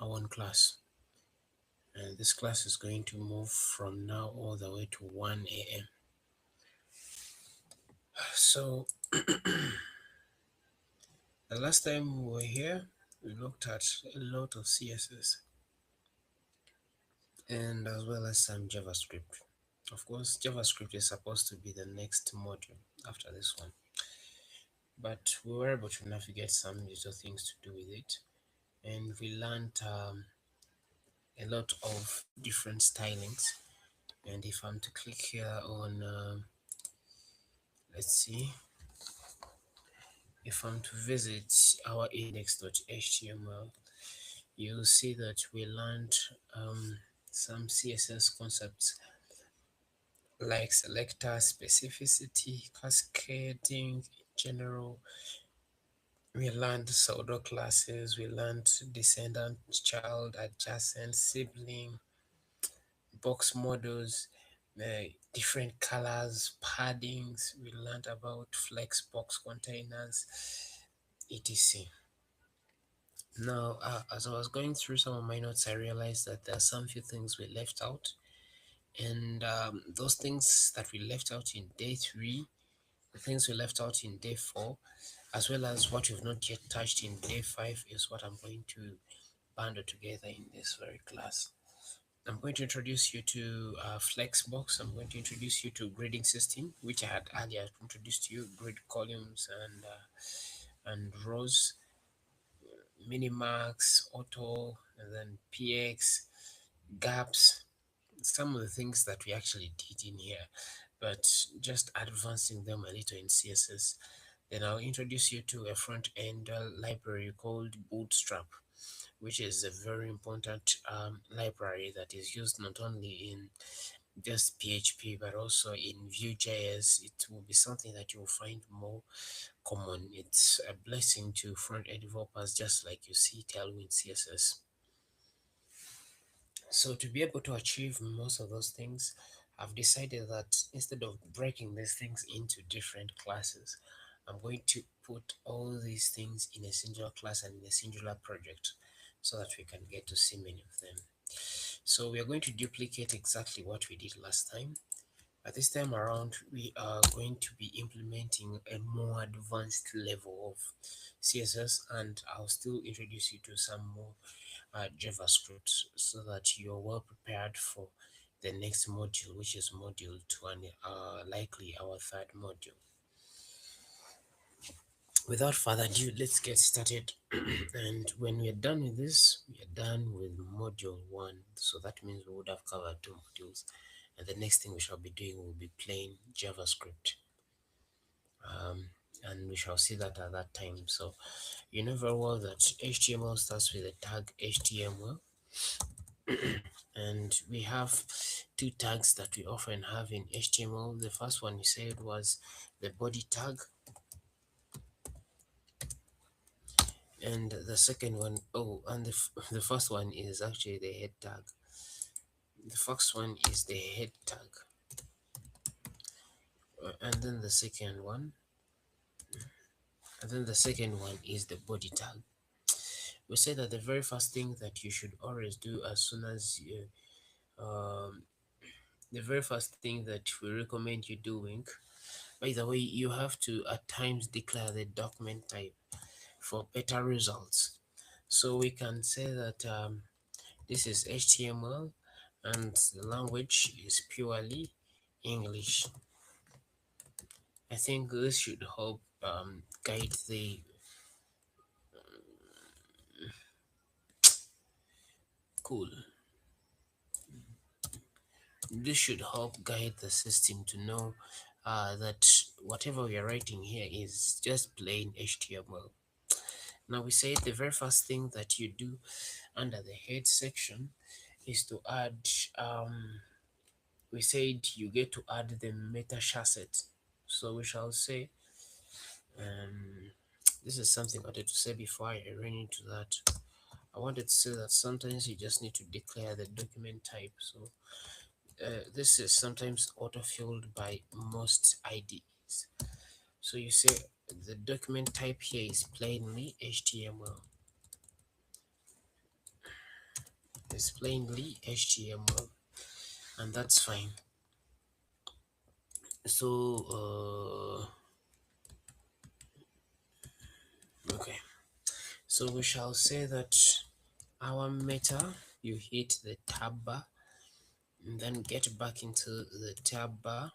our own class. And this class is going to move from now all the way to 1 a.m. So the last time we were here, we looked at a lot of CSS and as well as some JavaScript. Of course, JavaScript is supposed to be the next module after this one, but we were able to navigate some little things to do with it, and we learned a lot of different stylings. And if I'm to click here on, let's see, if I'm to visit our index.html, you'll see that we learned some CSS concepts like selector, specificity, cascading in general. We learned pseudo classes, we learned descendant, child, adjacent, sibling, box models, different colors, paddings. We learned about flexbox containers, etc. Now, as I was going through some of my notes, I realized that there are some few things we left out, and those things that we left out in day 3, the things we left out in day 4, as well as what you've not yet touched in day 5 is what I'm going to bundle together in this very class. I'm going to introduce you to Flexbox. I'm going to introduce you to grading system, which I had earlier introduced to you, grid columns and rows, Minimax, Auto, and then PX, gaps, some of the things that we actually did in here, but just advancing them a little in CSS. Then I'll introduce you to a front-end library called Bootstrap, which is a very important library that is used not only in just PHP but also in Vue.js. It will be something that you will find more common. It's a blessing to front-end developers, just like you see Tailwind CSS. So to be able to achieve most of those things, I've decided that instead of breaking these things into different classes, I'm going to put all these things in a singular class and in a singular project so that we can get to see many of them. So we are going to duplicate exactly what we did last time. But this time around, we are going to be implementing a more advanced level of CSS, and I'll still introduce you to some more JavaScript so that you're well prepared for the next module, which is module 2 and likely our third module. Without further ado, let's get started. And when we're done with this, we are done with module 1. So that means we would have covered 2 modules. And the next thing we shall be doing will be plain JavaScript. And we shall see that at that time. So you know very well that HTML starts with the tag HTML. And we have 2 tags that we often have in HTML. The first one we said was the body tag, and the second one, the first one is actually the head tag. The first one is the head tag, and then the second one, is the body tag. We say that the very first thing that you should always do as soon as you, the very first thing that we recommend you doing, by the way, you have to at times declare the document type for better results. So we can say that this is HTML and the language is purely English. I think this should help guide the cool. This should help guide the system to know that whatever we are writing here is just plain HTML. Now we say the very first thing that you do under the head section is to add we said you get to add the meta chassis. So we shall say this is something I wanted to say before I run into that. I wanted to say that sometimes you just need to declare the document type. So this is sometimes auto-filled by most IDEs. So you say the document type here is plainly HTML. It's plainly HTML, and that's fine. So okay, so we shall say that our meta, you hit the tab bar and then get back into the tab bar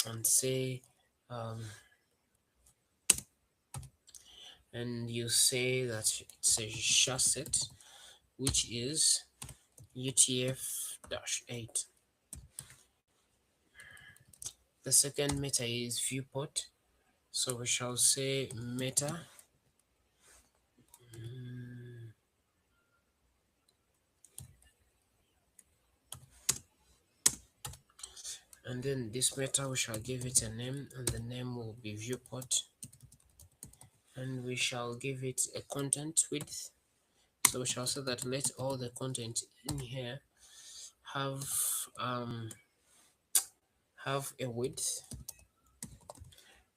and say um, and you say that it's a chassis, which is UTF-8. The second meta is viewport, so we shall say meta and then this meta we shall give it a name, and the name will be viewport, and we shall give it a content width. So we shall say that let all the content in here have um have a width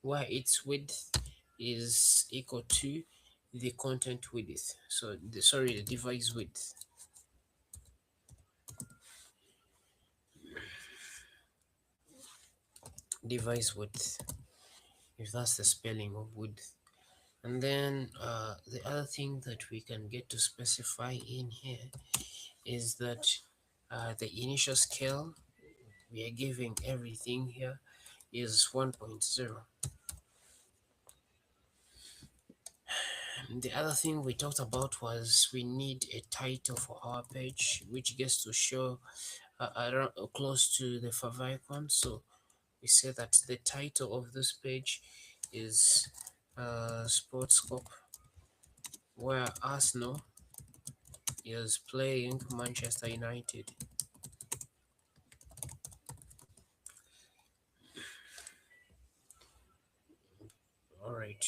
where its width is equal to the content width. So the device width. Device width, if that's the spelling of width. And then the other thing that we can get to specify in here is that the initial scale we are giving everything here is 1.0. The other thing we talked about was we need a title for our page which gets to show around close to the favicon. So we say that the title of this page is Sports Scope, where Arsenal is playing Manchester United. All right.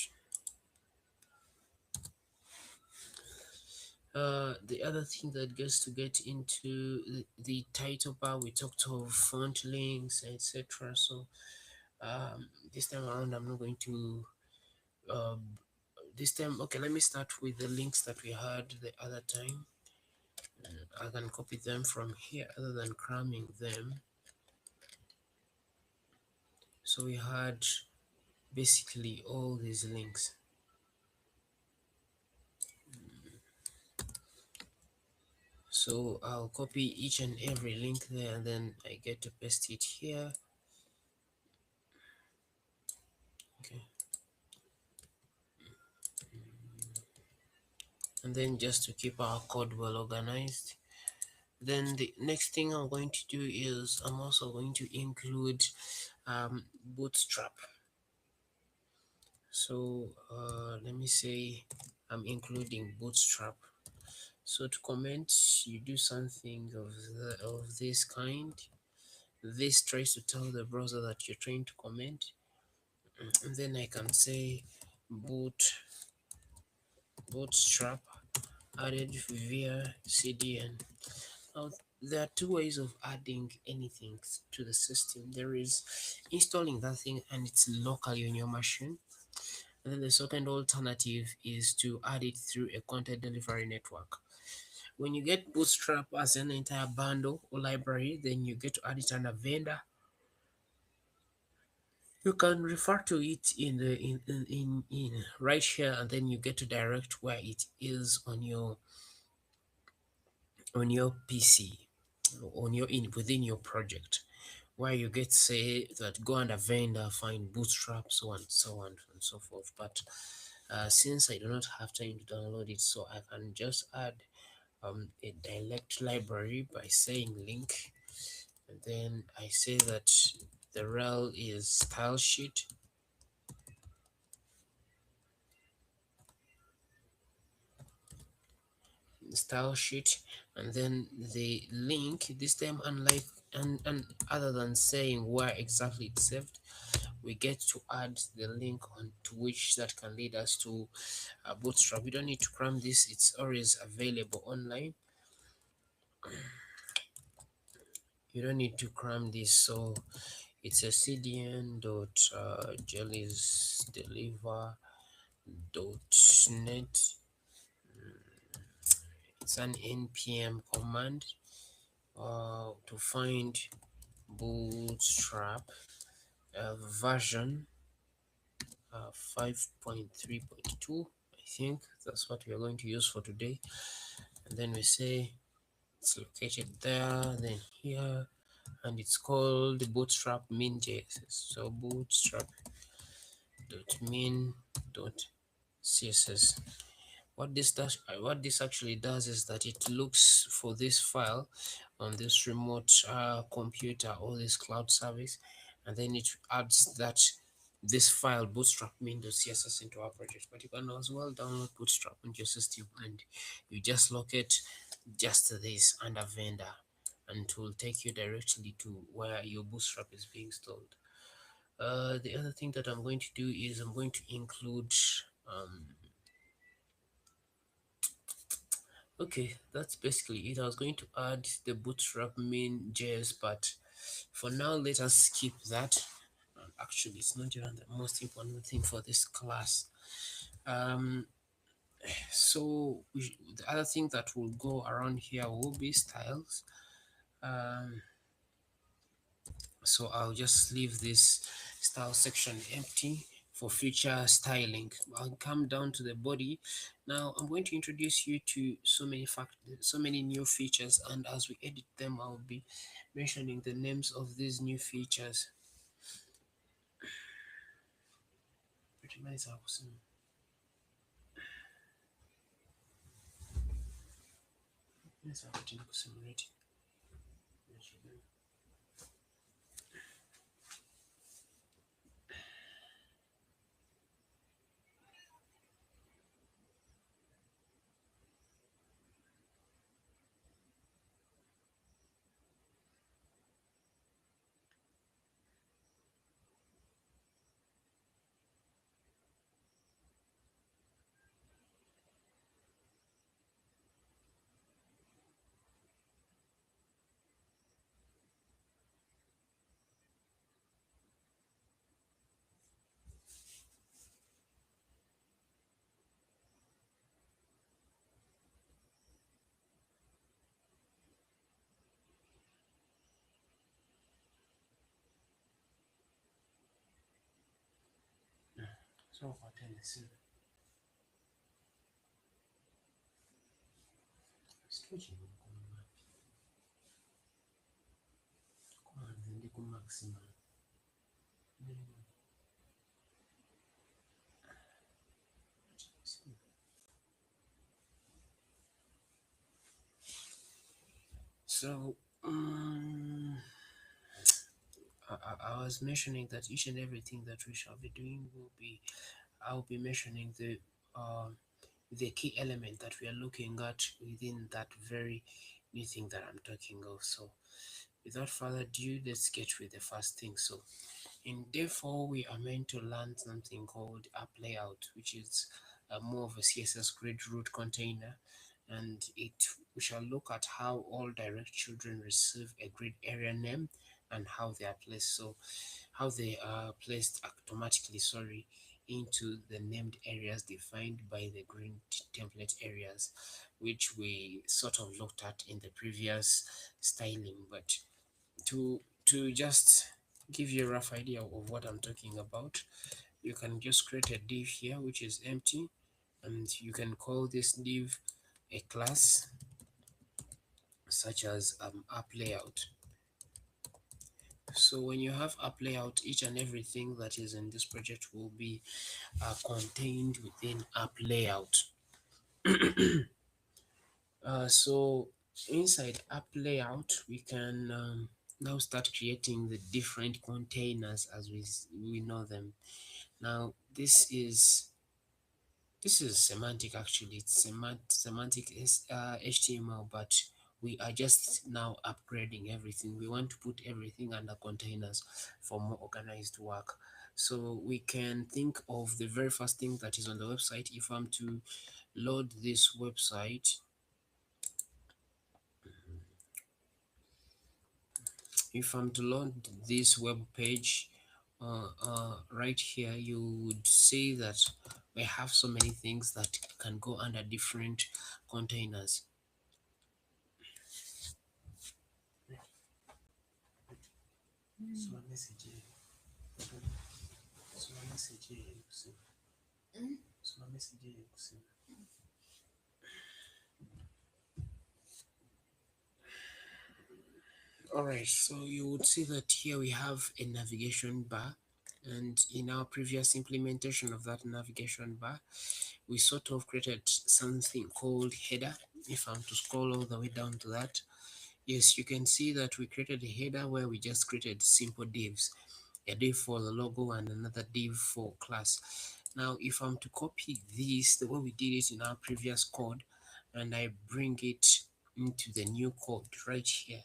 The other thing that gets to get into the title bar, we talked of font links, etc. So this time around, I'm not going to. This time, okay, let me start with the links that we had the other time. I can copy them from here other than cramming them. So we had basically all these links. So I'll copy each and every link there and then I get to paste it here. Okay. And then just to keep our code well organized. Then the next thing I'm going to do is I'm also going to include Bootstrap. So let me say I'm including Bootstrap. So to comment, you do something of this kind. This tries to tell the browser that you're trying to comment, and then I can say bootstrap added via CDN. Now, there are two ways of adding anything to the system. There is installing that thing and it's locally on your machine. And then the second alternative is to add it through a content delivery network. When you get Bootstrap as an entire bundle or library, then you get to add it under vendor. You can refer to it in the in right here, and then you get to direct where it is on your PC, on your within your project, where you get say that go under vendor, find Bootstrap, so on, so on and so forth. But since I do not have time to download it, so I can just add a direct library by saying link, and then I say that the rel is style sheet. Style sheet, and then the link this time, unlike and other than saying where exactly it's saved, we get to add the link on to which that can lead us to Bootstrap. We don't need to cram this, it's always available online. You don't need to cram this, so it's a cdn dot jellies deliver dot net. it's an npm command to find Bootstrap version 5.3.2. I think that's what we are going to use for today. And then we say it's located there, then here, and it's called bootstrap min.js. So bootstrap dot min dot css. What this actually does is that it looks for this file on this remote computer or this cloud service, and then it adds that this file bootstrap min.css into our project. But you can as well download bootstrap into your system, and you just locate just this under vendor, and it will take you directly to where your bootstrap is being stored. The other thing that I'm going to do is I'm going to include okay, that's basically it. I was going to add the bootstrap main.js, but for now, let us skip that. Actually, it's not even the most important thing for this class. Um, the other thing that will go around here will be styles. Um, so I'll just leave this style section empty for future styling. I'll come down to the body. Now I'm going to introduce you to so many new features, and as we edit them, I'll be mentioning the names of these new features. Pretty nice, awesome. Yes, I'll continue simulating. So what else? Sketching kuanze ndi ku maximum. So I was mentioning that each and everything that we shall be doing I'll be mentioning the key element that we are looking at within that very new thing that I'm talking of. So without further ado, let's get with the first thing. So in day 4, we are meant to learn something called app layout, which is more of a CSS grid root container, and we shall look at how all direct children receive a grid area name and how they are placed. So how they are placed automatically, into the named areas defined by the green template areas, which we sort of looked at in the previous styling. But to just give you a rough idea of what I'm talking about, you can just create a div here which is empty, and you can call this div a class such as app layout. So when you have app layout, each and everything that is in this project will be contained within app layout. So inside app layout, we can now start creating the different containers as we know them. Now this is semantic. Actually, it's semantic is HTML, but we are just now upgrading everything. We want to put everything under containers for more organized work. So we can think of the very first thing that is on the website. If I'm to load this website, if I'm to load this web page, right here, you would see that we have so many things that can go under different containers. Soma message. Soma message. Soma message. Alright, so you would see that here we have a navigation bar, and in our previous implementation of that navigation bar, we sort of created something called header. If I'm to scroll all the way down to that, yes, you can see that we created a header where we just created simple divs, a div for the logo and another div for class. Now, if I'm to copy this the way we did it in our previous code, and I bring it into the new code right here,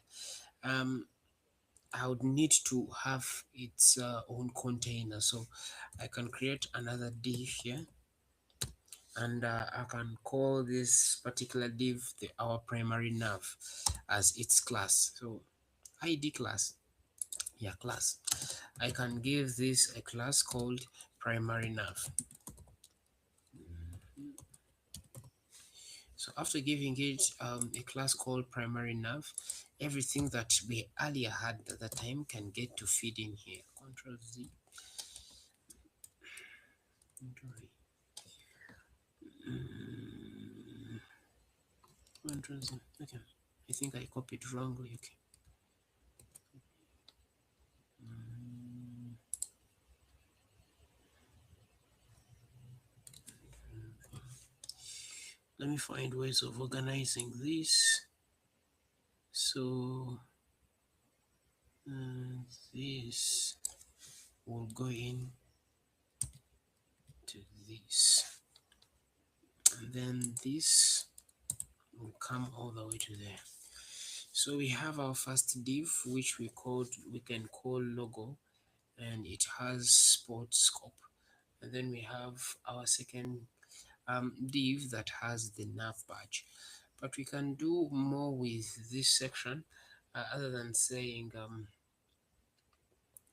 I would need to have its own container. So I can create another div here, and I can call this particular div our primary nav as its class. So id class, yeah, class. I can give this a class called primary nav. So after giving it a class called primary nav, everything that we earlier had at the time can get to feed in here. Control Z. Control V. Control Z. Okay. I think I copied wrongly. Okay. Let me find ways of organizing this. So this will go in to this, and then this will come all the way to there. So we have our first div, which we can call logo, and it has sports scope. And then we have our second div that has the nav badge. But we can do more with this section, other than saying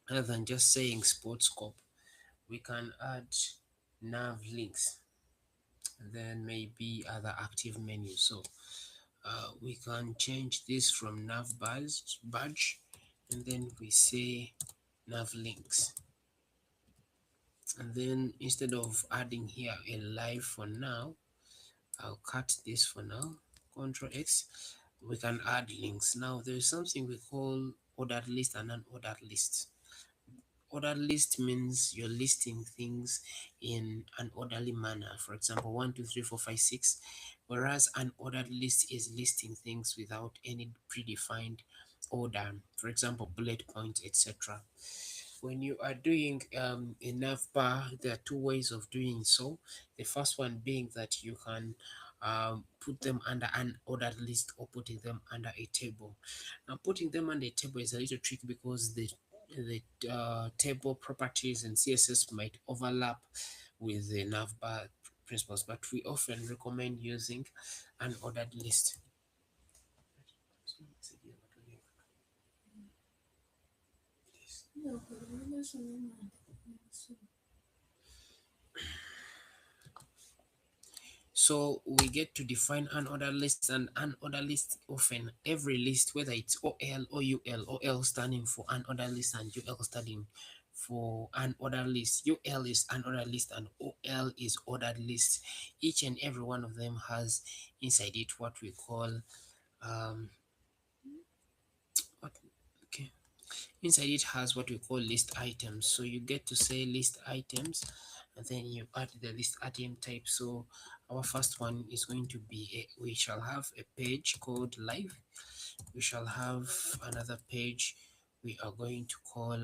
other than just saying sports scope. We can add nav links, and then maybe other active menus. So we can change this from nav badge, and then we say nav links. And then instead of adding here a live for now, I'll cut this for now. Control X. We can add links. Now there is something we call ordered list and unordered list. Ordered list means you're listing things in an orderly manner. For example, 1, 2, 3, 4, 5, 6. Whereas an ordered list is listing things without any predefined order. For example, bullet points, etc. When you are doing a nav bar, there are two ways of doing so. The first one being that you can put them under an ordered list or putting them under a table. Now, putting them under a table is a little tricky because the table properties and CSS might overlap with the navbar principles, but we often recommend using an ordered list. So we get to define unordered lists, and unordered list often every list, whether it's OL or UL, OL standing for unordered list and UL standing for unordered list. UL is unordered list and OL is ordered list. Each and every one of them has inside it what we call what okay inside it has what we call list items. So you get to say list items, and then you add the list item type. So our first one is going to be we shall have a page called live. We shall have another page we are going to call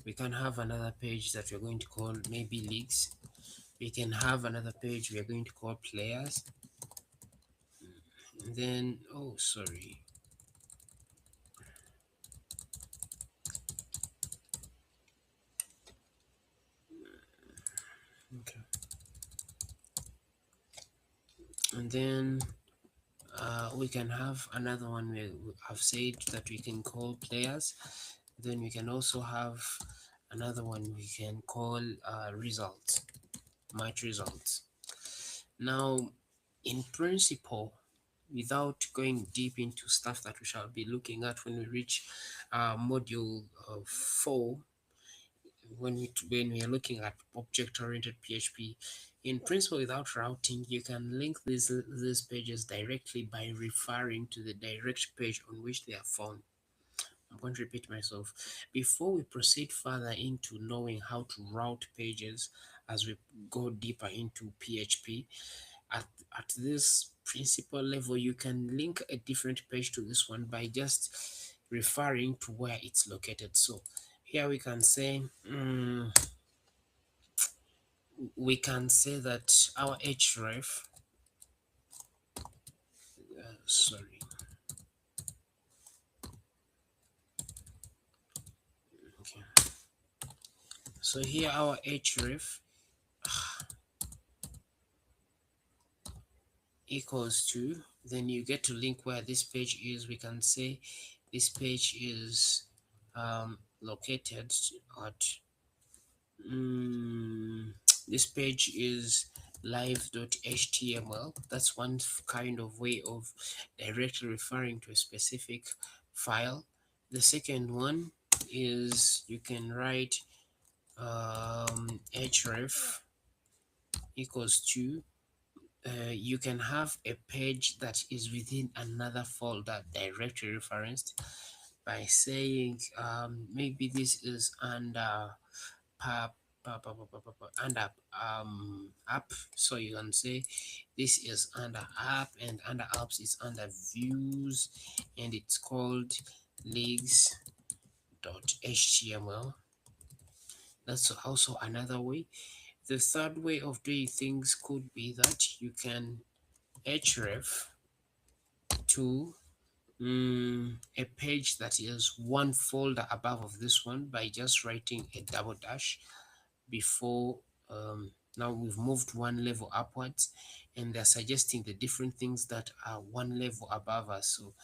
we can have another page that we're going to call maybe leagues. We can have another page we are going to call players. And then oh sorry, okay. And then we can have another one we have said that we can call players. Then we can also have another one we can call results, match results. Now, in principle, without going deep into stuff that we shall be looking at when we reach module 4, when we are looking at object-oriented PHP. In principle, without routing, you can link these pages directly by referring to the direct page on which they are found. I'm going to repeat myself. Before we proceed further into knowing how to route pages as we go deeper into PHP, at, at this principal level, you can link a different page to this one by just referring to where it's located. So here we can say, that our href, sorry, okay. So here our href equals to, then you get to link where this page is. We can say this page is located at this page is live.html. That's one kind of way of directly referring to a specific file. The second one is you can write href equals to, you can have a page that is within another folder directly referenced by saying maybe this is under under app. So you can say this is under app, and under apps is under views, and it's called leagues.html. That's also another way. The third way of doing things could be that you can href to a page that is one folder above of this one by just writing a double dash before. Now we've moved one level upwards, and they're suggesting the different things that are one level above us. So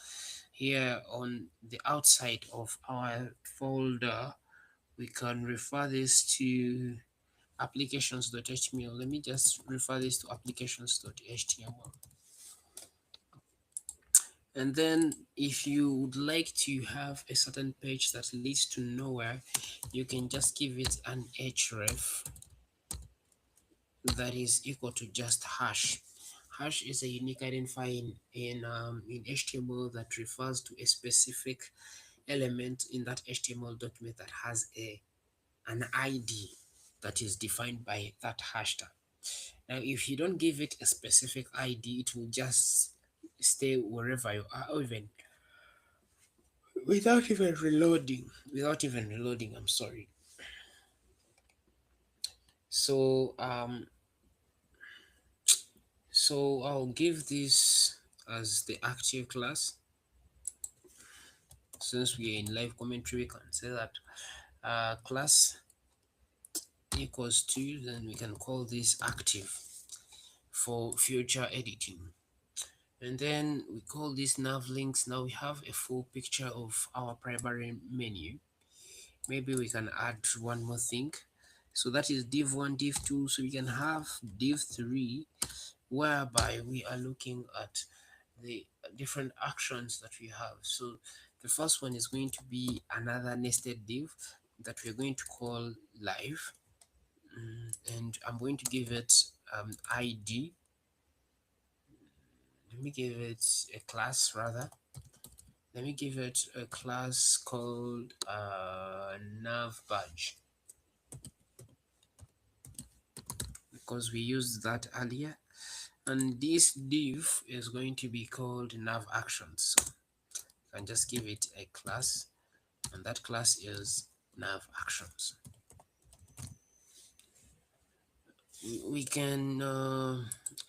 here on the outside of our folder, we can refer this to applications.html. Let me just refer this to applications.html. And then if you would like to have a certain page that leads to nowhere, you can just give it an href that is equal to just hash. Hash is a unique identifier in HTML that refers to a specific element in that HTML document that has an ID that is defined by that hash tag. Now, if you don't give it a specific ID, it will just stay wherever you are, or even without even reloading. I'm sorry. So I'll give this as the active class. Since we are in live commentary, we can say that class equals to, then we can call this active for future editing. And then we call this nav links. Now we have a full picture of our primary menu. Maybe we can add one more thing. So that is div1, div2. So we can have div3, whereby we are looking at the different actions that we have. So the first one is going to be another nested div that we're going to call live. And I'm going to give it ID. Let me give it a class rather. Let me give it a class called nav badge, because we used that earlier. And this div is going to be called nav actions. So you can just give it a class, and that class is nav actions. We can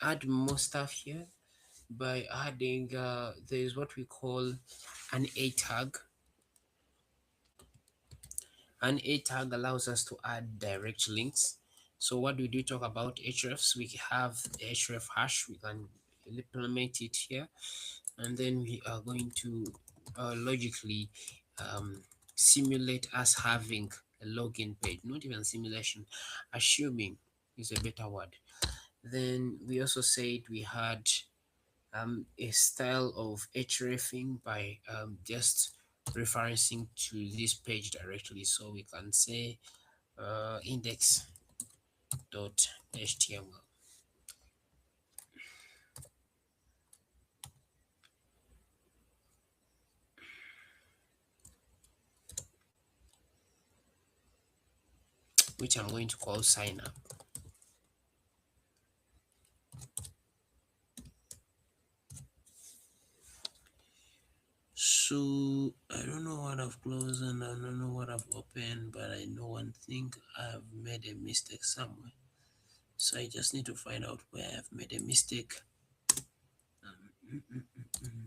add more stuff here by adding there is what we call an a tag. An a tag allows us to add direct links. So what do we talk about hrefs? We have href hash. We can implement it here, and then we are going to logically simulate us having a login page. Not even simulation, assuming is a better word. Then we also said we had a style of hrefing by just referencing to this page directly. So we can say index.html, which I'm going to call sign up. So I don't know what I've closed and I don't know what I've opened, but I know one thing: I've made a mistake somewhere. So I just need to find out where I've made a mistake. Mm, mm, mm, mm.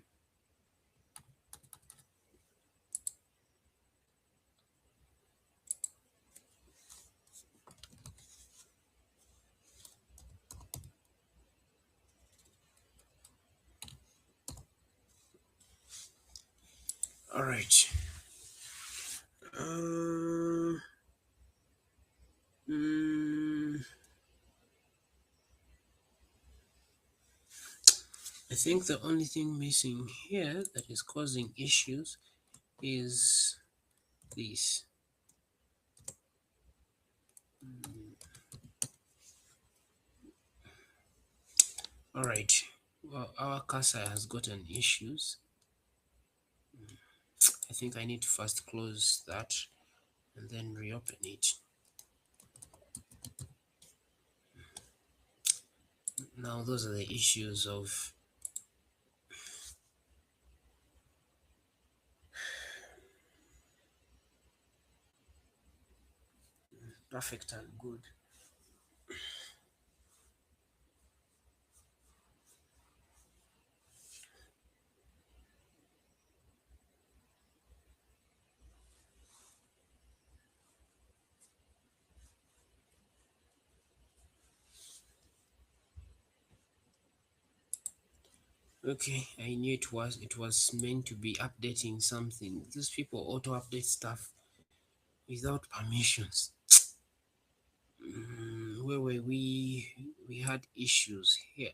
All right. Uh, mm, I think the only thing missing here that is causing issues is this. All right. Well, our cursor has gotten issues. I think I need to first close that and then reopen it. Now those are the issues of perfect and good. Okay, I knew it was meant to be updating something. These people auto update stuff without permissions. Where were we? We had issues here.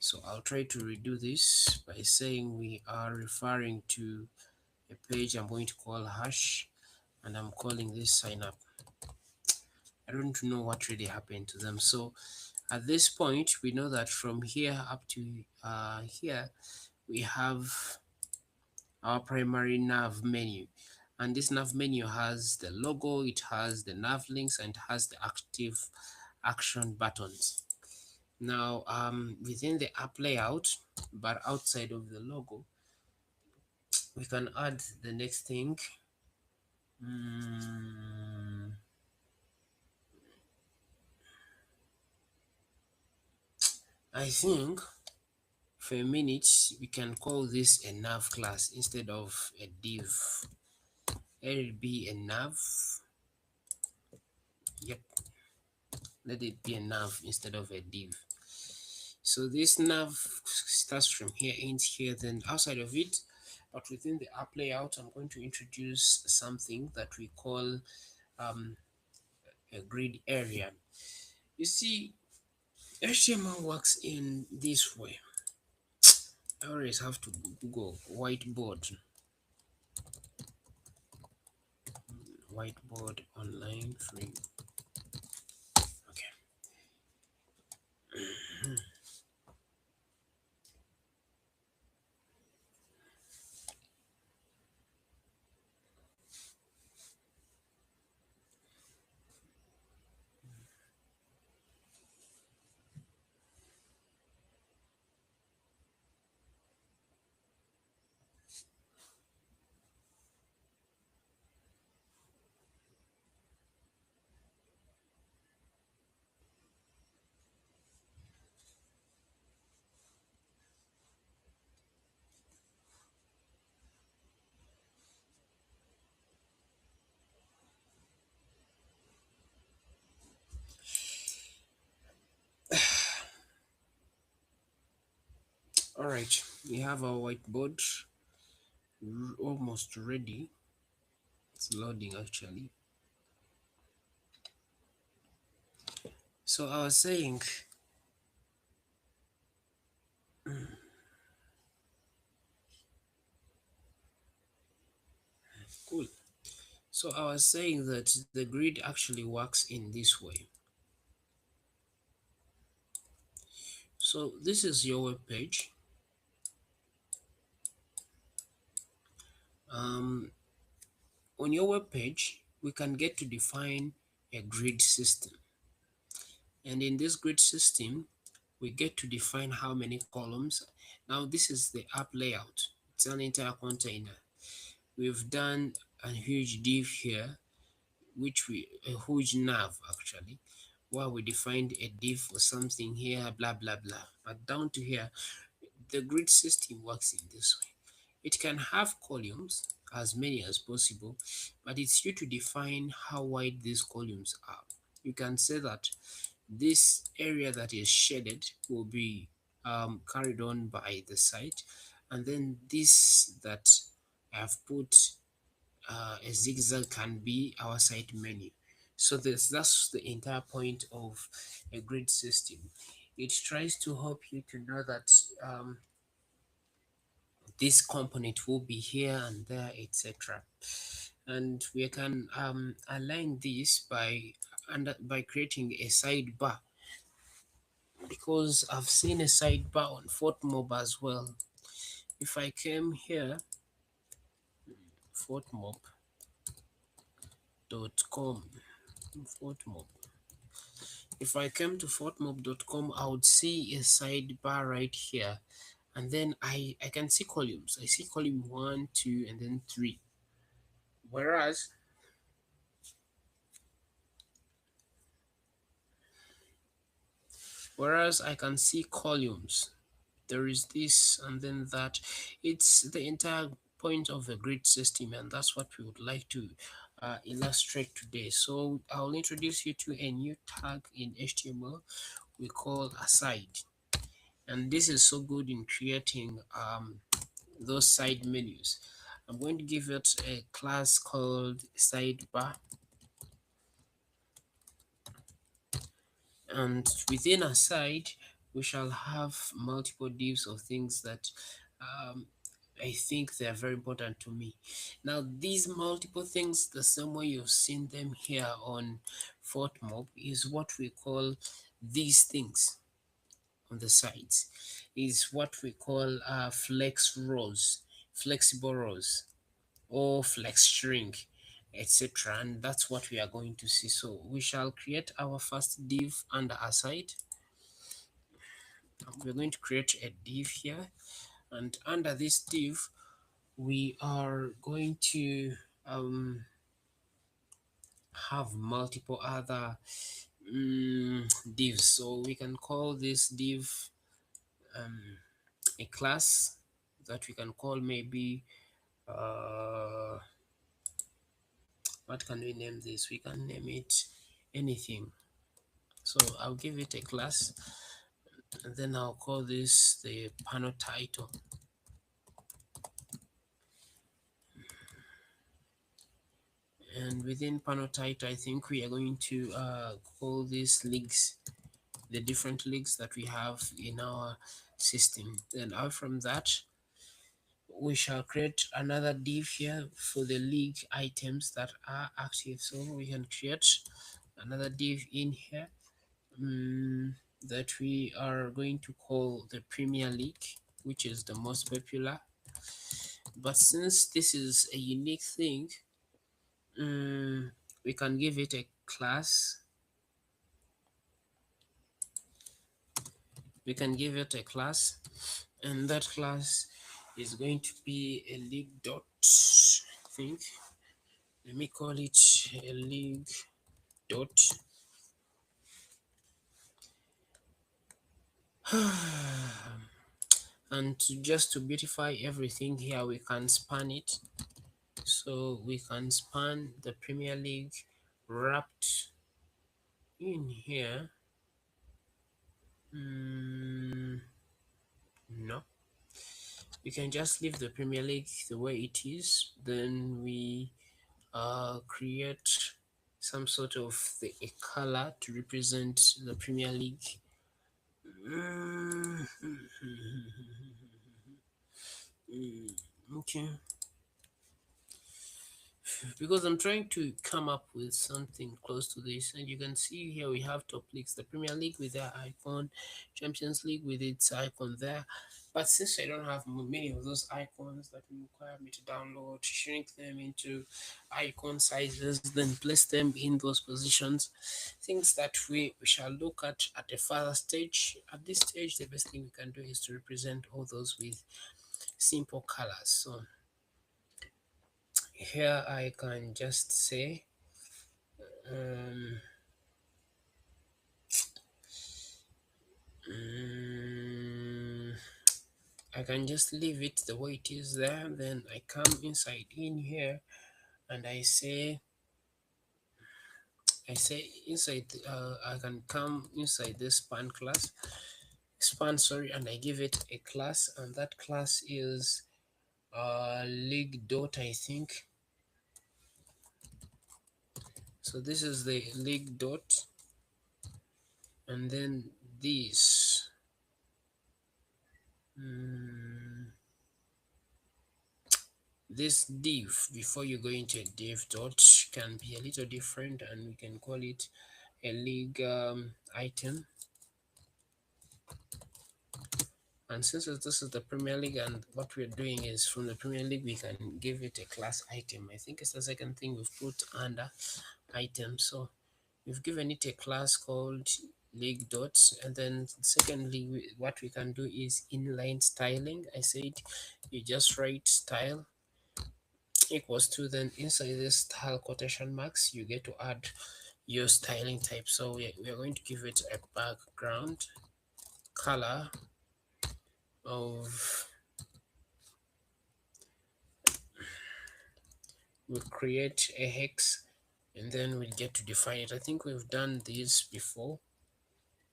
So I'll try to redo this by saying we are referring to a page I'm going to call hash, and I'm calling this sign up. I don't know what really happened to them. So at this point, we know that from here up to here, we have our primary nav menu. And this nav menu has the logo, it has the nav links, and has the active action buttons. Now, within the app layout, but outside of the logo, we can add the next thing. Mm, I think for a minute, we can call this a nav class instead of a div. Let it be a nav. Yep, let it be a nav instead of a div. So this nav starts from here, ends here, then outside of it, but within the app layout, I'm going to introduce something that we call a grid area. You see, HTML works in this way. I always have to Google whiteboard online free. Okay. All right, we have our whiteboard almost ready. It's loading actually. So I was saying So I was saying that the grid actually works in this way. So this is your web page. Um, on your web page, we can get to define a grid system. And in this grid system, we get to define how many columns. Now this is the app layout. It's an entire container. We've done a huge div here, a huge nav actually, where we defined a div for something here, blah, blah, blah. But down to here, the grid system works in this way. It can have columns, as many as possible, but it's you to define how wide these columns are. You can say that this area that is shaded will be carried on by the site, and then this that I've put a zigzag can be our site menu. So that's the entire point of a grid system. It tries to help you to know that this component will be here and there, etc. And we can align this by creating a sidebar, because I've seen a sidebar on FortMob as well. If I came here, fortmob.com, FortMob. If I came to fortmob.com, I would see a sidebar right here. And then I can see columns. I see column 1, 2, and then 3. Whereas I can see columns. There is this and then that. It's the entire point of a grid system, and that's what we would like to illustrate today. So I'll introduce you to a new tag in HTML we call aside, and this is so good in creating those side menus. I'm going to give it a class called sidebar, and within aside we shall have multiple divs of things that um, I think they are very important to me. Now, these multiple things, the same way you've seen them here on FortMob, is what we call these things on the sides, is what we call flex rows, flexible rows, or flex string, etc. And that's what we are going to see. So we shall create our first div under aside. We're going to create a div here, and under this div we are going to have multiple other divs. So we can call this div a class that we can call maybe what can we name this? We can name it anything. So I'll give it a class, and then I'll call this the panel title. And within panel title, I think we are going to call this leagues, the different leagues that we have in our system. Then out from that, we shall create another div here for the league items that are active. So we can create another div in here that we are going to call the Premier League, which is the most popular. But since this is a unique thing, we can give it a class. We can give it a class, and that class is going to be a league dot thing. Let me call it a league dot and just to beautify everything here, we can span it. So we can span the Premier League wrapped in here. No, we can just leave the Premier League the way it is. Then we create some sort of a color to represent the Premier League. Okay. because I'm trying to come up with something close to this. And you can see here we have top leagues, the Premier League with their icon, Champions League with its icon there. But since I don't have many of those icons, that will require me to download, shrink them into icon sizes, then place them in those positions. Things that we shall look at a further stage. At this stage, the best thing we can do is to represent all those with simple colors. So here I can just say um, mm, I can just leave it the way it is there. Then I come inside in here and I say inside I can come inside this span, sorry, and I give it a class, and that class is league dot, I think. So this is the league dot, and then this. Mm, this div before you go into a div dot can be a little different, and we can call it a league item. And since this is the Premier League, and what we're doing is from the Premier League, we can give it a class item. I think it's the second thing we've put under item. So we've given it a class called league dots, and then secondly, what we can do is inline styling. I said you just write style equals to, then inside this style quotation marks you get to add your styling type. So we are going to give it a background color of, we'll create a hex, and then we'll get to define it. I think we've done this before.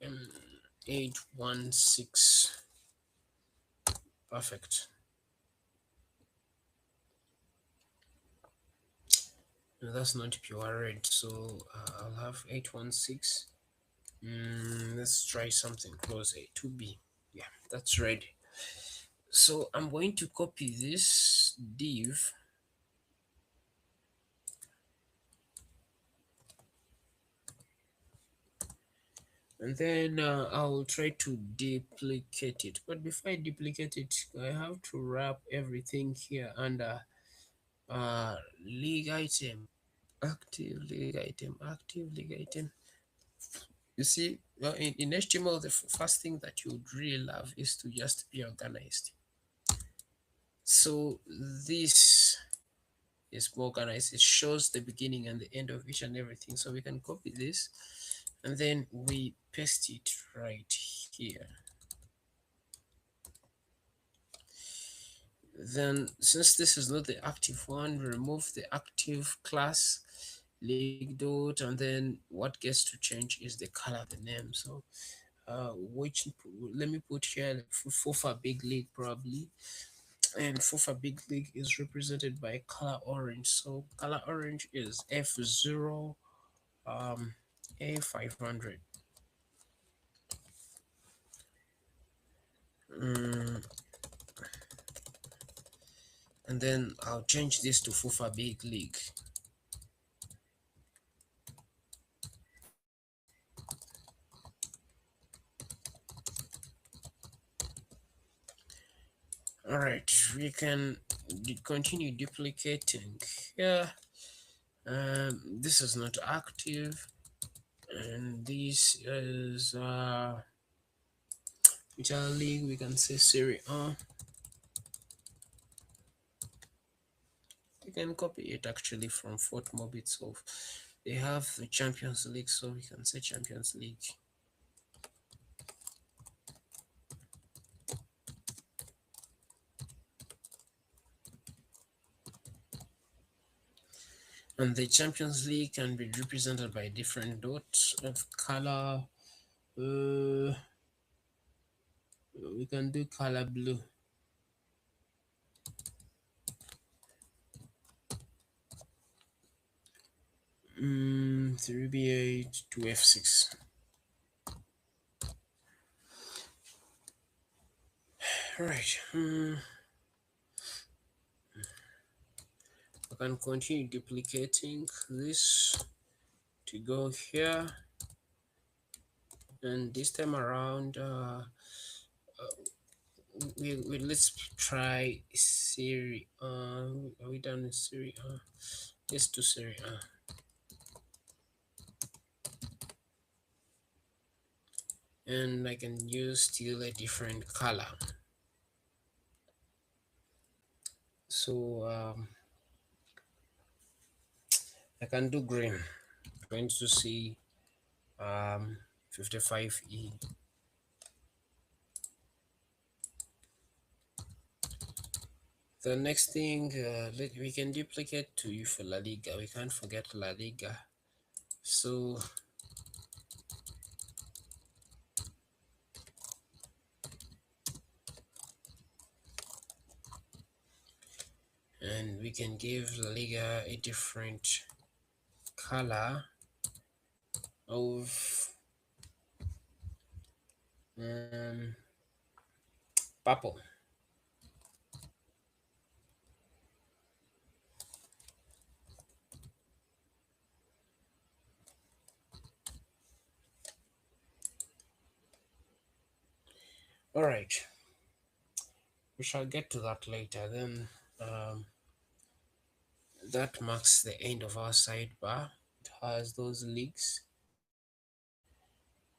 um, 816, perfect. No, that's not pure red, so I'll have 816. Let's try something close, a 2b. Yeah, that's red. So I'm going to copy this div, and then I'll try to duplicate it. But before I duplicate it, I have to wrap everything here under league item, active league item. You see, in HTML, the first thing that you would really love is to just be organized. So this is more organized. It shows the beginning and the end of each and everything. So we can copy this, and then we paste it right here. Then since this is not the active one, remove the active class league dot, and then what gets to change is the color of the name. So which, let me put here FUFA Big League probably, and FUFA Big League is represented by color orange. So color orange is F0 A500. Mm, and then I'll change this to FUFA Big League. All right, we can continue duplicating. Yeah, this is not active, and this is Italy League. We can say Serie A. You can copy it actually from Fortmob itself. They have the Champions League, so we can say Champions League. And the Champions League can be represented by different dots of color. We can do color blue. 3b8 to f6. Right. I can continue duplicating this to go here, and this time around let's try Siri. Are we done with Siri? Let's do Siri. And I can use still a different color. So I can do green. Going to see 55E. The next thing we can duplicate to for La Liga. We can't forget La Liga. So and we can give La Liga a different color of purple. All right, we shall get to that later. Then that marks the end of our sidebar. It has those leaks.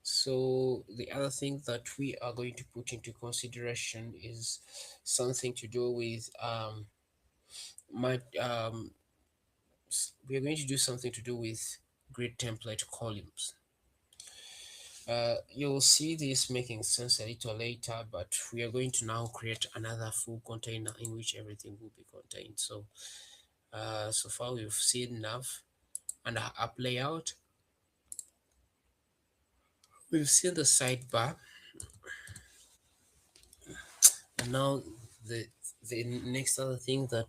So the other thing that we are going to put into consideration is something to do with my we are going to do something to do with grid template columns. You'll see this making sense a little later, but we are going to now create another full container in which everything will be contained. So so far we've seen nav and our app layout. We've seen the sidebar, and now the the next other thing that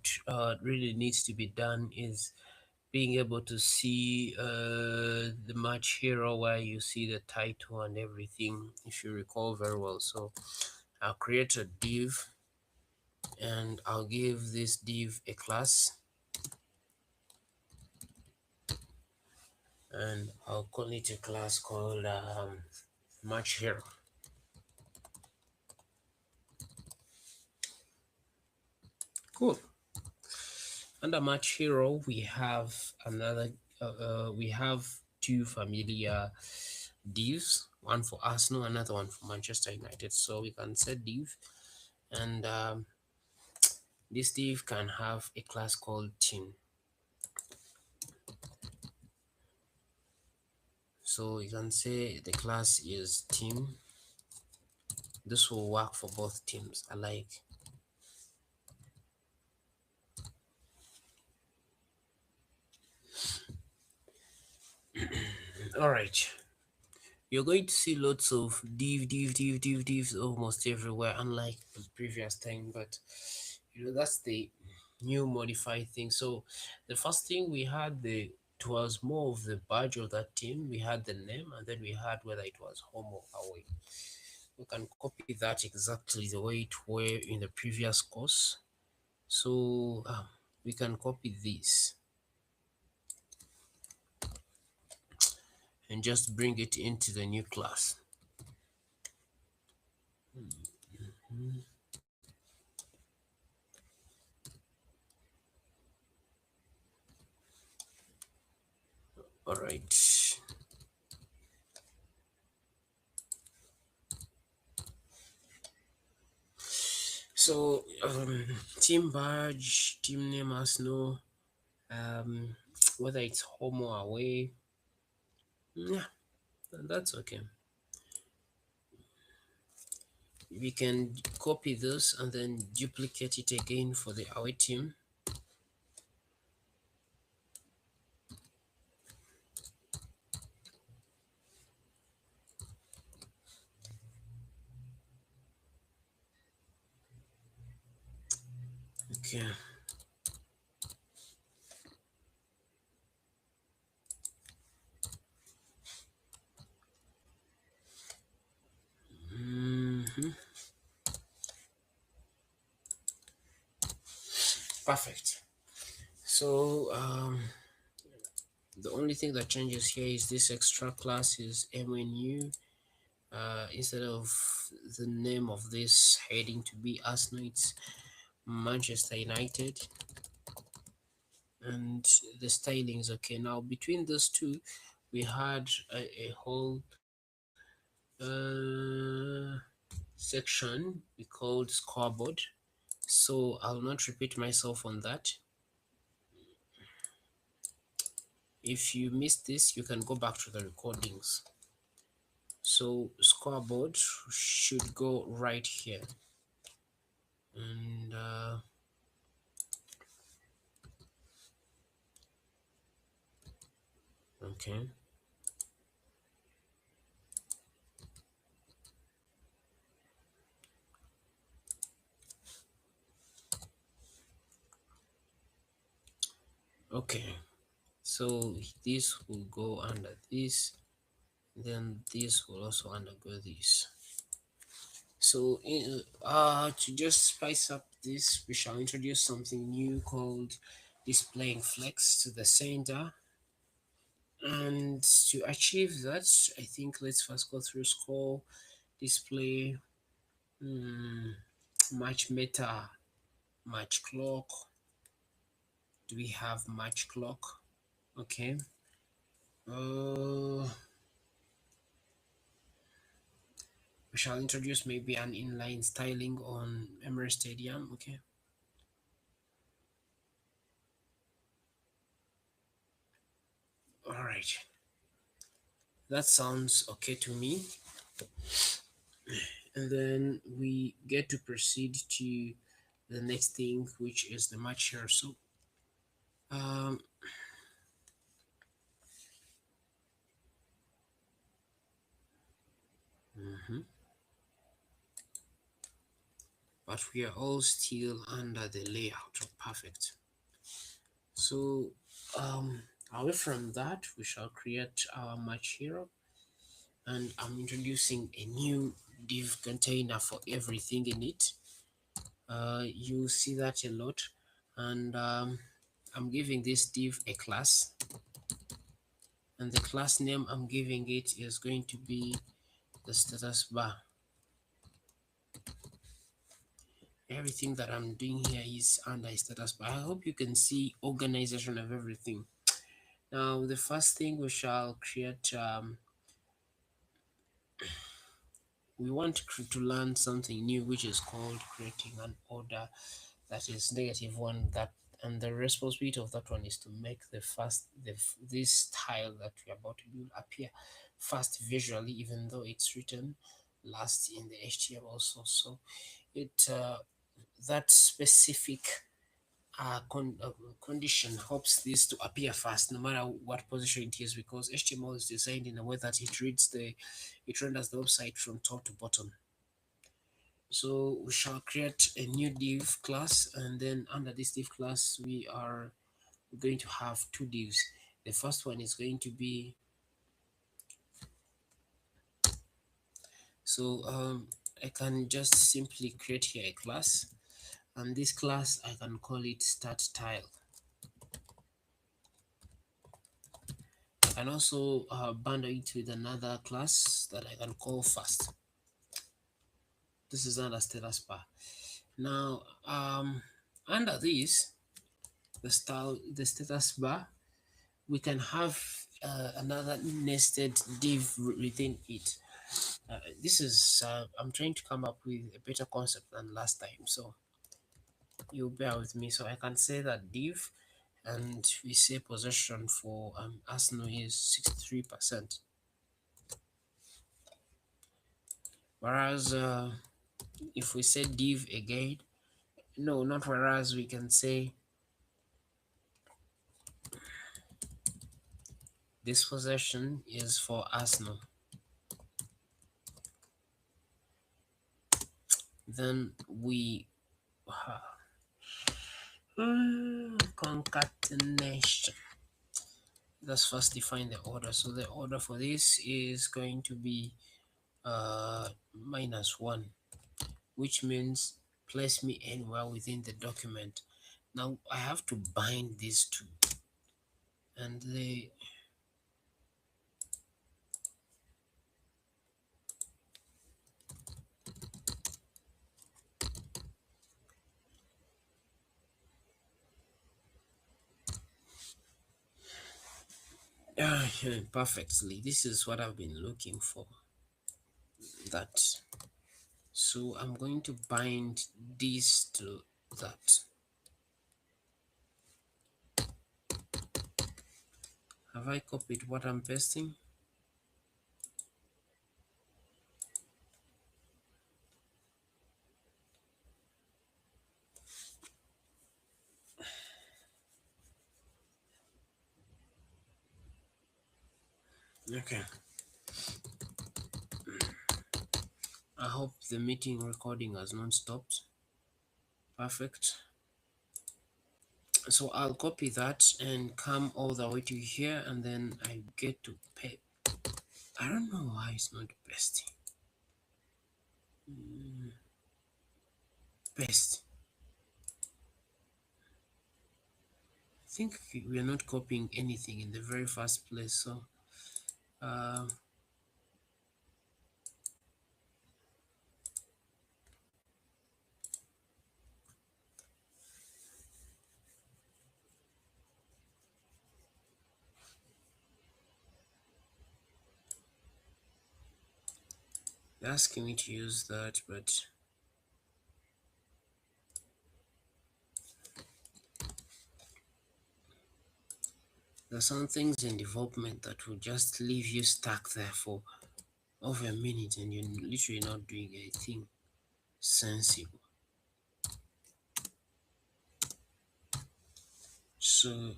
really needs to be done is being able to see the match hero, where you see the title and everything, if you recall very well. So I'll create a div, and I'll give this div a class, and I'll call it a class called match hero. Cool. Under match hero, we have another we have two familiar divs, one for Arsenal, another one for Manchester United. So we can set div, and this div can have a class called team. So you can say the class is team. This will work for both teams alike. All right. You're going to see lots of divs almost everywhere, unlike the previous time. But that's the new modified thing. So the first thing we had, it was more of the badge of that team. We had the name, and then we had whether it was home or away. We can copy that exactly the way it were in the previous course. So we can copy this and just bring it into the new class. All right. So team badge, team name Arsenal, whether it's home or away, yeah, that's okay. We can copy this and then duplicate it again for the away team. Okay. Perfect. So the only thing that changes here is this extra class is MNU. Instead of the name of this heading to be Arsenal, it's Manchester United, and the styling is okay. Now between those two, we had a whole section we called scoreboard. So I'll not repeat myself on that. If you missed this, you can go back to the recordings. So scoreboard should go right here, and okay. Okay, so this will go under this, then this will also undergo this. So to just spice up this, we shall introduce something new called displaying flex to the center. And to achieve that, I think let's first go through score, display, hmm, match meta, match clock. Do we have match clock? Okay. Uh, we shall introduce maybe an inline styling on Emirates Stadium. Okay. All right. That sounds okay to me. And then we get to proceed to the next thing, which is the match here. So, um, mhm. But we are all still under the layout of perfect. So, away from that, we shall create our match hero, and I'm introducing a new div container for everything in it. You see that a lot, and I'm giving this div a class, and the class name I'm giving it is going to be the status bar. Everything that I'm doing here is under a status bar. I hope you can see organization of everything. Now, the first thing we shall create, we want to learn something new, which is called creating an order that is negative one. That and the responsibility of that one is to make this tile that we're about to build appear fast visually, even though it's written last in the HTML also. So it that specific condition helps this to appear fast no matter what position it is, because HTML is designed in a way that it renders the website from top to bottom. So we shall create a new div class, and then under this div class we are going to have two divs. The first one is going to be so I can just simply create here a class, and this class I can call it start tile. I can also bundle it with another class that I can call fast. This is under status bar. Now, under this, the status bar, we can have another nested div within it. This is I'm trying to come up with a better concept than last time, so you bear with me. So I can say that div, and we say possession for Arsenal is 63%. Whereas if we say div again, no, not whereas, we can say this possession is for Arsenal. Then we concatenation. Let's first define the order. So the order for this is going to be -1, which means place me anywhere within the document. Now I have to bind these two, and they perfectly. This is what I've been looking for. That. So I'm going to bind this to that. Have I copied what I'm pasting? Okay. I hope the meeting recording has not stopped. Perfect. So I'll copy that and come all the way to here, and then I get to pay. I don't know why it's not pasting. Paste. I think we are not copying anything in the very first place. So uh, they're asking me to use that, but there's some things in development that will just leave you stuck there for over a minute, and you're literally not doing anything sensible. So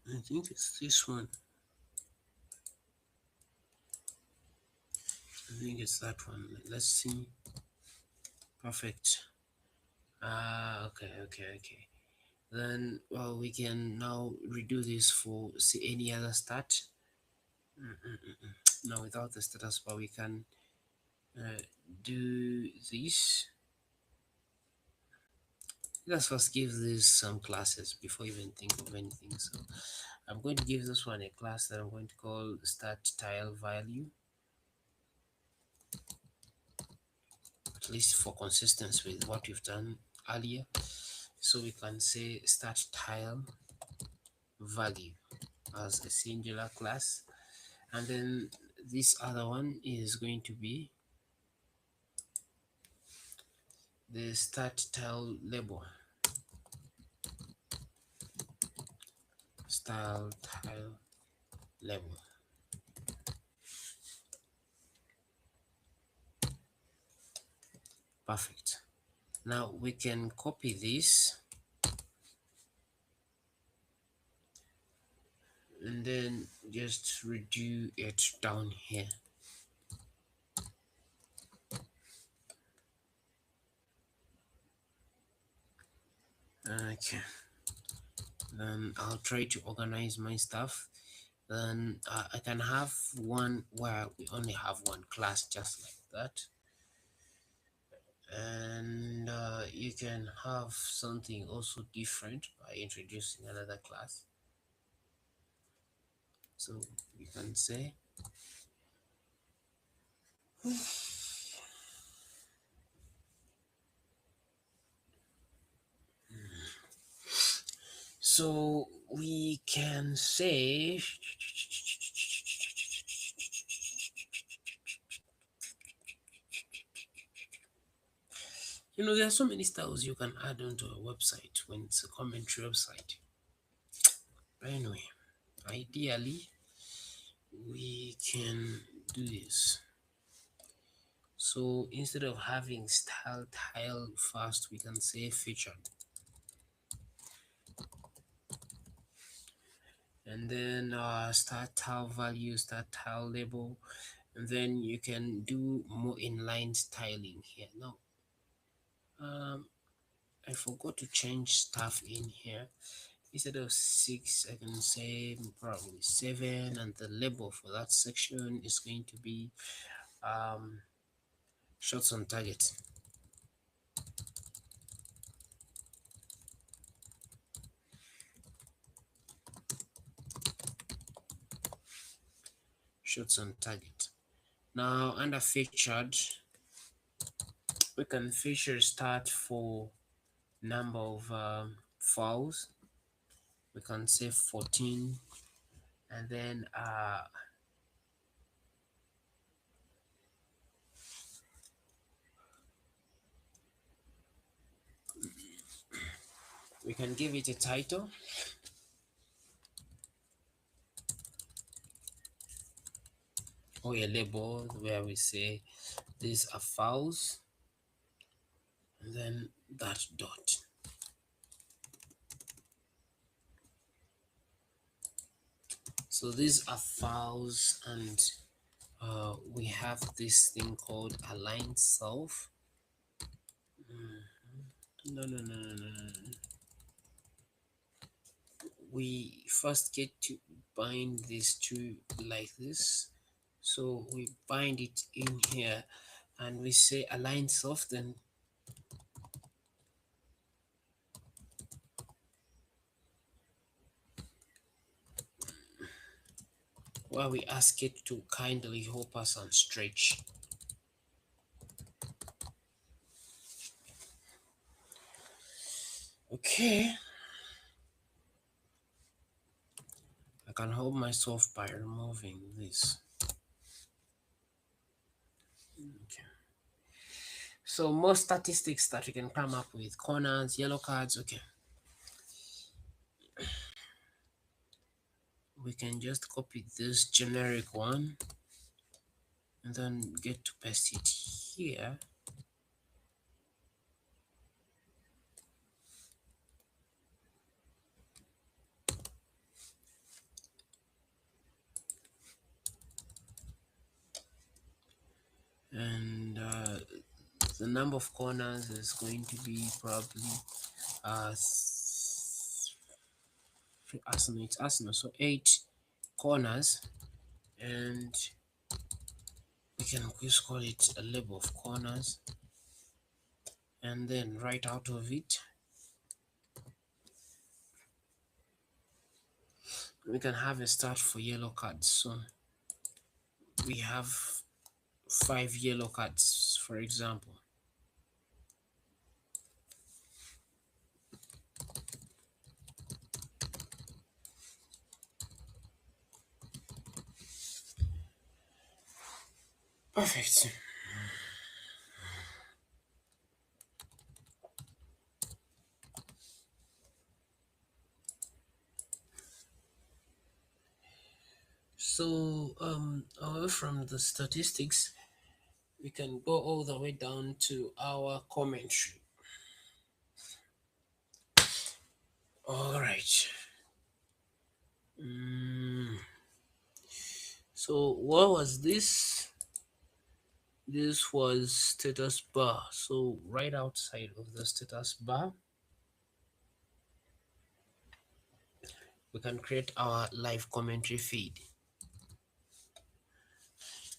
I think it's this one. I think it's that one. Let's see. Perfect. Okay. Then, well, we can now redo this for see any other stat. Now, without the status bar, we can uh, do this. Let's first give this some classes before even think of anything. So I'm going to give this one a class that I'm going to call start tile value, at least for consistency with what we've done earlier. So we can say start tile value as a singular class, and then this other one is going to be the start tile label, style tile label. Perfect. Now we can copy this and then just redo it down here. Okay, then I'll try to organize my stuff. Then I can have one where we only have one class, just like that. And you can have something also different by introducing another class. So we can say so we can say there are so many styles you can add onto a website when it's a commentary website. But anyway, ideally we can do this. So instead of having style tile first, we can say featured, and then start tile value, start tile label, and then you can do more inline styling here. Now I forgot to change stuff in here. instead of 6 I can say probably 7, and the label for that section is going to be shots on target. Shots on target. Now under featured, we can feature start for number of fouls. We can say 14, and then we can give it a title. Or a label where we say these are fouls, and then that dot. So these are fouls, and we have this thing called align self. No. We first get to bind these two like this. So we bind it in here, and we say align self, then where we ask it to kindly help us and stretch. Okay, I can help myself by removing this. Okay. So more statistics that we can come up with: corners, yellow cards. Okay, we can just copy this generic one and then get to paste it here. And the number of corners is going to be probably Arsenal, so 8 corners, and we can just call it a label of corners, and then right out of it we can have a start for yellow cards. So we have 5 yellow cards, for example. Perfect. So away from the statistics, we can go all the way down to our commentary. All right. So what was this? This was status bar. So right outside of the status bar, we can create our live commentary feed.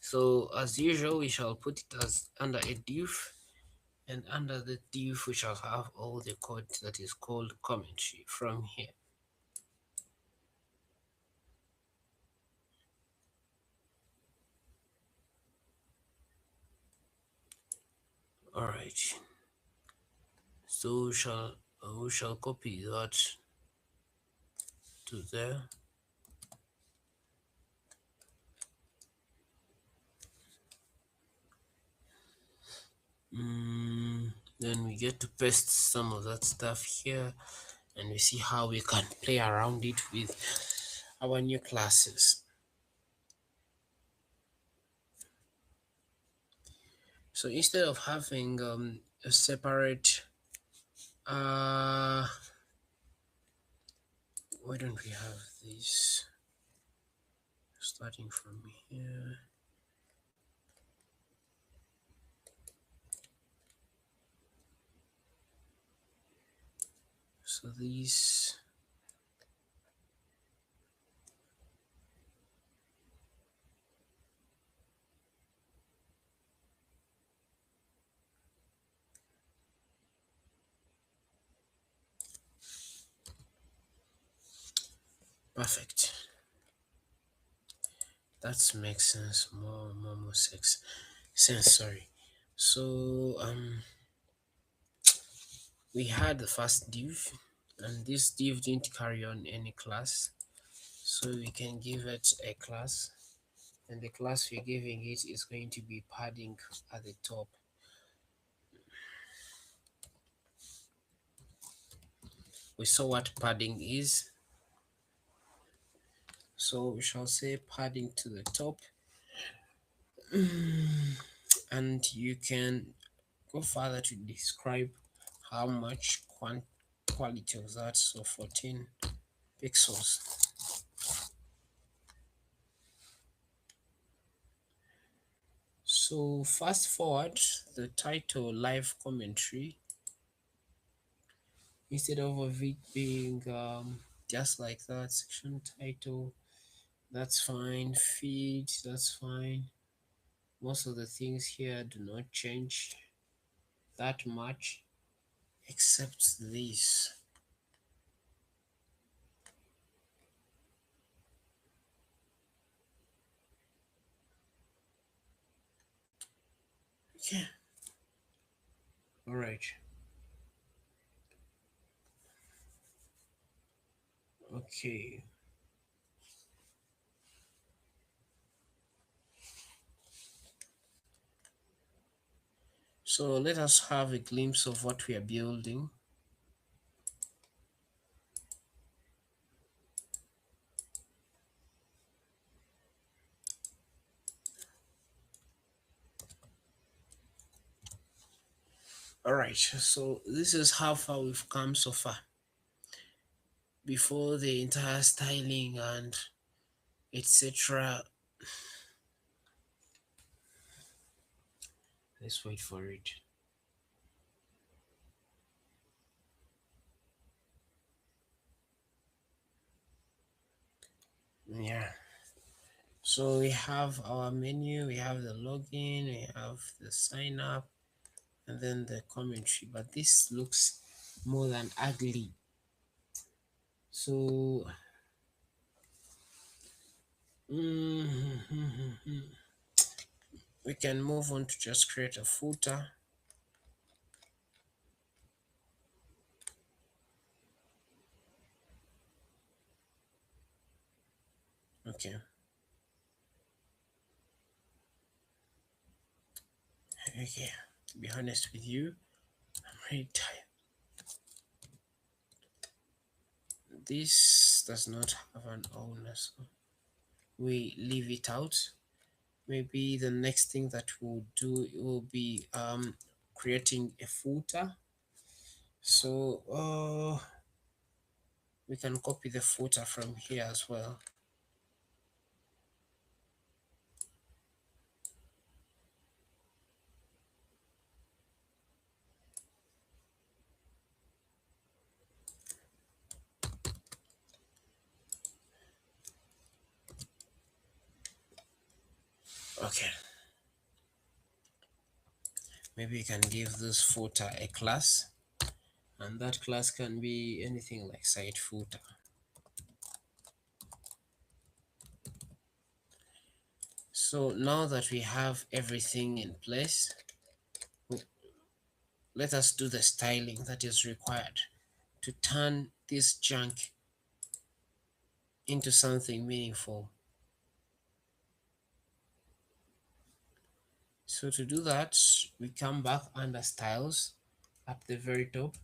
So as usual, we shall put it as under a div, and under the div we shall have all the code that is called commentary from here. All right. So we shall copy that to there. Then we get to paste some of that stuff here, and we see how we can play around it with our new classes. So instead of having a separate why don't we have this starting from here? So these Perfect. That makes sense. More sense. Sorry. So we had the first div, and this div didn't carry on any class, so we can give it a class, and the class we're giving it is going to be padding at the top. We saw what padding is, so we shall say padding to the top, and you can go further to describe how much quality of that. So 14 pixels. So fast forward the title live commentary, instead of it being just like that, section title, that's fine, feed, that's fine. Most of the things here do not change that much, except this. Yeah, all right. Okay, so let us have a glimpse of what we are building. All right, so this is how far we've come so far before the entire styling and etc. Let's wait for it. Yeah. So we have our menu, we have the login, we have the sign up, and then the commentary. But this looks more than ugly. So we can move on to just create a footer. Okay. Okay. To be honest with you, I'm very tired. This does not have an owner, so we leave it out. Maybe the next thing that we'll do will be creating a footer. So we can copy the footer from here as well. Okay, maybe we can give this footer a class, and that class can be anything like site footer. So now that we have everything in place, let us do the styling that is required to turn this junk into something meaningful. So to do that, we come back under styles at the very top.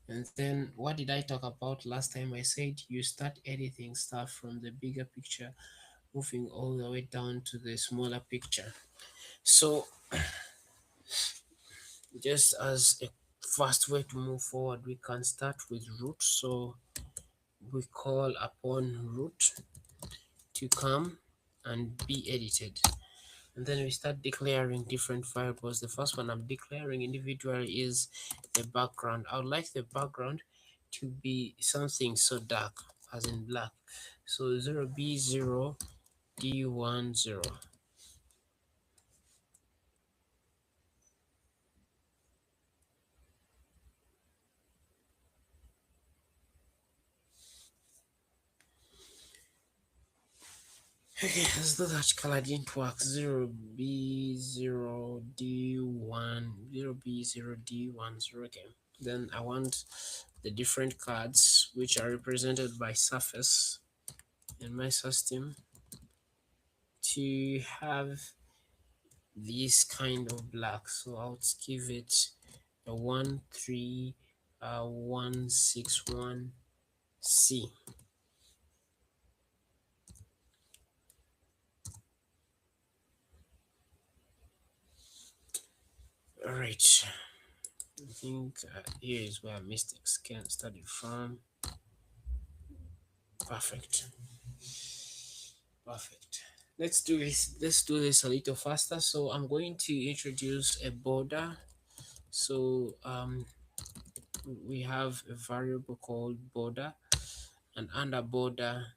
And then what did I talk about last time? I said you start editing stuff from the bigger picture, moving all the way down to the smaller picture. So just as a fast way to move forward, we can start with root. So we call upon root to come and be edited. And then we start declaring different variables. The first one I'm declaring individually is the background. I would like the background to be something so dark, as in black. So 0b0 d10. Okay, let's do that. Color didn't work. 0B0D1, 0B0D1, 0. Okay. Then I want the different cards which are represented by surface in my system to have this kind of black. So I'll give it a 13161C. All right. I think here is where mistakes can start from. Perfect. Perfect. Let's do this. Let's do this a little faster. So I'm going to introduce a border. So we have a variable called border, and under border,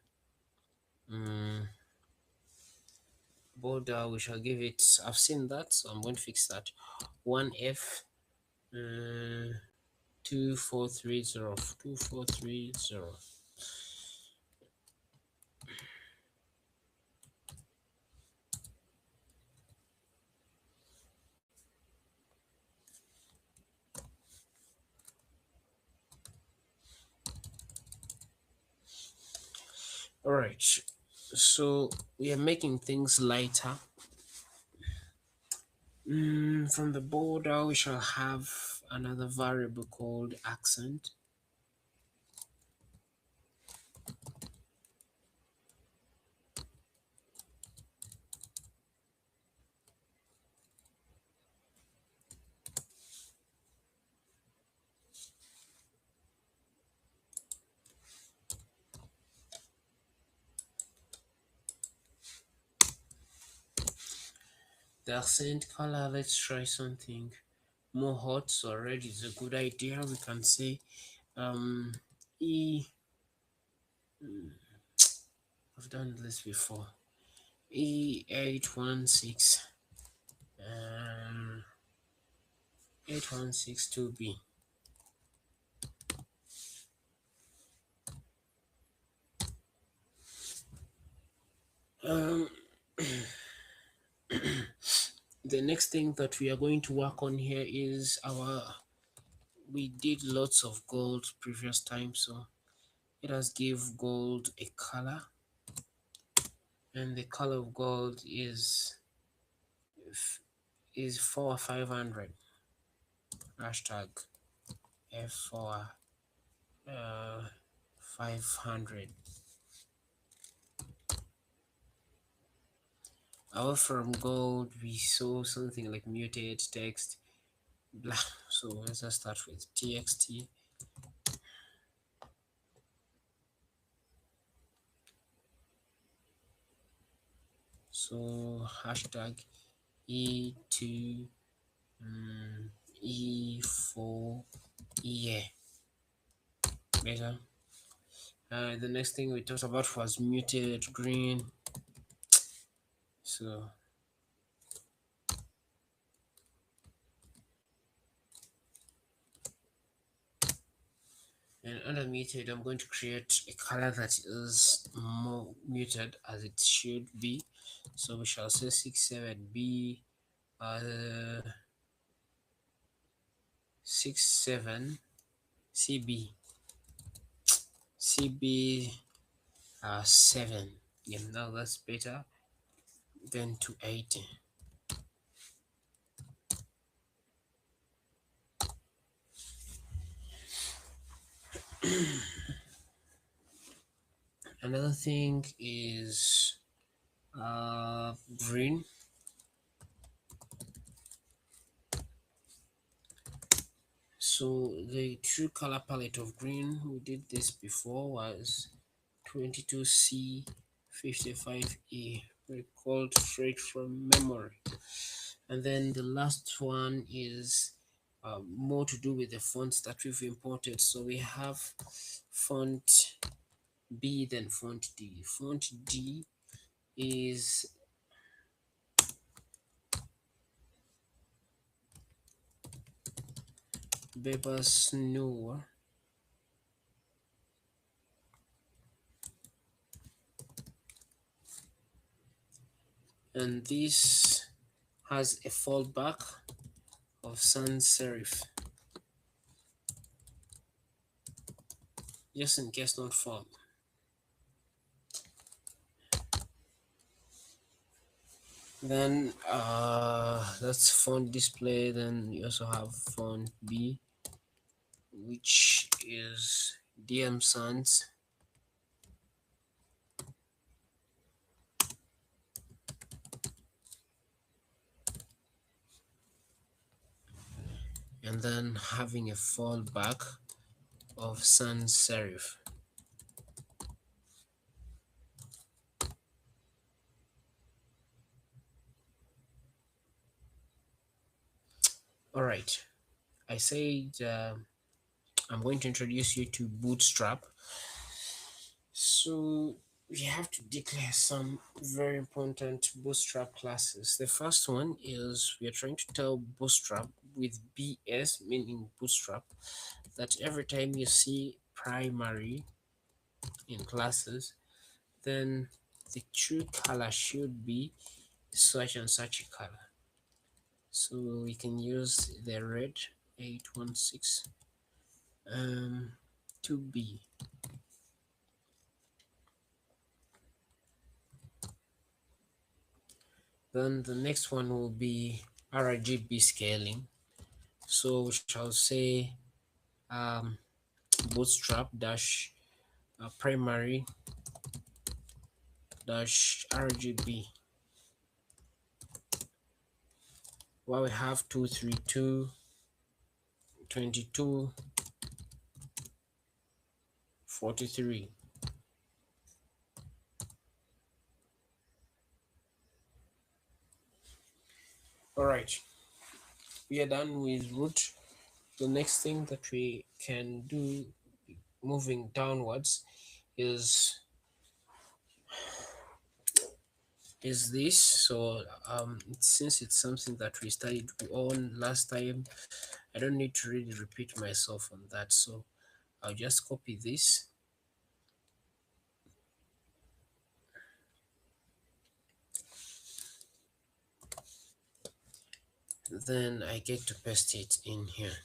border we shall give it. I've seen that, so I'm going to fix that. 1F 2430 2430. All right. So we are making things lighter. From the border, we shall have another variable called accent. The accent color, let's try something more hot. So red is a good idea. We can say E. I've done this before. E816 8162B. Um, the next thing that we are going to work on here is we did lots of gold previous time, so let us give gold a color, and the color of gold is 4500. Hashtag F4 500. Our from gold we saw something like muted text blah. So let's just start with txt. So hashtag E2 E4 yeah. Better. The next thing we talked about was muted green. So and under muted, I'm going to create a color that is more muted as it should be. So we shall say 67B 67 CB CB 7. Yeah, now that's better than 280. Another thing is green. So the true color palette of green, we did this before, was 22C55E, recalled straight from memory. And then the last one is more to do with the fonts that we've imported. So we have font B, then font D. Font D is Bebas Noor. and this has a fallback of sans serif, just in case not found. Then that's font display. Then you also have font B, which is DM Sans. And then having a fallback of sans serif. All right, I said I'm going to introduce you to Bootstrap. So we have to declare some very important Bootstrap classes. The first one is we are trying to tell Bootstrap with BS, meaning Bootstrap, that every time you see primary in classes, then the true color should be such and such a color. So we can use the red 816 2B. Then the next one will be RGB scaling. So we shall say um, bootstrap dash primary dash RGB. Well, we have 232, 22, 43. All right, we are done with root. The next thing that we can do moving downwards is this. So since it's something that we studied on last time, I don't need to really repeat myself on that. So I'll just copy this, then I get to paste it in here.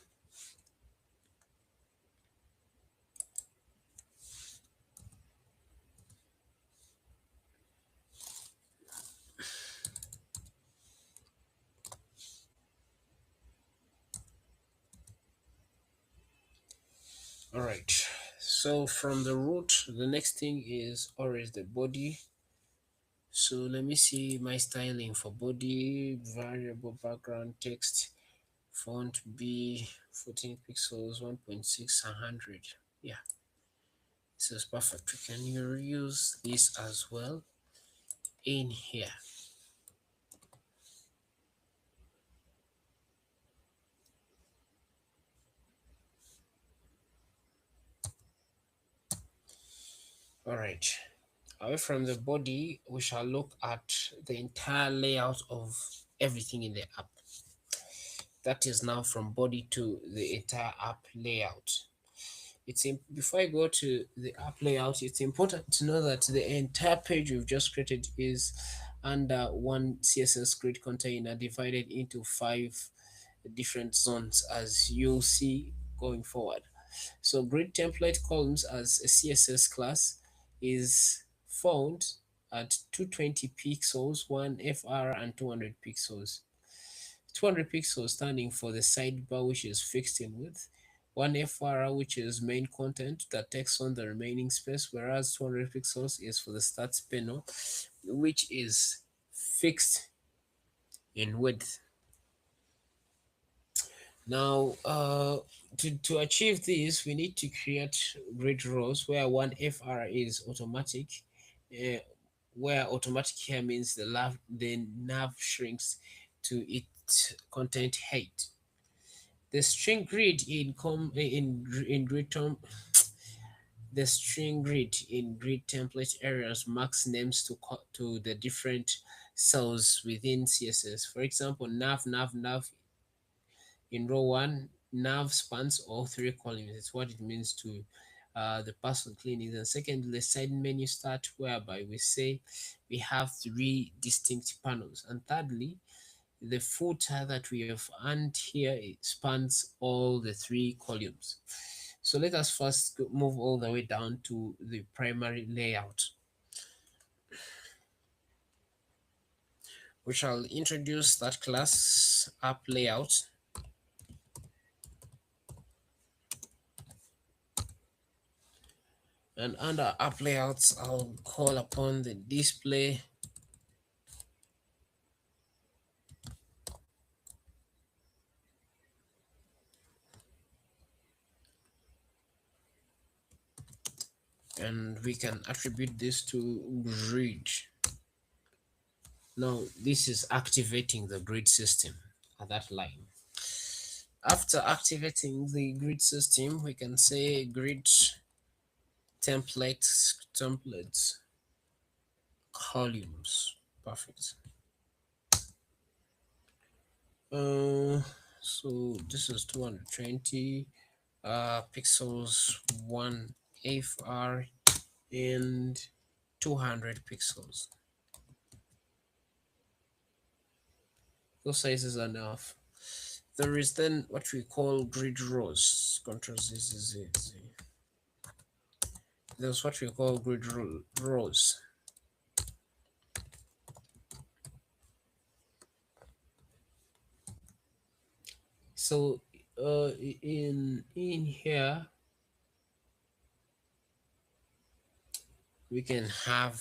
All right, so from the root, the next thing is always the body. So let me see my styling for body, variable background text, font B, 14 pixels, 1.6, 100. Yeah, this is perfect. We can reuse this as well in here. All right. Away from the body, we shall look at the entire layout of everything in the app. That is now from body to the entire app layout. Before I go to the app layout, it's important to know that the entire page we've just created is under one CSS grid container divided into 5 different zones, as you'll see going forward. So grid template columns as a CSS class is found at 220 pixels, 1 FR, and 200 pixels. 200 pixels standing for the sidebar, which is fixed in width, 1 FR, which is main content that takes on the remaining space, whereas 200 pixels is for the stats panel, which is fixed in width. Now, to achieve this, we need to create grid rows where one FR is automatic, uh, where automatic here means the nav shrinks to its content height. The string grid in grid term, the string grid in grid template areas marks names to the different cells within CSS. For example, nav in row 1, nav spans all 3 columns. It's what it means to the person cleaning. And secondly, the side menu start, whereby we say we have three distinct panels. And thirdly, the footer that we have earned here, it spans all the three columns. So let us first move all the way down to the primary layout. We shall introduce that class app layout. And under app layouts, I'll call upon the display and we can attribute this to grid. Now this is activating the grid system at that line. After activating the grid system, we can say grid templates columns. Perfect. So this is 220 pixels, 1 FR and 200 pixels. Those sizes are enough. There is then what we call grid rows. Control Z. There's what we call rows. So in here we can have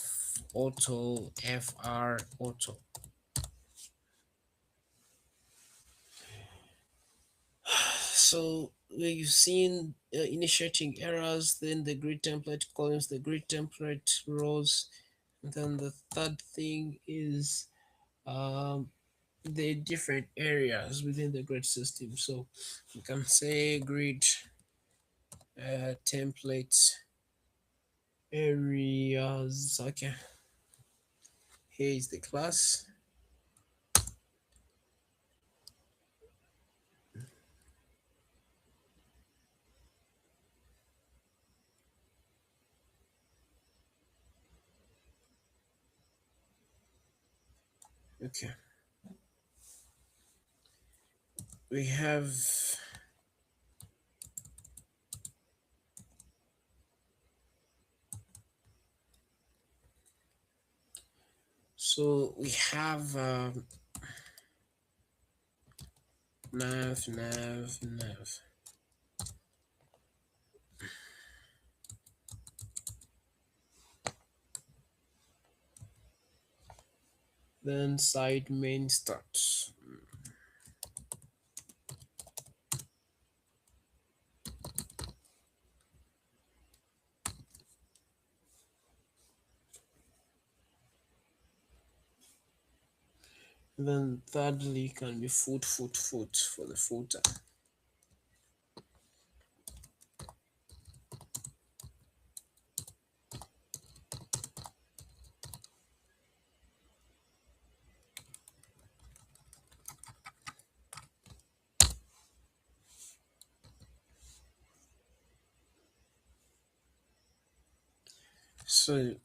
auto, FR auto. So we've seen initiating errors, then the grid template columns, the grid template rows, and then the third thing is the different areas within the grid system. So you can say grid template areas. Okay, here is the class. Okay, we have nav. Then side main start. Then thirdly can be foot for the footer. So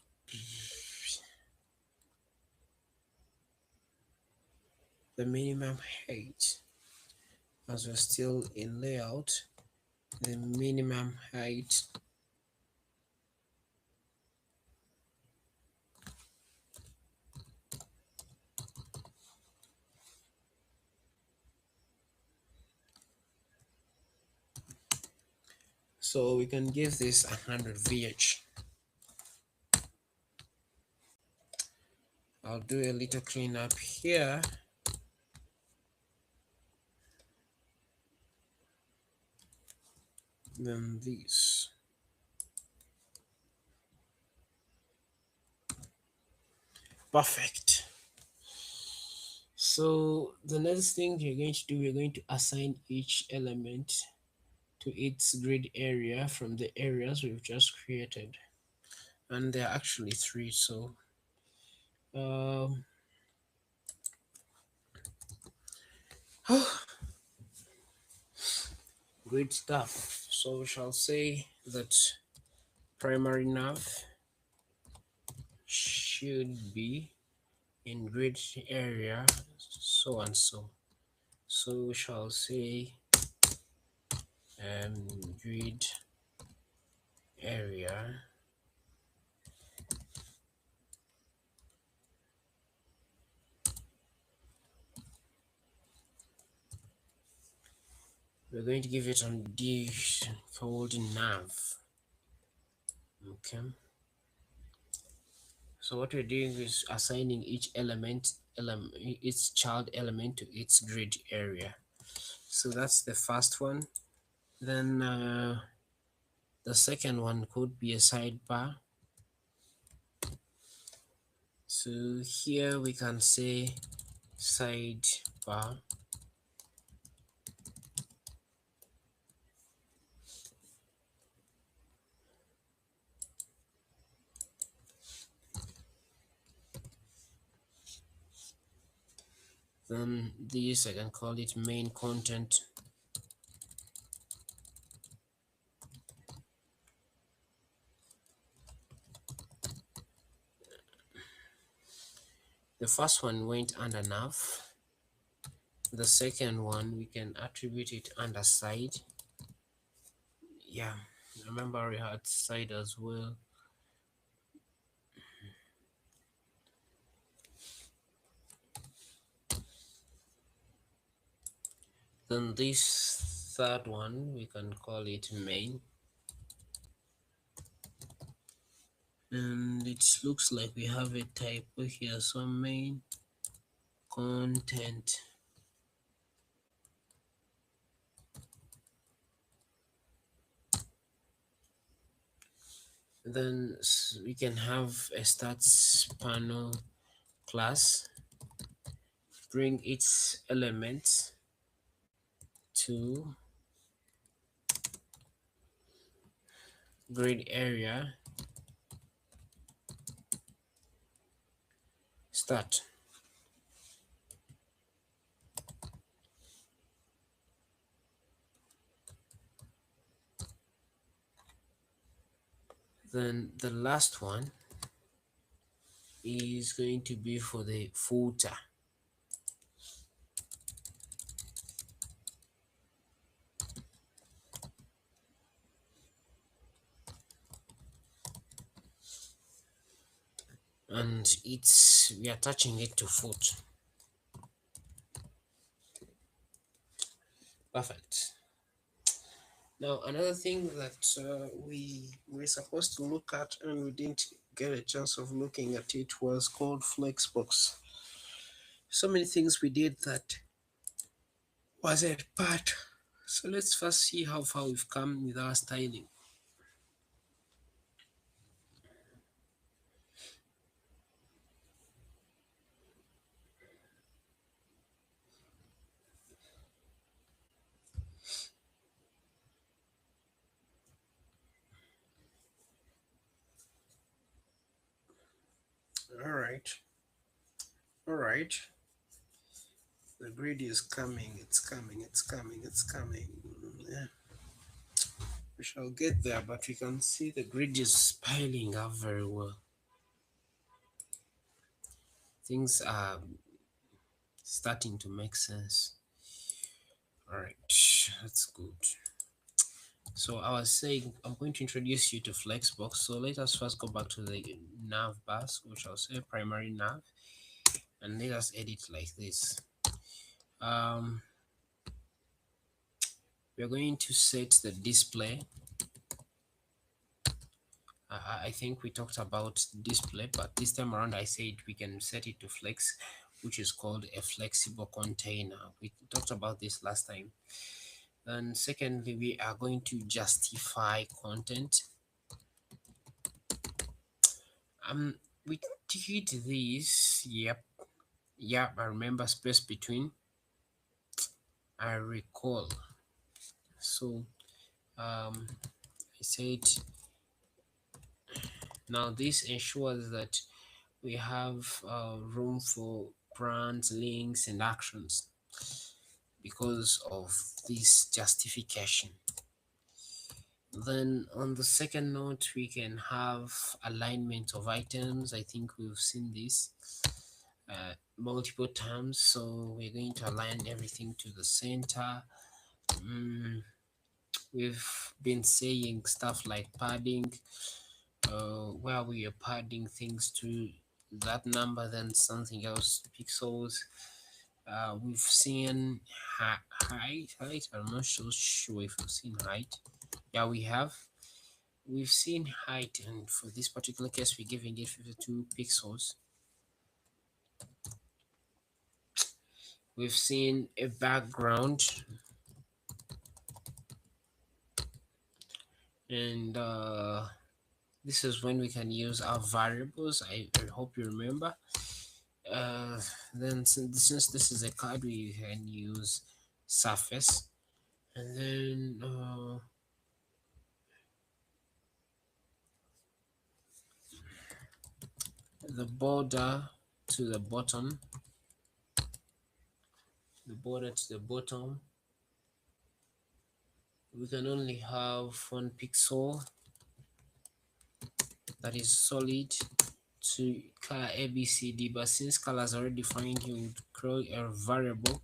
the minimum height, as we're still in layout, the minimum height so we can give this 100 VH. I'll do a little cleanup here. Then this. Perfect. So the next thing we're going to do, we're going to assign each element to its grid area from the areas we've just created. And there are actually three, so um, great stuff. So we shall say that primary nav should be in grid area so and so. So we shall say grid area we're going to give it a div called nav. Okay, so what we're doing is assigning each child element to its grid area. So that's the first one. Then the second one could be a sidebar. So here we can say sidebar. Then this I can call it main content. The first one went under nav. The second one we can attribute it under side. Yeah, remember we had side as well. Then this third one we can call it main. And it looks like we have a typo here, so main content. Then we can have a stats panel class, bring its elements to grid area, start. Then the last one is going to be for the footer. And we are attaching it to foot. Perfect. Now another thing that we were supposed to look at and we didn't get a chance of looking at it was called Flexbox. So many things we did that wasn't part. So let's first see how far we've come with our styling. All right. All right. The grid is coming. It's coming. It's coming. It's coming. Yeah. We shall get there, but we can see the grid is piling up very well. Things are starting to make sense. All right, that's good. So I was saying I'm going to introduce you to Flexbox. So let us first go back to the nav bus, which I'll say primary nav, and let us edit like this. We're going to set the display. I think we talked about display, but this time around I said we can set it to flex, which is called a flexible container. We talked about this last time. And secondly, we are going to justify content. We did this. Yep. I remember space between. I recall. So I said now this ensures that we have room for brands, links, and actions because of this justification. Then on the second note, we can have alignment of items. I think we've seen this multiple times. So we're going to align everything to the center. Mm, we've been saying stuff like padding, where we are padding things to that number, then something else, pixels. We've seen height. I'm not so sure if we've seen height. Yeah, we have. We've seen height, and for this particular case, we're giving it 52 pixels. We've seen a background, and this is when we can use our variables. I hope you remember. Uh, then since this is a card, we can use surface, and then the border to the bottom. The border to the bottom. We can only have 1 pixel that is solid to color ABCD, but since color is already defined, you would create a variable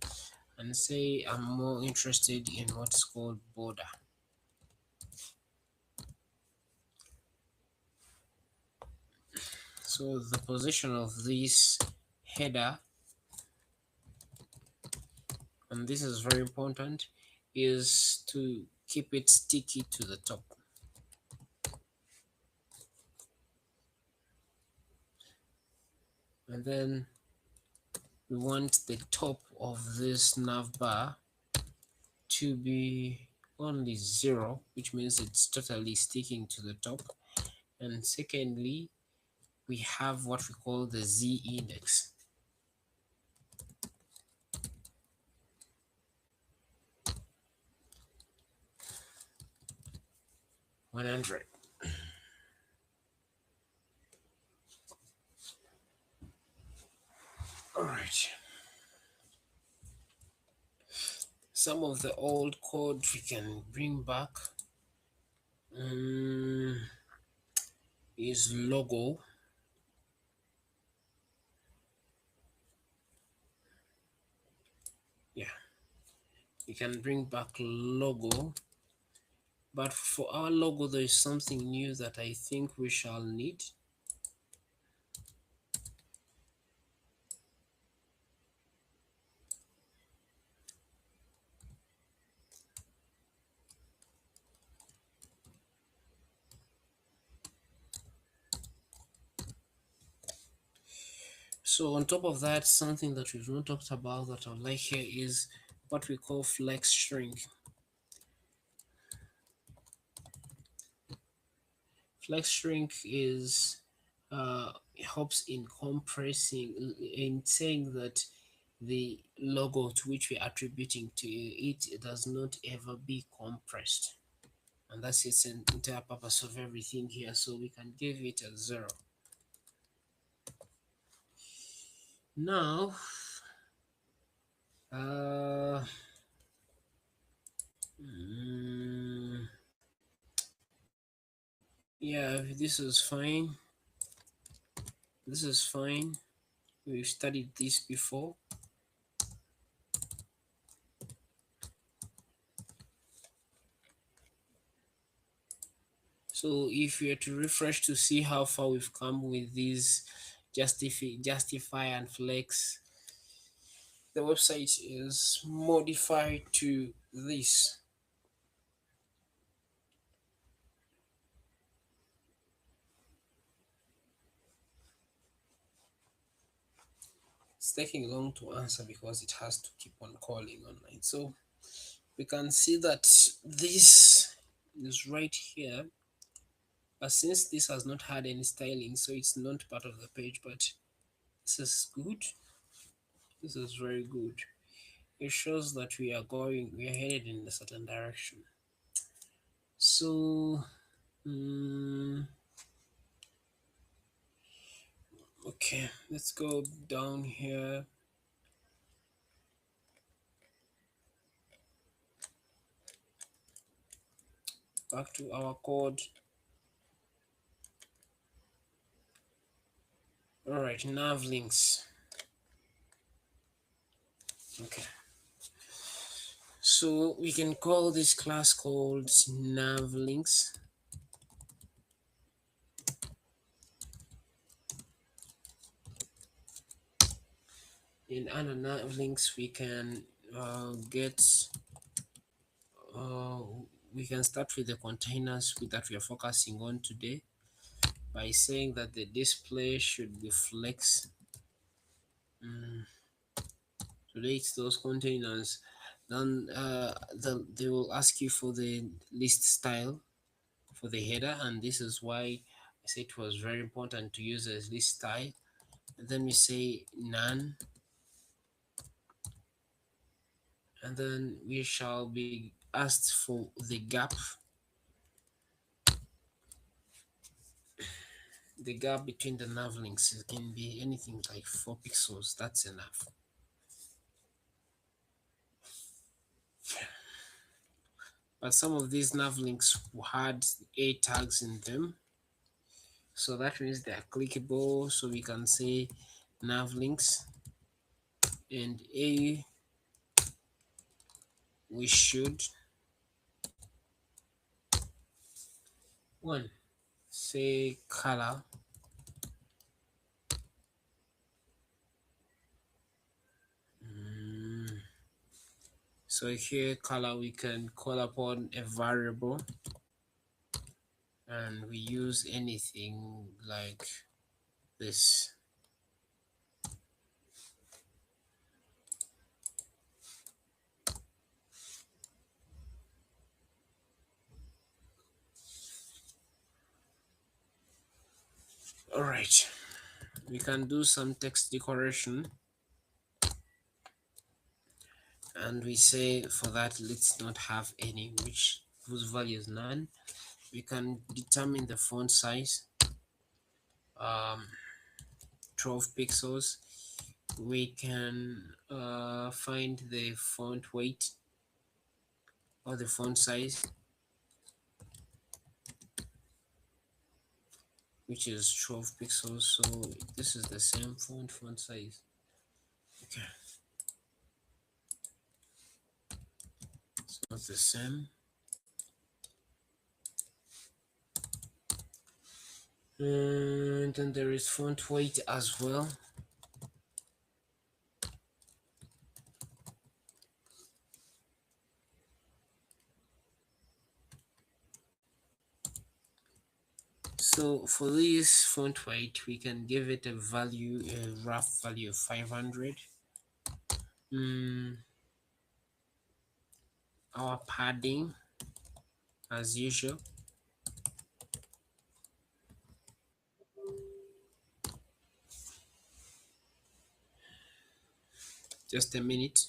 and say I'm more interested in what's called border. So the position of this header, and this is very important, is to keep it sticky to the top. And then we want the top of this nav bar to be only 0, which means it's totally sticking to the top. And secondly, we have what we call the Z index. $100. All right. Some of the old code we can bring back is logo. Yeah, we can bring back logo. But for our logo, there is something new that I think we shall need. So on top of that, something that we've not talked about that I like here is what we call flex shrink. Flex shrink is helps in compressing, in saying that the logo to which we're attributing to it does not ever be compressed. And that's its entire purpose of everything here. So we can give it a 0. Now, uh, mm, yeah, this is fine. This is fine. We've studied this before. So if you are to refresh to see how far we've come with these justify and flex, the website is modified to this. It's taking long to answer because it has to keep on calling online. So we can see that this is right here, but since this has not had any styling, so it's not part of the page, but this is good. This is very good. It shows that we are headed in a certain direction. So okay, let's go down here. Back to our code. All right, nav links. Okay. So we can call this class called nav links. In under nav links, we can get uh, we can start with the containers that we are focusing on today by saying that the display should be flex. Today it's those containers. Then they will ask you for the list style for the header, and this is why I said it was very important to use a list style. And then we say none, and then we shall be asked for the gap. The gap between the nav links, it can be anything like 4 pixels. That's enough. But some of these nav links had a tags in them, so that means they are clickable. So we can say nav links, and a we should one say color. So here color, we can call upon a variable, and we use anything like this. All right, we can do some text decoration, and we say for that let's not have any which whose value is none. We can determine the font size, um, 12 pixels. We can find the font weight or the font size, which is 12 pixels. So this is the same font size. Okay, it's not the same. And then there is font weight as well. So for this font weight, we can give it a value, a rough value of 500. Our padding, as usual, just a minute.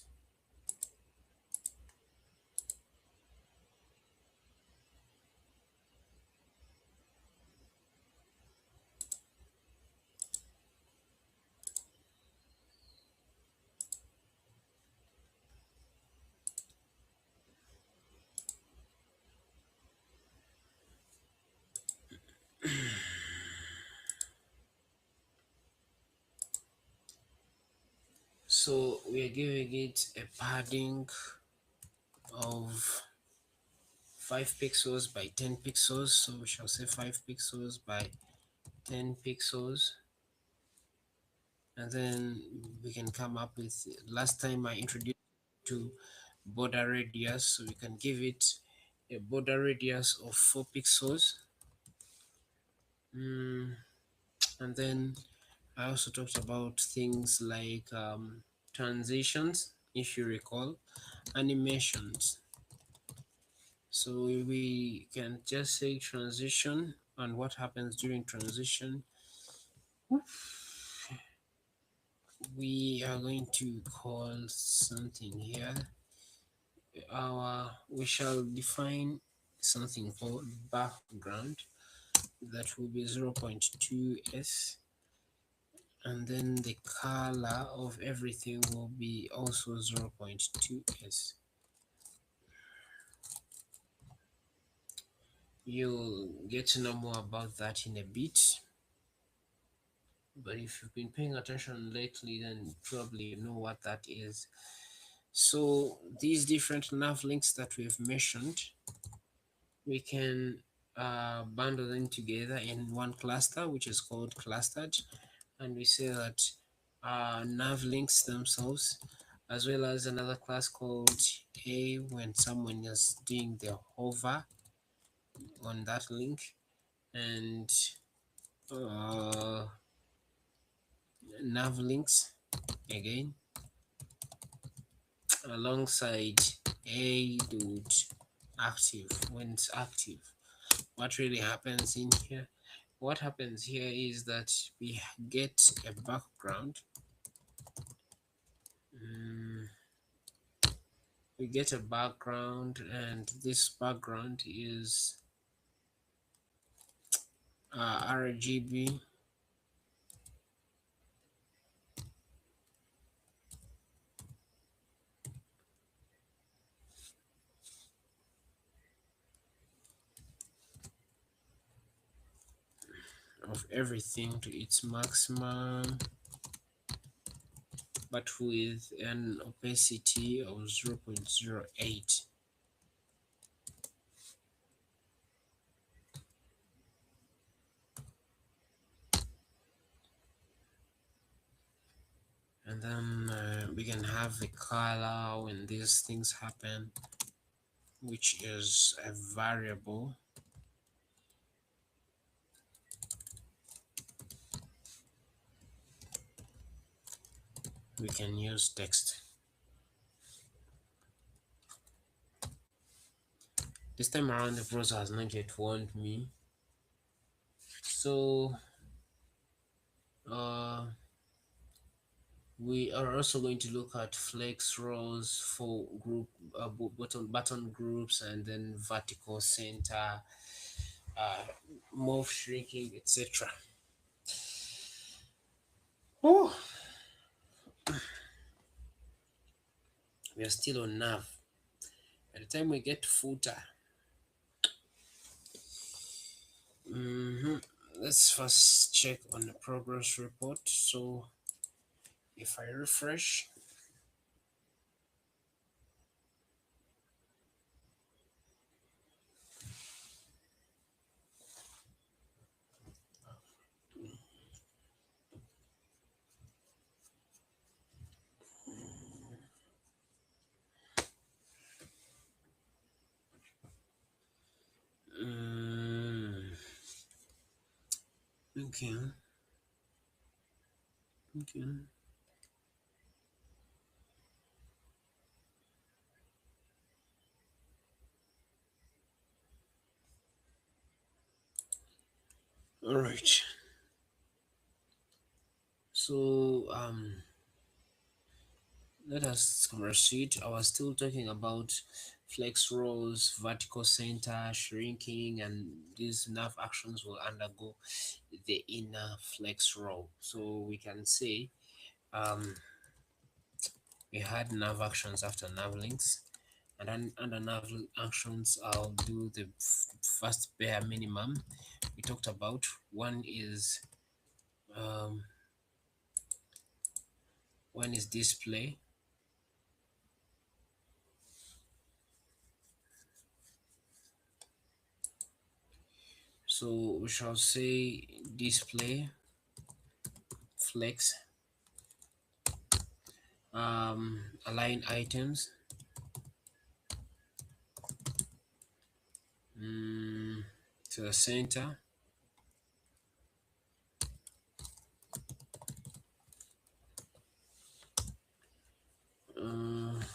So we are giving it a padding of 5 pixels by 10 pixels. So we shall say 5 pixels by 10 pixels. And then we can come up with, last time I introduced to border radius, so we can give it a border radius of 4 pixels. And then I also talked about things like transitions, if you recall, animations. So we can just say transition, and what happens during transition. We are going to call something here. We shall define something called background that will be 0.2 s, and then the color of everything will be also 0.2 s. You'll get to know more about that in a bit. But if you've been paying attention lately, then probably you know what that is. So these different nav links that we've mentioned, we can bundle them together in one cluster, which is called clustered. And we say that nav links themselves, as well as another class called a when someone is doing the hover on that link, and uh, nav links again alongside a dot active when it's active. What really happens in here? What happens here is that we get a background. Mm, we get a background, and this background is RGB of everything to its maximum, but with an opacity of 0.08. And then we can have a color when these things happen, which is a variable. We can use text. This time around the browser has not yet warned me. So uh, we are also going to look at flex rows for group button groups, and then vertical center, uh, move shrinking, etc. Oh, we are still on nav. By the time we get to footer, let's first check on the progress report. So if I refresh, mm, okay, okay. All right. So let us proceed. I was still talking about flex rows, vertical center, shrinking, and these nav actions will undergo the inner flex row. So we can say um, we had nav actions after nav links, and then under nav actions, I'll do the first bare minimum we talked about. Um, one is display. So we shall say display flex align items, mm, to the center.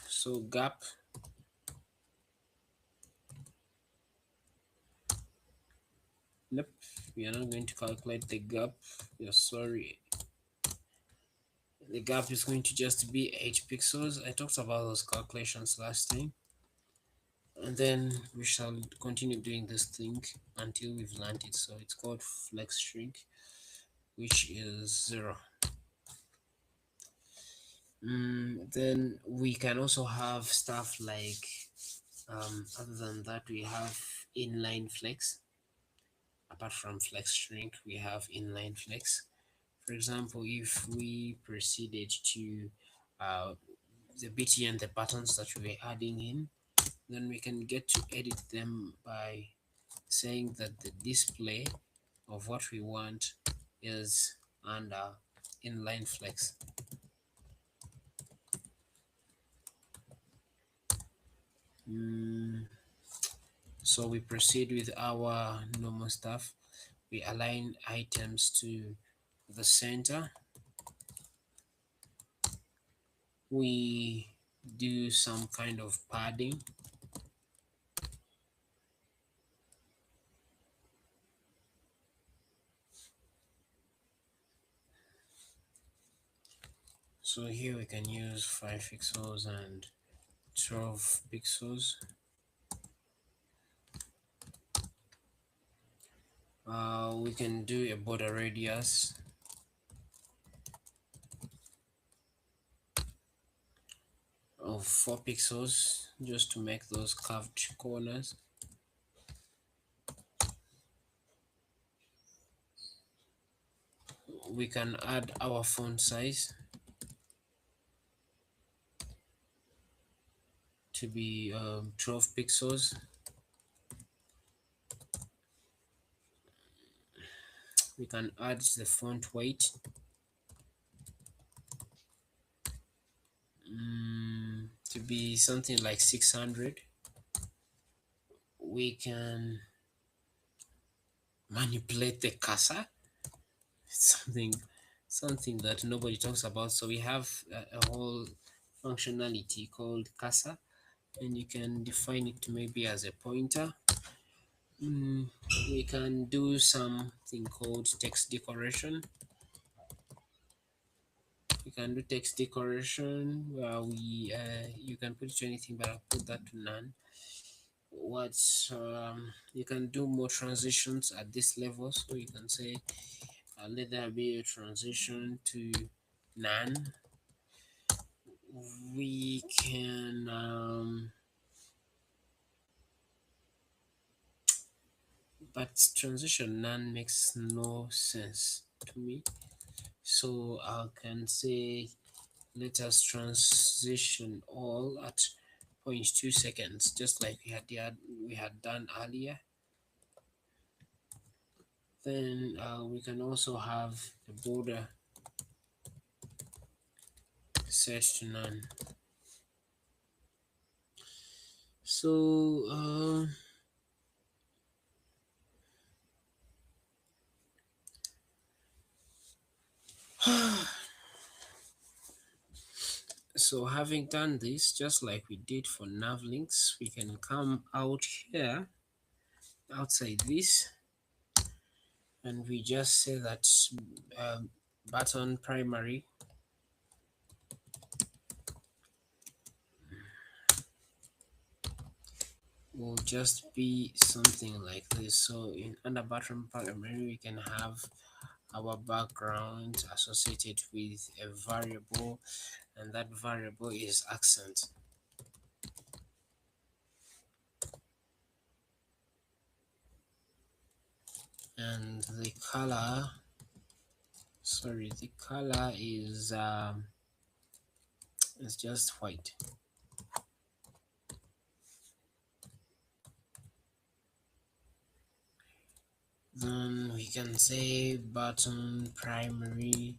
So gap, nope, we are not going to calculate the gap. Yeah, sorry, the gap is going to just be 8 pixels. I talked about those calculations last time, and then we shall continue doing this thing until we've learned it. So it's called flex shrink, which is 0. Then we can also have stuff like Other than that, we have inline flex. Apart from flex shrink, we have inline flex. For example, if we proceeded to uh, the BT and the buttons that we were adding in, then we can get to edit them by saying that the display of what we want is under inline flex. So we proceed with our normal stuff. We align items to the center. We do some kind of padding. So here we can use 5 pixels and 12 pixels. We can do a border radius of 4 pixels just to make those curved corners. We can add our font size to be 12 pixels. We can add the font weight to be something like 600. We can manipulate the cursor, something that nobody talks about. So we have a whole functionality called cursor, and you can define it maybe as a pointer. We can do something called text decoration. You can do text decoration where we you can put it to anything, but I'll put that to none. What you can do more transitions at this level, so you can say let there be a transition to none. We can but transition none makes no sense to me, so I can say let us transition all at 0.2 seconds, just like we had done earlier. Then we can also have the border set to none. So so having done this, just like we did for nav links, we can come out here outside this, and we just say that button primary will just be something like this. So in under button primary, we can have our background associated with a variable, and that variable is accent. And the color, sorry, the color is just white. Then we can say button primary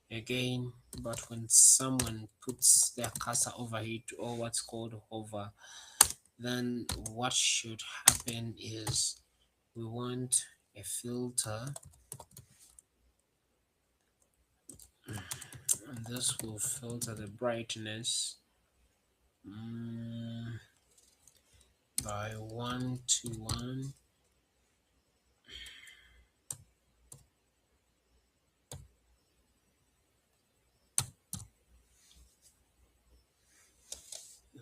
again, but when someone puts their cursor over it, or what's called hover, then what should happen is we want a filter, and this will filter the brightness by 1 to 1.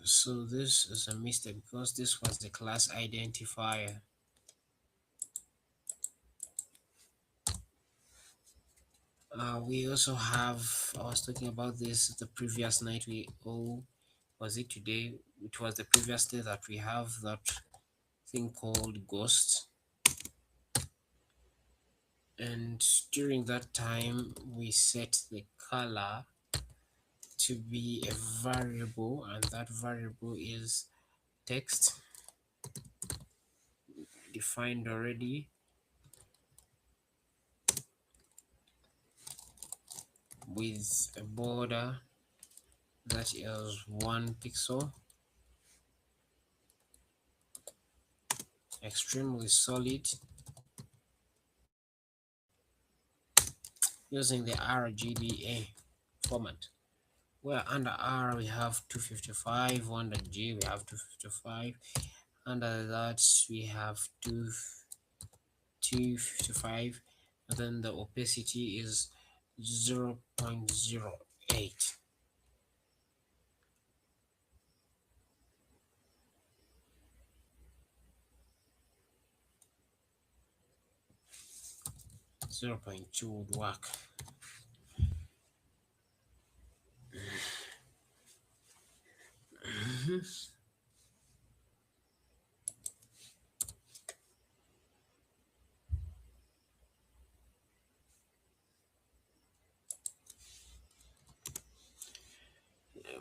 So this is a mistake because this was the class identifier. We also have, I was talking about this the previous night, was it today? which was the previous day that we have that thing called ghost. And during that time, we set the color to be a variable, and that variable is text defined already with a border that is 1 pixel, extremely solid, using the RGBA format, where under R we have 255, under G we have 255, under that we have 255, and then the opacity is 0.08. 0.2 would work.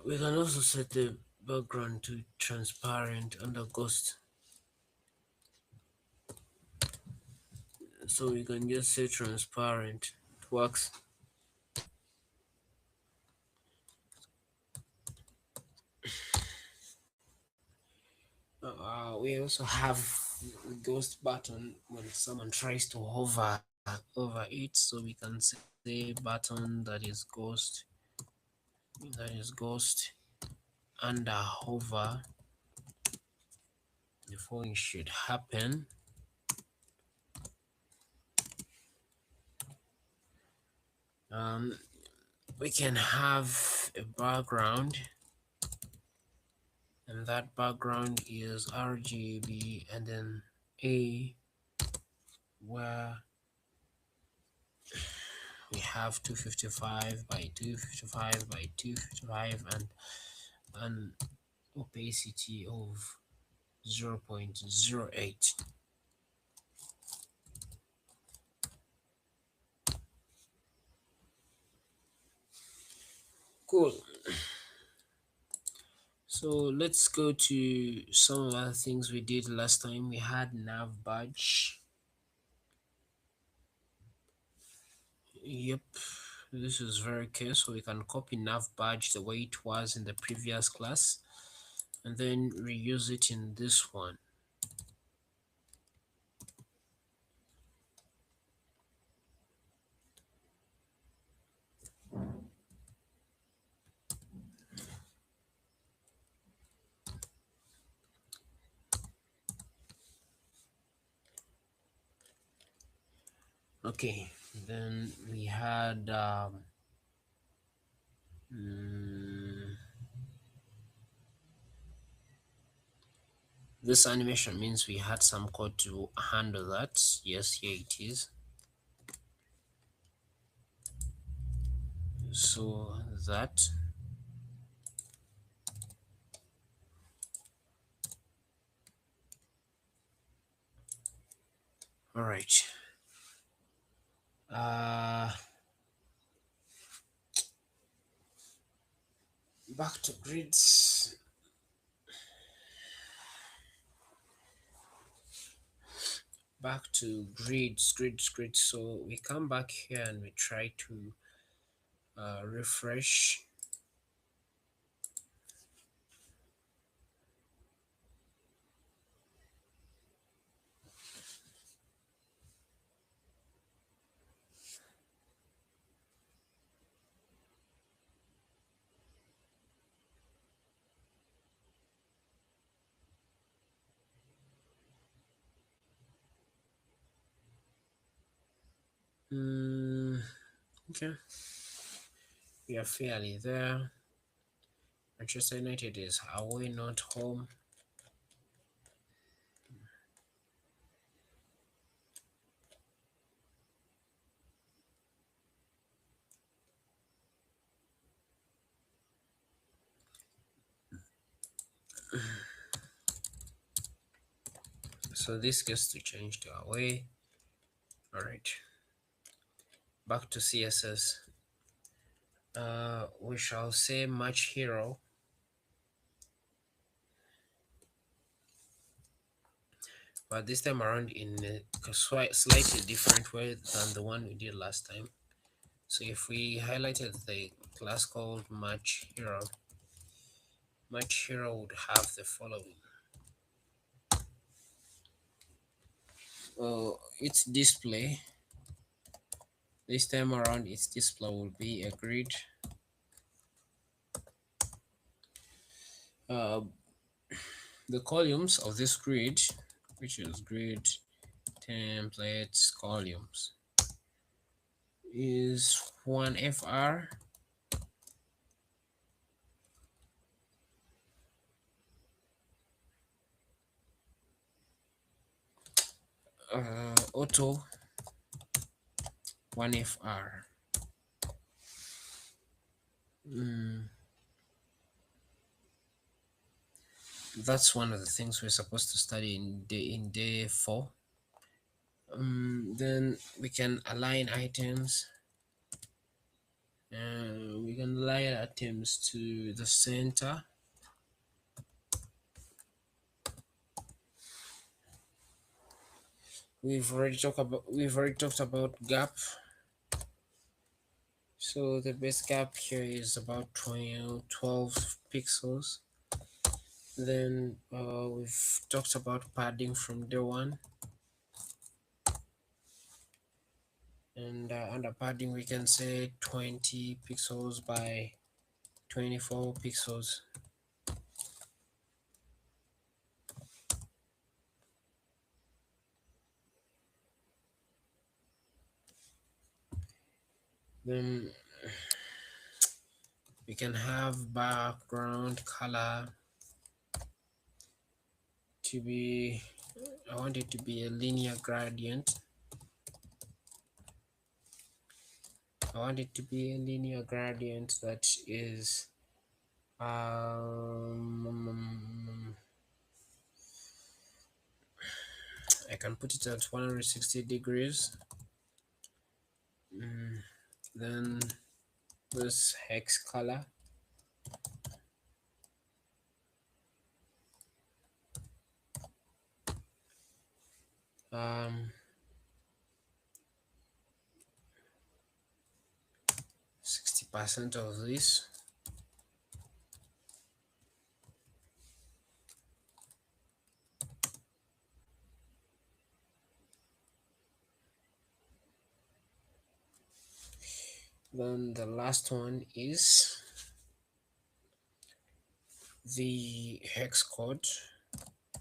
We can also set the background to transparent under ghost. So we can just say transparent. It works. We also have the ghost button when someone tries to hover over it. So we can say button that is ghost under hover. The following should happen. We can have a background, and that background is RGB and then A, where we have 255 by 255 by 255 and an opacity of 0.08. Cool. So let's go to some of the things we did last time. We had nav badge. Yep, this is very clear. So we can copy nav badge the way it was in the previous class and then reuse it in this one. Okay, then we had this animation means we had some code to handle that. Yes, here it is. So that all right. Back to grids. Back to grids. So we come back here and we try to refresh. Okay, we are fairly there. Manchester United is away, not home. So this gets to change to away. All right, back to CSS. We shall say match hero, but this time around in a slightly different way than the one we did last time. So if we highlighted the class called match hero would have the following. Its display, this time around its display will be a grid. Uh, the columns of this grid, which is grid templates columns, is one FR, auto 1FR. That's one of the things we're supposed to study in day 4. Then we can align items. We can align items to the center. We've already talked about gap. So the base gap here is about 12 pixels. Then we've talked about padding from day 1. And under padding we can say 20 pixels by 24 pixels. Then we can have background color to be, I want it to be a linear gradient. I want it to be a linear gradient that is I can put it at 160 degrees. Then this hex color, um, 60% of this. Then the last one is the hex code.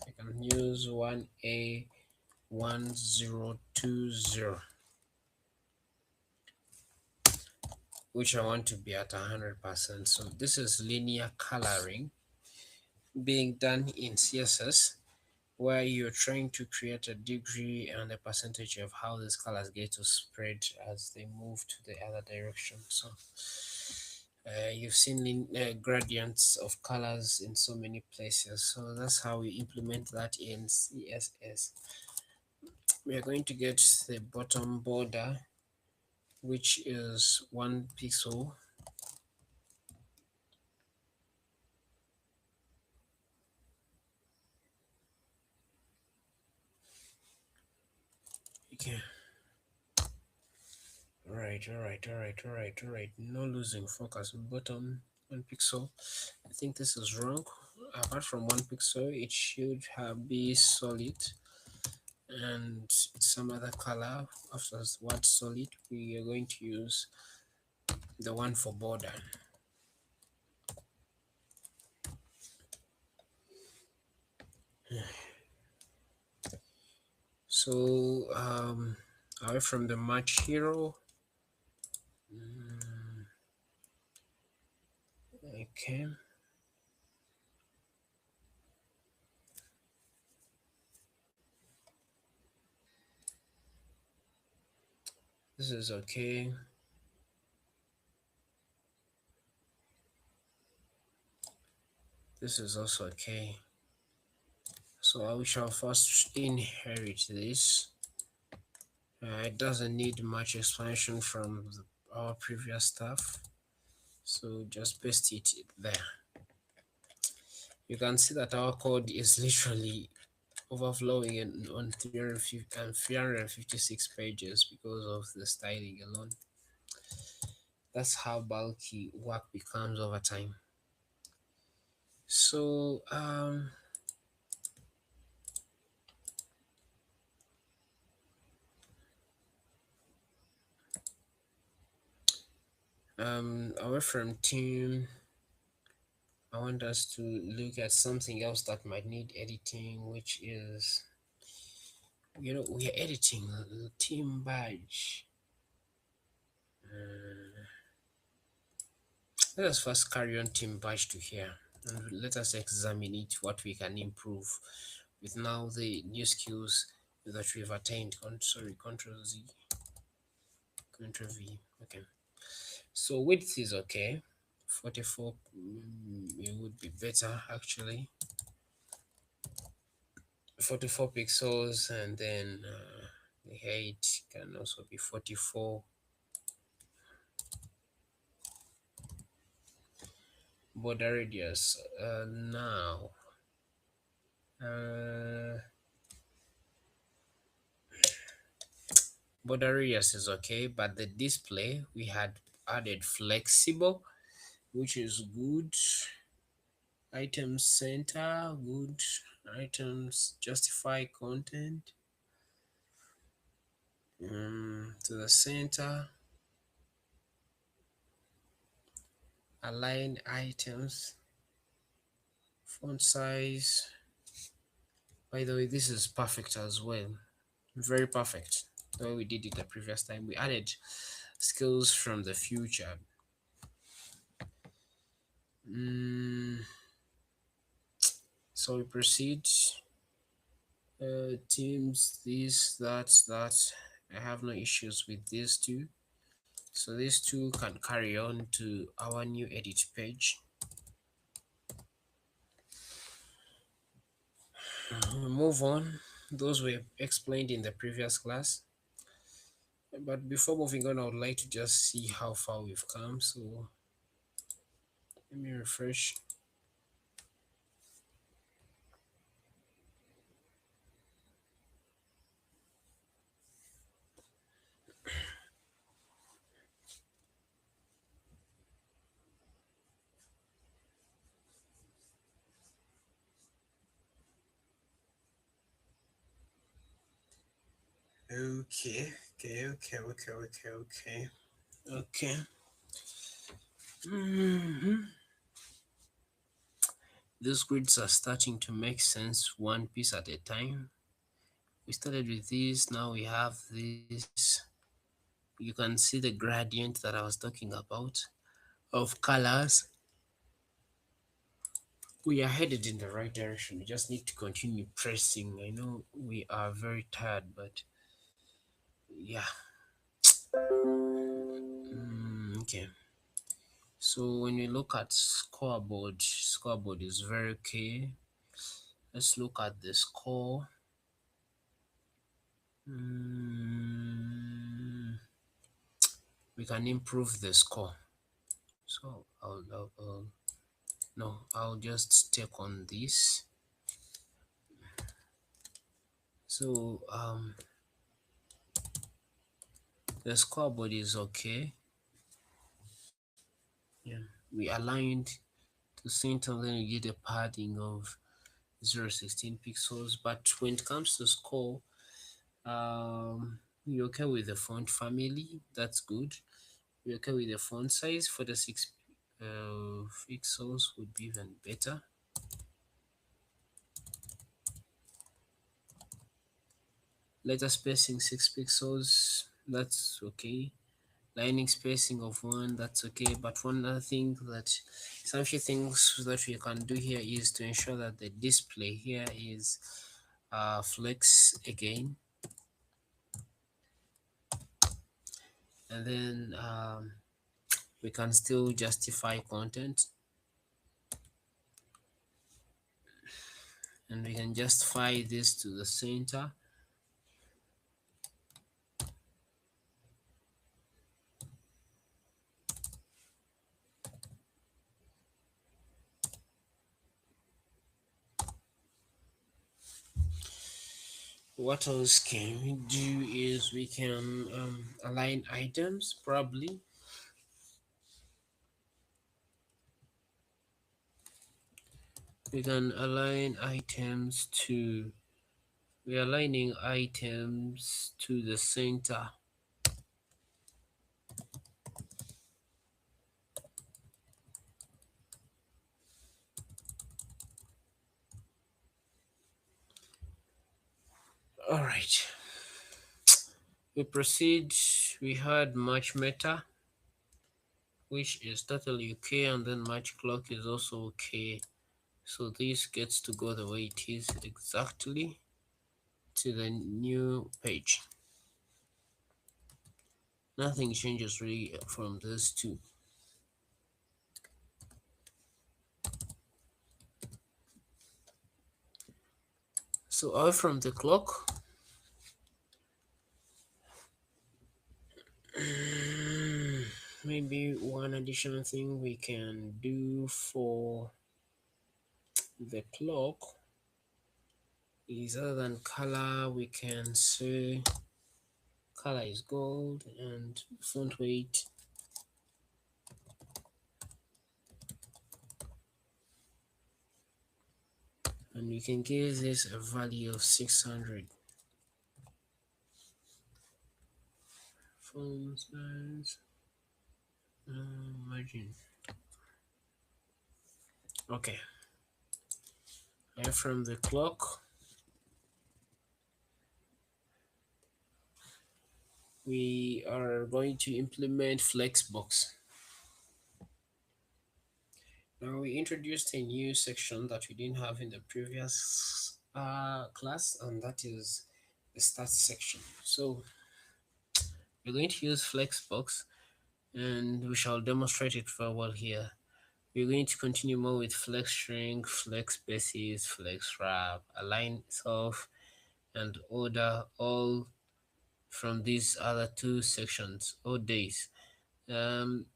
I can use 1A1020, which I want to be at 100%. So this is linear coloring being done in CSS, where you're trying to create a degree and a percentage of how these colors get to spread as they move to the other direction. So you've seen gradients of colors in so many places. So that's how we implement that in CSS. We are going to get the bottom border, which is 1 pixel. Okay. All right. No losing focus. Bottom 1 pixel. I think this is wrong. Apart from 1 pixel, it should be solid and some other color. After word solid, we are going to use the one for border. So away from the match hero. Okay. This is okay. This is also okay. So we shall first inherit this. It doesn't need much explanation from our previous stuff. So just paste it there. You can see that our code is literally overflowing on 356 pages because of the styling alone. That's how bulky work becomes over time. So away from team, I want us to look at something else that might need editing, which is, we are editing team badge. Let us first carry on team badge to here, and let us examine it, what we can improve with now the new skills that we've attained. Sorry, Control Z, Control V. Okay. So width is okay. 44, it would be better actually. 44 pixels, and then the height can also be 44. Border radius, now uh, border radius is okay, but the display we had added flexible, which is good. Items center, good. Items justify content to the center. Align items. Font size. By the way, this is perfect as well. Very perfect. The way we did it the previous time. We added skills from the future. So we proceed. Teams, this, that. I have no issues with these two. So these two can carry on to our new edit page. Move on. Those were explained in the previous class. But before moving on, I would like to just see how far we've come. So let me refresh. Okay. These grids are starting to make sense one piece at a time. We started with this, now we have this. You can see the gradient that I was talking about of colors. We are headed in the right direction. We just need to continue pressing. I know we are very tired, but yeah. Okay. So when we look at scoreboard is very okay. Let's look at the score. We can improve the score. So I'll just take on this. So the scoreboard is okay. Yeah, we aligned to center, then we get a padding of 0.16 pixels. But when it comes to score, you're okay with the font family. That's good. You're okay with the font size. 46 pixels would be even better. Letter spacing 6 pixels. That's okay. Lining spacing of 1, that's okay. But one other thing that some few things that we can do here is to ensure that the display here is flex again, and then we can still justify content. and we can just file this to the center. What else can we do is we can align items probably. We can align items to, we're aligning items to the center. All right, we proceed. We had match meta, which is totally okay, and then match clock is also okay. So this gets to go the way it is exactly to the new page. Nothing changes really from these two. So out from the clock, maybe one additional thing we can do for the clock is, other than color, we can say color is gold and font weight and we can give this a value of 600. Font size, margin. Okay, and from the clock we are going to implement Flexbox. Now we introduced a new section that we didn't have in the previous class, and that is the stats section. So we're going to use Flexbox, and we shall demonstrate it for a while here. We're going to continue more with flex string, flex basis, flex wrap, align self, and order, all from these other two sections or days. Um,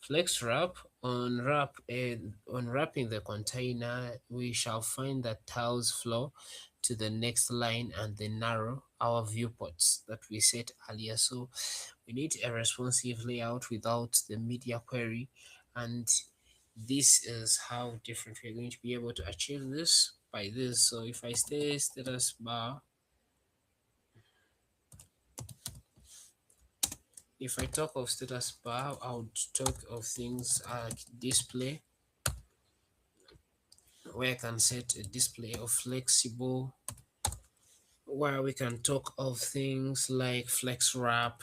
Flex wrap, unwrapping the container, we shall find the tiles flow to the next line and then narrow our viewports that we set earlier. So we need a responsive layout without the media query, and this is how different we're going to be able to achieve this by this. So if I stay status bar, if I talk of status bar, I would talk of things like display, where I can set a display of flexible, where we can talk of things like flex wrap.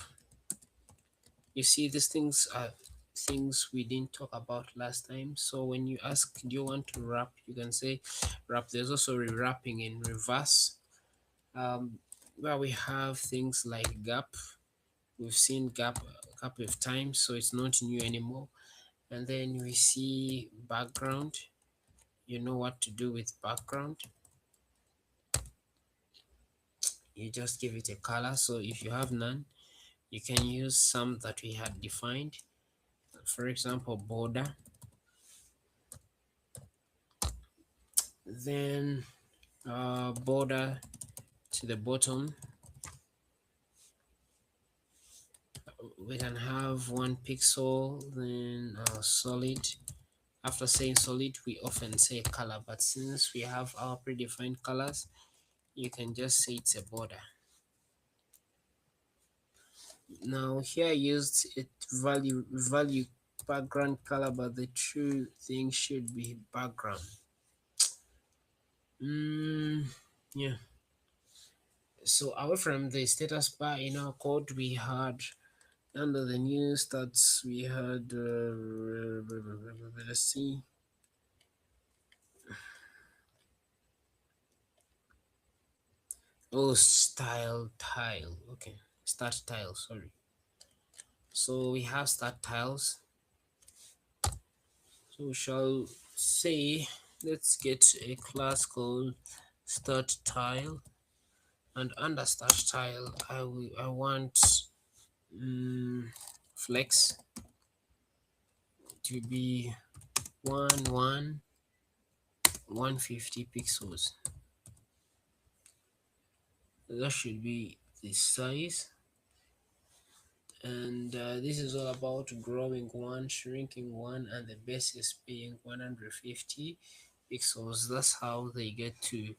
You see, these things are things we didn't talk about last time. So when you ask, do you want to wrap, you can say wrap. There's also rewrapping in reverse, where we have things like gap. We've seen gap a couple of times, so it's not new anymore. And then we see background. You know what to do with background. You just give it a color. So if you have none, you can use some that we had defined. For example, border. Then border to the bottom. We can have 1 pixel, then solid. After saying solid, we often say color, but since we have our predefined colors, you can just say it's a border. Now here I used it value background color, but the true thing should be background. Yeah. So away from the status bar in our code, we had under the new stats we had let's see. Oh, style tile. Okay, start tile. Sorry. So we have start tiles. So we shall say let's get a class called start tile, and under start tile I want flex to be 150 pixels. That should be the size. And this is all about growing one, shrinking one, and the basis being 150 pixels. That's how they get to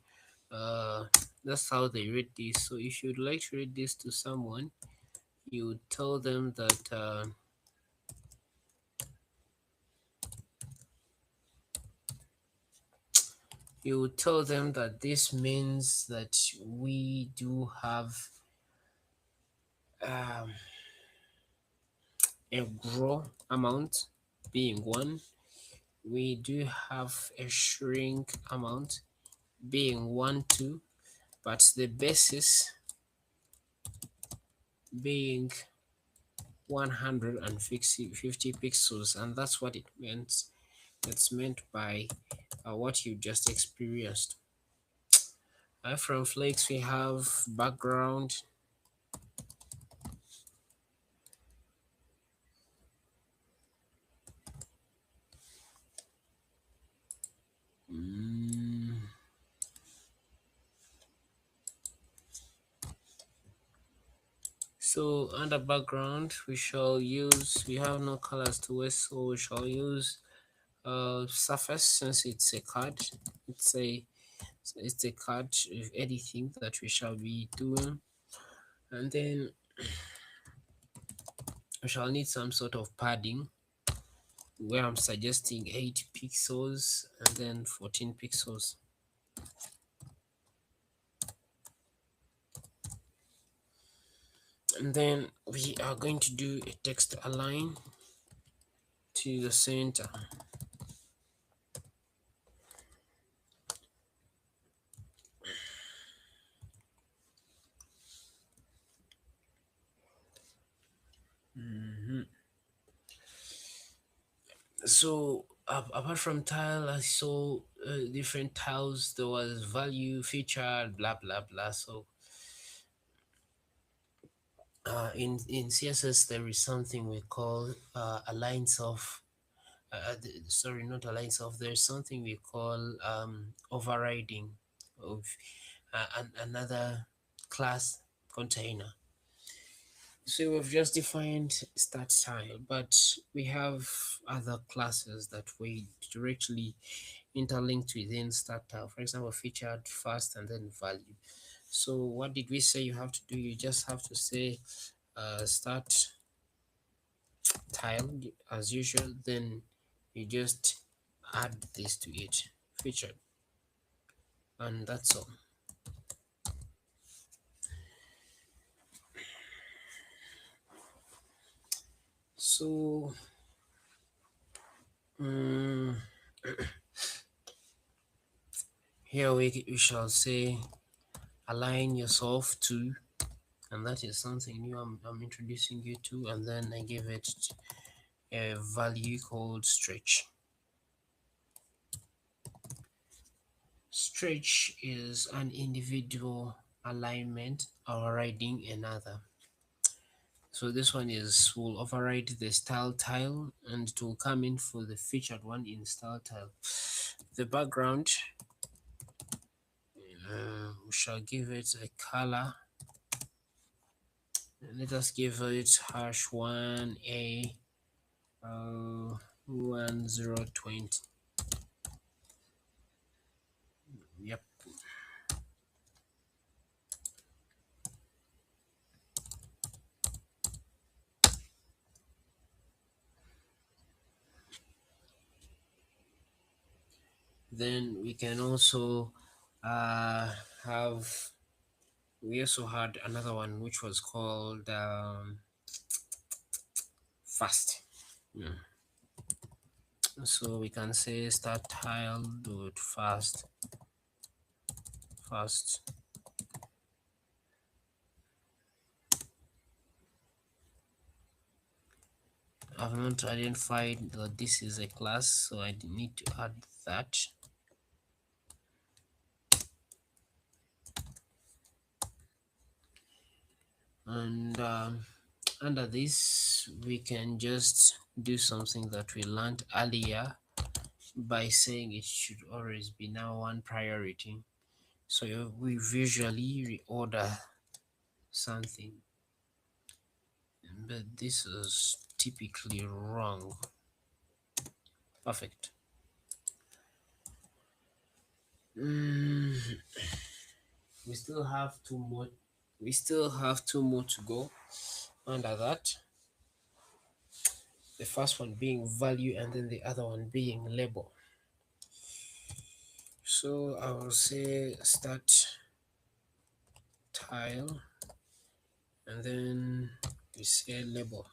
that's how they read this. So if you'd like to read this to someone, you tell them that this means that we do have um, a grow amount being 1, we do have a shrink amount being 1 2, but the basis being 150 pixels, and that's what it meant. That's meant by what you just experienced. From Flakes we have background, so under background we have no colors to waste, so we shall use surface, since it's a card. It's a card of anything that we shall be doing. And then we shall need some sort of padding, where I'm suggesting 8 pixels and then 14 pixels. And then we are going to do a text align to the center. So apart from tile, I saw different tiles. There was value, feature, blah blah blah. So in CSS there is something we call aligns of sorry, not aligns of, there's something we call overriding of another class container. So we've just defined start tile, but we have other classes that we directly interlinked within start tile. For example, featured, fast, and then value. So what did we say you have to do? You just have to say start tile as usual, then you just add this to it, featured, and that's all. So here we shall say align yourself to, and that is something new I'm introducing you to, and then I give it a value called stretch. Stretch is an individual alignment overriding another. So this one will override the style tile, and it will come in for the featured one in style tile. The background, we shall give it a color. Let us give it #1A 1020. Yep. Then we can also we also had another one which was called fast. So we can say start tile dot fast. I've not identified that this is a class, so I need to add that. And under this, we can just do something that we learned earlier by saying it should always be now one priority. So we visually reorder something, but this is typically wrong. Perfect. Mm, we still have two more. We still have two more to go. Under that, the first one being value, and then the other one being label. So I will say start tile, and then we say label.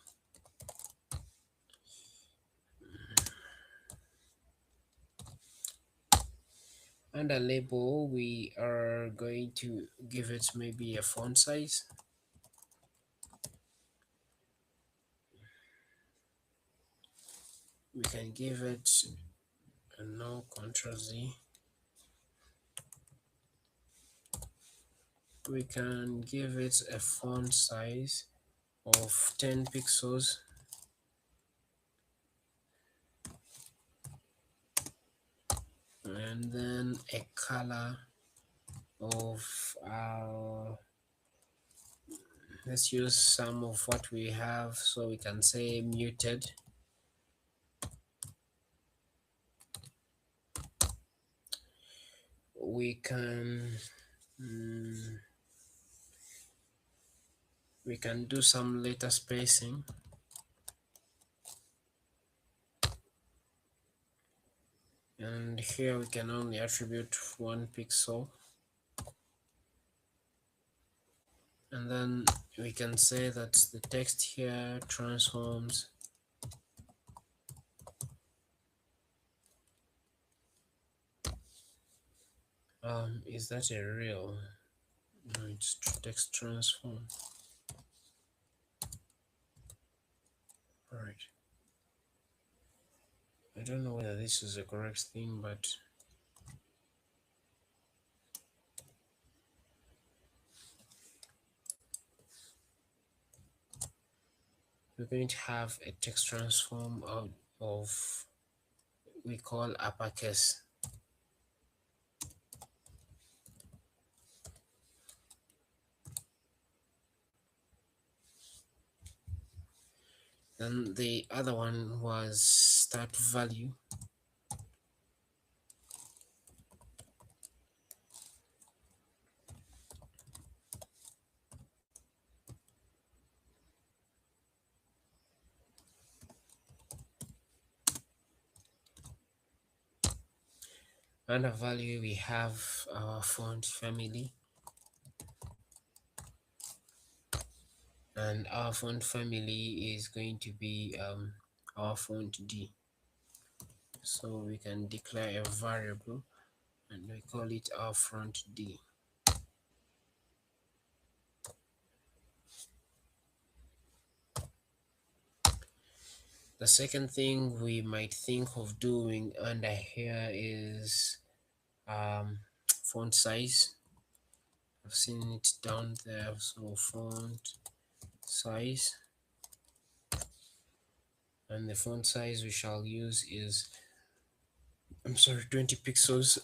Under label, we are going to give it maybe a font size. We can give it a no Ctrl Z. We can give it a font size of 10 pixels. And then a color of let's use some of what we have, so we can say muted. We can we can do some letter spacing, and here we can only attribute 1 pixel. And then we can say that the text here transforms is that a real? No, it's text transform. All right, I don't know whether this is the correct thing, but we're going to have a text transform of we call uppercase. And the other one was start value. Under value, we have our font family, and our font family is going to be our font D. So we can declare a variable and we call it our font D. The second thing we might think of doing under here is font size. I've seen it down there, so font size, and the font size we shall use is 20 pixels.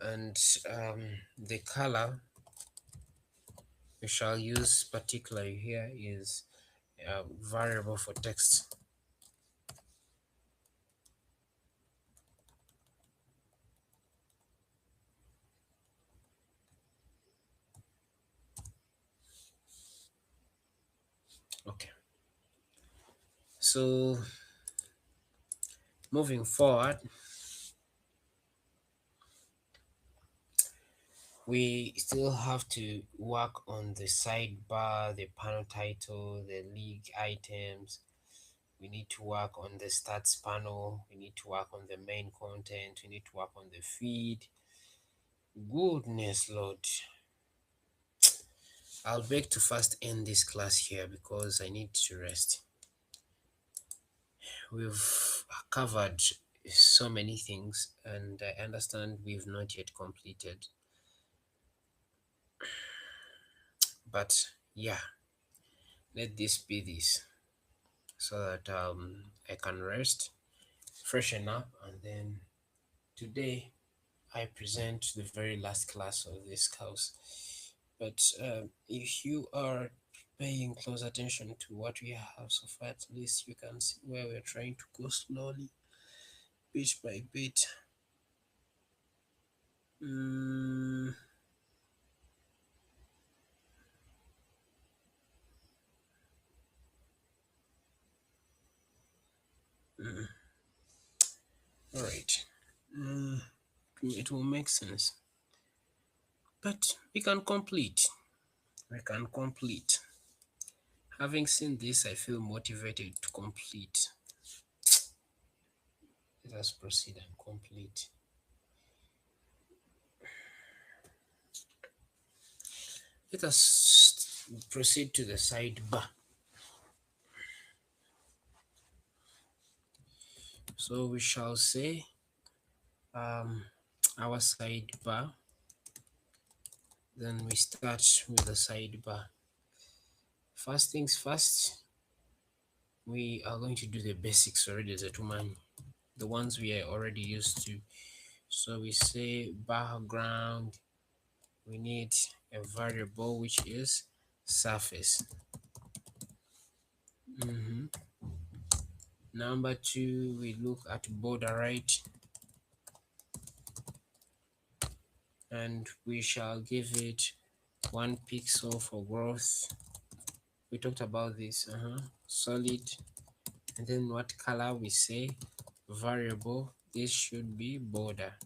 And the color we shall use particularly here is a variable for text. Okay, so moving forward, we still have to work on the sidebar, the panel title, the league items. We need to work on the stats panel. We need to work on the main content. We need to work on the feed. Goodness Lord. I'll beg to first end this class here because I need to rest. We've covered so many things, and I understand we've not yet completed. But yeah, let this be this so that I can rest, freshen up, and then today I present the very last class of this course. But if you are paying close attention to what we have so far, at least you can see where we're trying to go slowly, bit by bit. Mm, mm, all right. Mm, it will make sense. But we can complete. We can complete. Having seen this, I feel motivated to complete. Let us proceed and complete. Let us proceed to the sidebar. So we shall say um, our sidebar. Then we start with the sidebar. First things first, we are going to do the basics already, Zetumani, the ones we are already used to. So we say background, we need a variable which is surface. Mhm. Number two, we look at border right, and we shall give it 1 pixel for growth. We talked about this, solid, and then what color we say, variable, this should be border.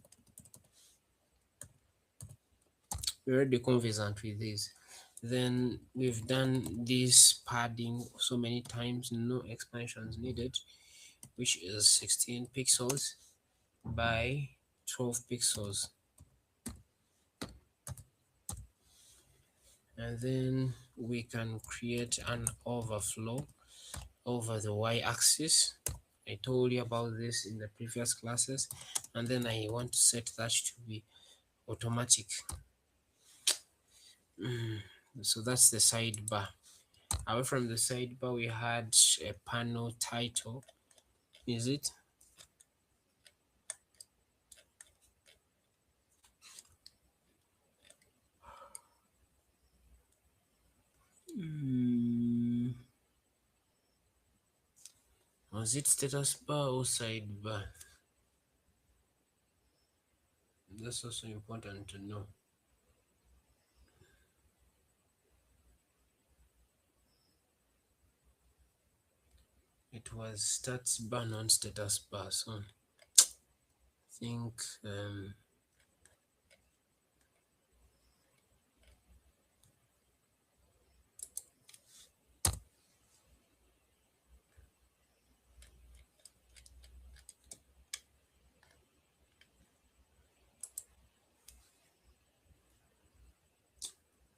We're already conversant with this. Then we've done this padding so many times, no expansions needed, which is 16 pixels by 12 pixels. And then we can create an overflow over the y-axis. I told you about this in the previous classes, and then I want to set that to be automatic. So that's the sidebar. Away from the sidebar, we had a panel title. Is it? Was it status bar or sidebar? That's also important to know. It was stats bar, non status bar. So I think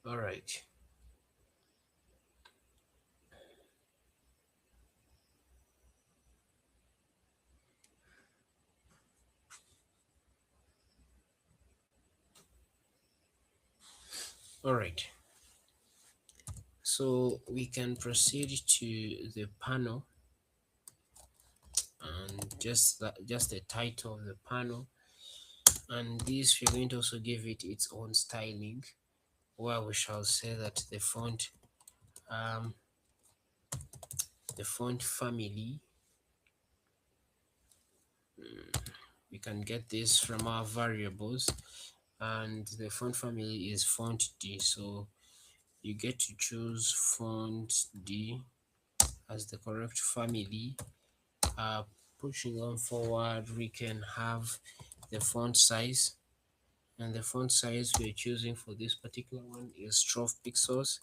all right. All right. So we can proceed to the panel and just the title of the panel, and this we're going to also give it its own styling, where we shall say that um the font family, we can get this from our variables, and the font family is font D. So you get to choose font D as the correct family. Pushing on forward, we can have the font size, and the font size we're choosing for this particular one is 12 pixels.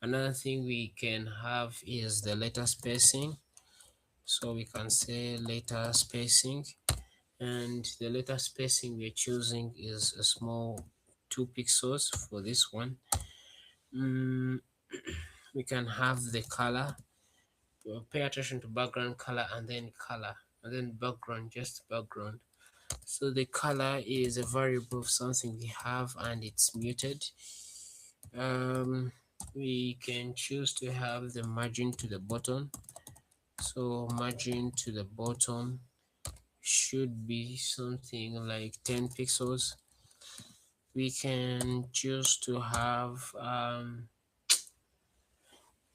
Another thing we can have is the letter spacing. So we can say letter spacing, and the letter spacing we're choosing is a small 2 pixels for this one. We can have the color. Pay attention to background color, and then color, and then background, just background. So the color is a variable of something we have and it's muted. Um, we can choose to have the margin to the bottom. So margin to the bottom should be something like 10 pixels. We can choose to have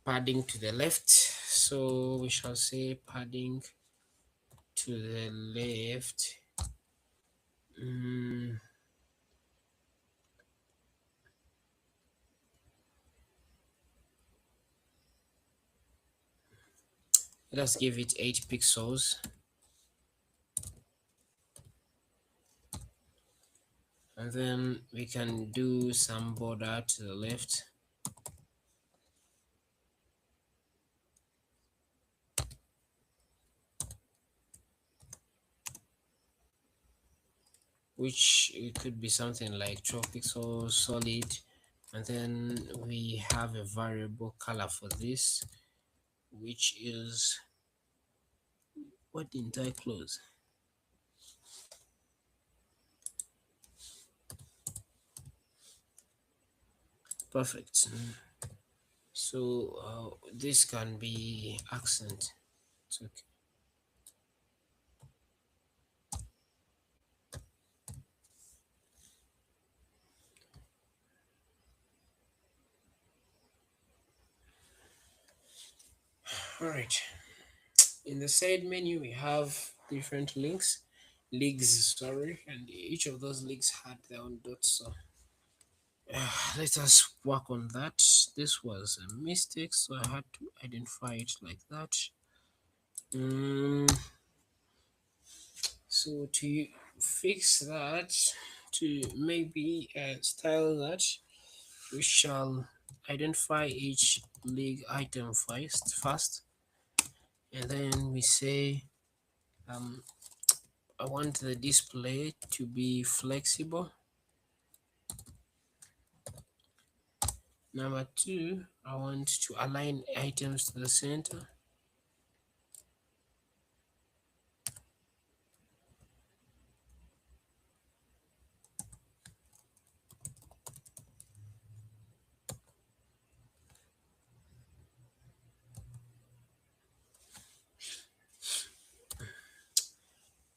padding to the left. So we shall say padding to the left. Mm, let's give it 8 pixels. And then we can do some border to the left. Which it could be something like 12 pixels solid. And then we have a variable color for this, which is, what didn't I close? Perfect. So this can be accent. It's okay. All right. In the side menu, we have different leagues, sorry, and each of those leagues had their own dots. So let us work on that. This was a mistake, so I had to identify it like that. Mm, so to fix that, to maybe style that, we shall identify each league item first, and then we say um, I want the display to be flexible. Number two, I want to align items to the center.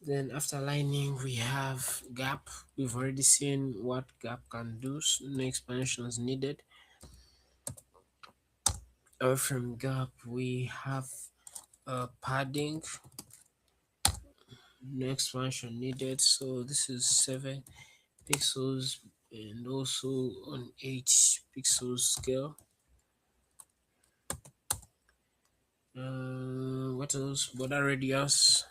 Then after aligning, we have gap. We've already seen what gap can do, so no expansions needed. From gap, we have padding, no expansion needed. So this is 7 pixels and also on 8 pixels scale. What else? Border radius.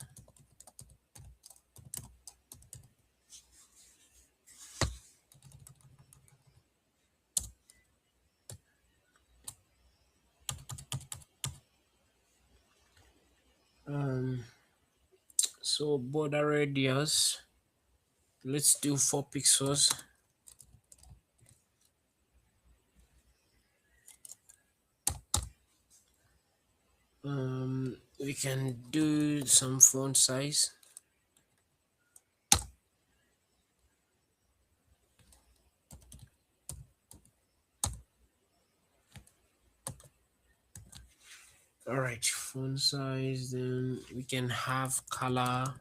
Um, so border radius, let's do 4 pixels. We can do some font size. All right, font size. Then we can have color,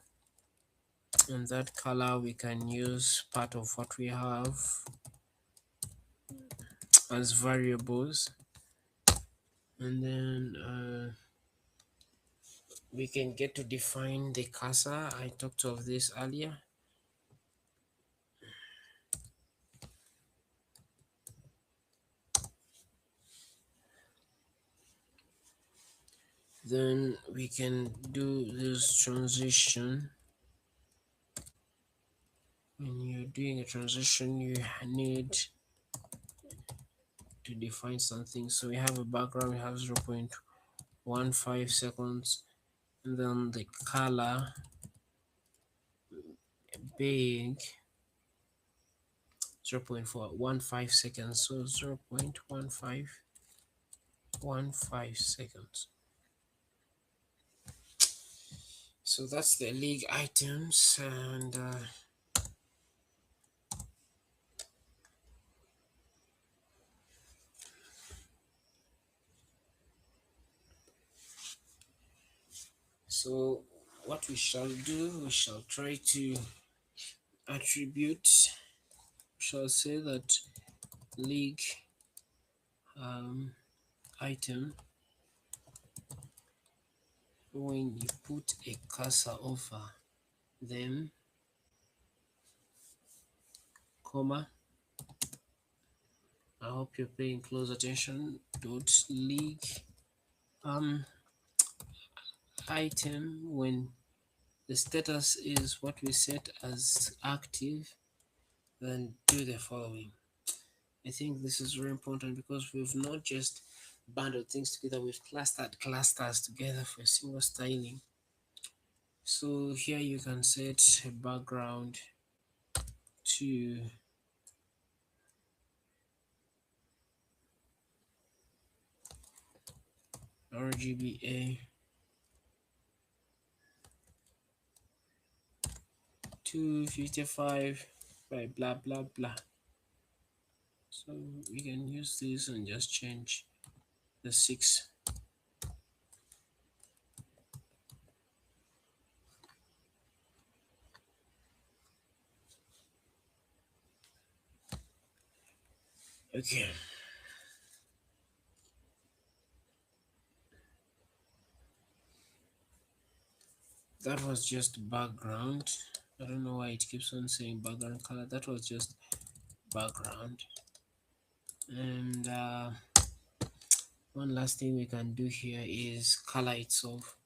and that color we can use part of what we have as variables, and then we can get to define the cursor. I talked of this earlier. Then we can do this transition. When you're doing a transition, you need to define something. So we have a background, we have 0.15 seconds, and then the color big 0.415 seconds. So 0.15 seconds. So that's the league items, and so what we shall do, we shall try to attribute, shall say that league um, item, when you put a cursor over them, comma, I hope you're paying close attention, dot league item, when the status is what we set as active, then do the following. I think this is very important because we've not just bundled things together, we've clustered clusters together for a single styling. So here you can set a background to RGBA 255 by blah blah blah. So we can use this and just change the 6. Okay. That was just background. I don't know why it keeps on saying background color. That was just background. And one last thing we can do here is color itself.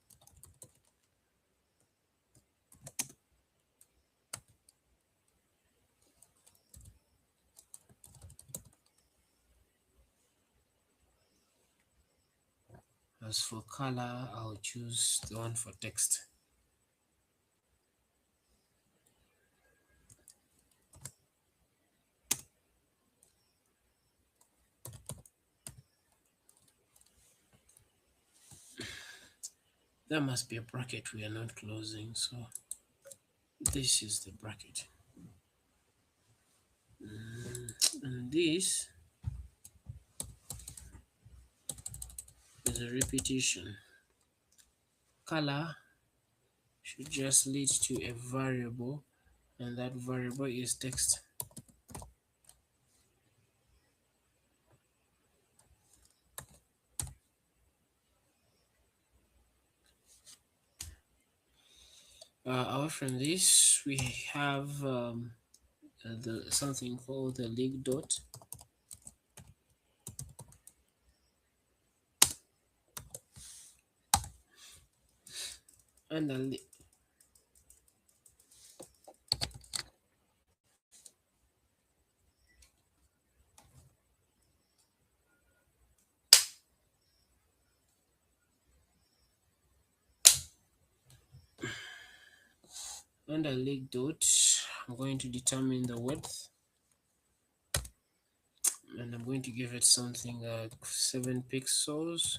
As for color, I'll choose the one for text. There must be a bracket we are not closing, so this is the bracket. And this is a repetition. Color should just lead to a variable, and that variable is text. Away from this, we have something called the league dot. And under league dot, I'm going to determine the width, and I'm going to give it something like 7 pixels.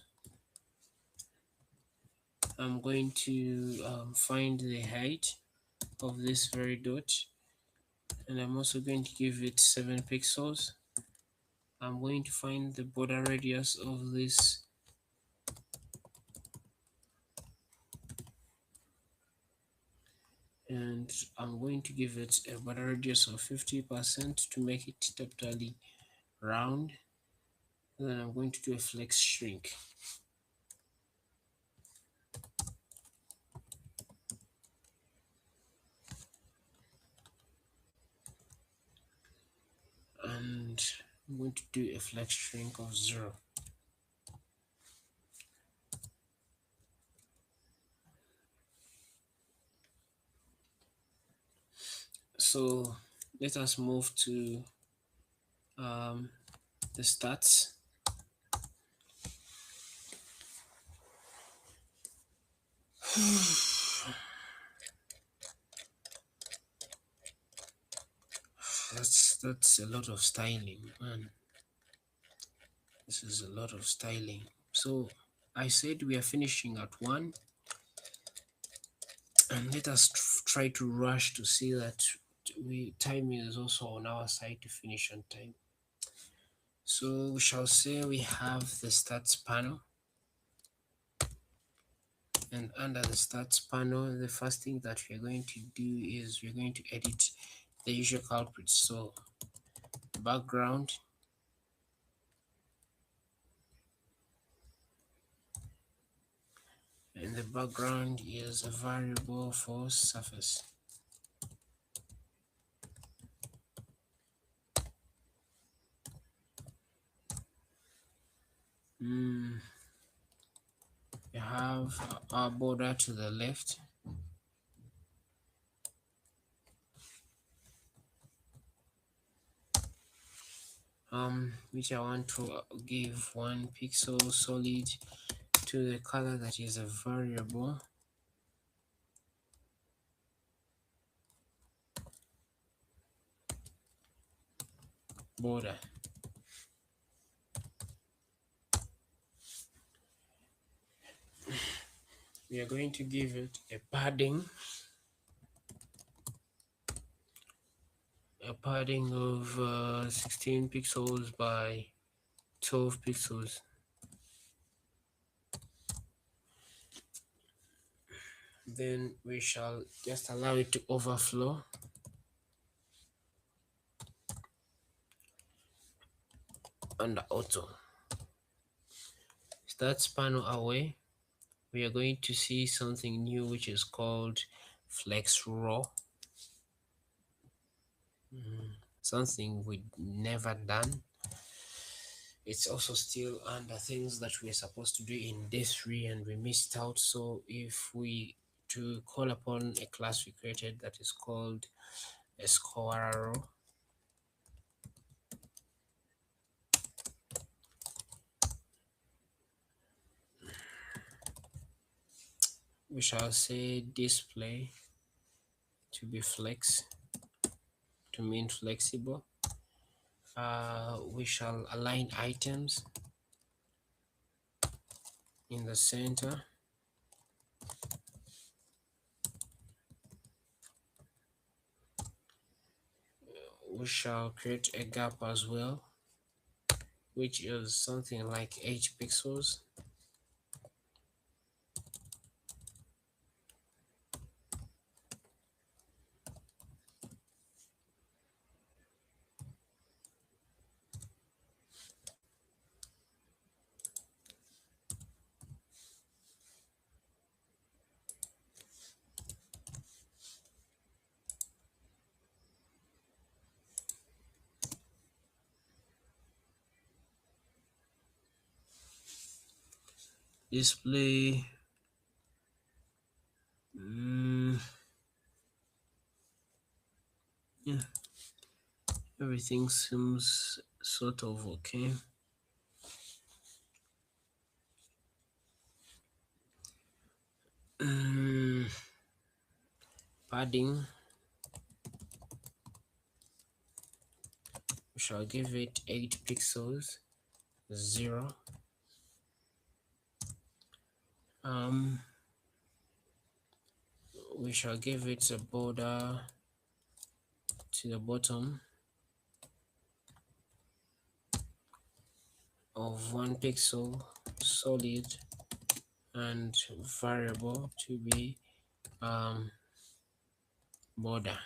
I'm going to find the height of this very dot, and I'm also going to give it 7 pixels. I'm going to find the border radius of this and I'm going to give it a border radius of 50% to make it totally round. Then I'm going to do a flex shrink. And I'm going to do a flex shrink of 0. So let us move to the stats. That's a lot of styling, man. This is a lot of styling. So I said we are finishing at 1. And let us try to rush to see that time is also on our side to finish on time. So we shall say we have the stats panel, and under the stats panel, the first thing that we're going to do is we're going to edit the usual culprits. So background, and the background is a variable for surface. We have our border to the left, which I want to give 1 pixel solid to the color that is a variable. Border. We are going to give it a padding of 16 pixels by 12 pixels. Then we shall just allow it to overflow. Under auto. Stats panel away, we are going to see something new which is called flex raw. Something we'd never done. It's also still under things that we're supposed to do in day 3 and we missed out. So if we to call upon a class we created that is called a score row, we shall say display to be flex, to mean flexible. We shall align items in the center. We shall create a gap as well, which is something like 8 pixels. Display yeah, everything seems sort of okay. Padding, we shall give it 8 pixels, 0. We shall give it a border to the bottom of 1 pixel solid and variable to be border.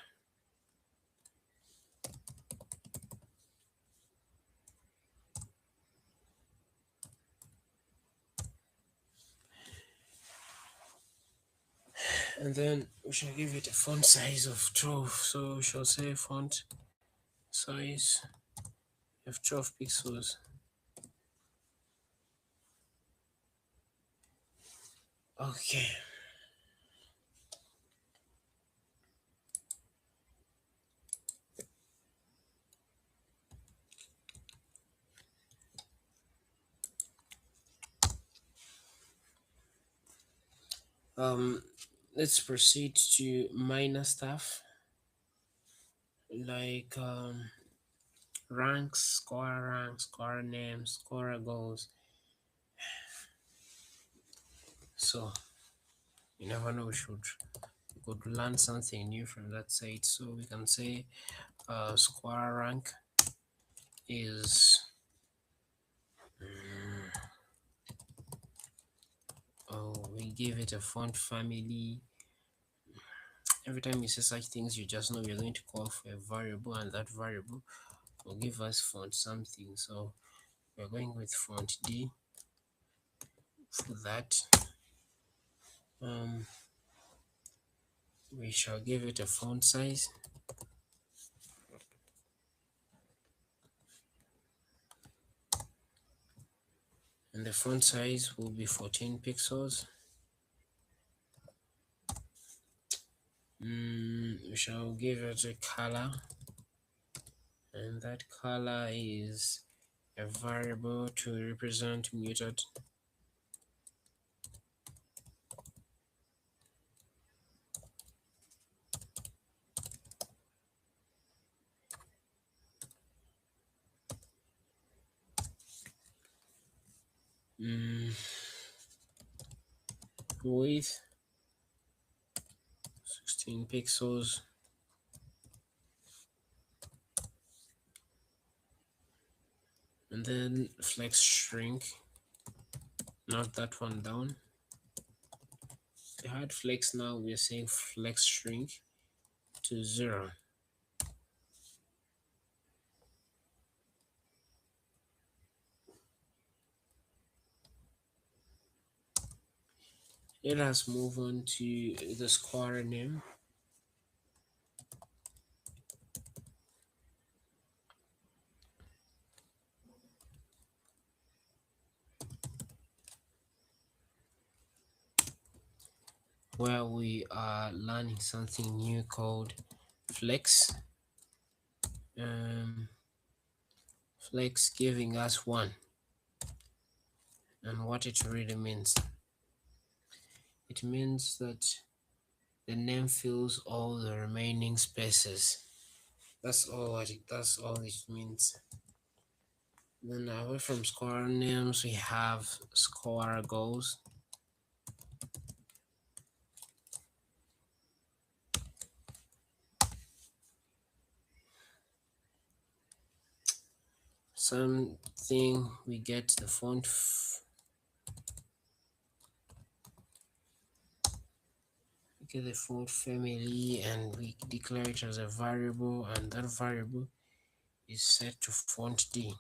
And then we shall give it a font size of 12. So we shall say font size of 12 pixels. Okay. Let's proceed to minor stuff like ranks, scorer names, scorer goals. So you never know, we should could learn something new from that site. So we can say square rank is we give it a font family. Every time you say such things, you just know we're going to call for a variable, and that variable will give us font something. So we're going with font D for that. We shall give it a font size, and the font size will be 14 pixels. We shall give it a color, and that color is a variable to represent muted. Width 16 pixels, and then flex shrink, not that one down. The hard flex, now we're saying flex shrink to 0. Let us move on to the square name. Where we are learning something new called flex. Flex giving us 1, and what it really means. It means that the name fills all the remaining spaces. That's all it means. Then away from square names, we have square goals. Something we get the font family, and we declare it as a variable, and that variable is set to font D.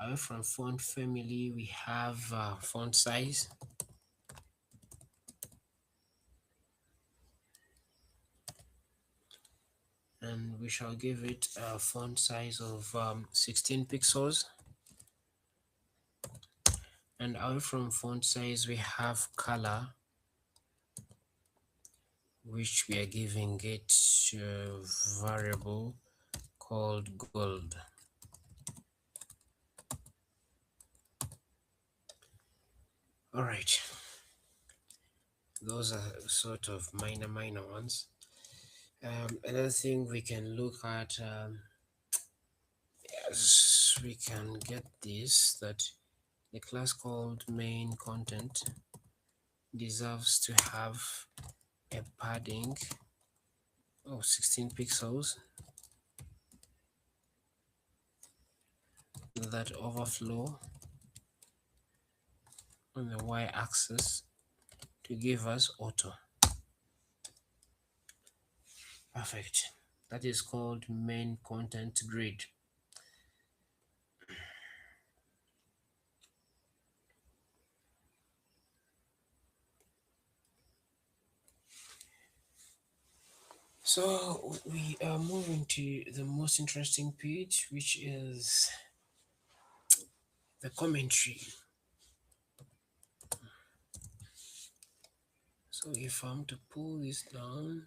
Away from font family, we have font size. And we shall give it a font size of 16 pixels. And away from font size, we have color, which we are giving it a variable called gold. All right, those are sort of minor ones. Another thing we can look at, yes, we can get this, that the class called main content deserves to have a padding of 16 pixels that overflow on the y-axis to give us auto. Perfect. That is called main content grid. So we are moving to the most interesting page, which is the commentary. So if I'm to pull this down,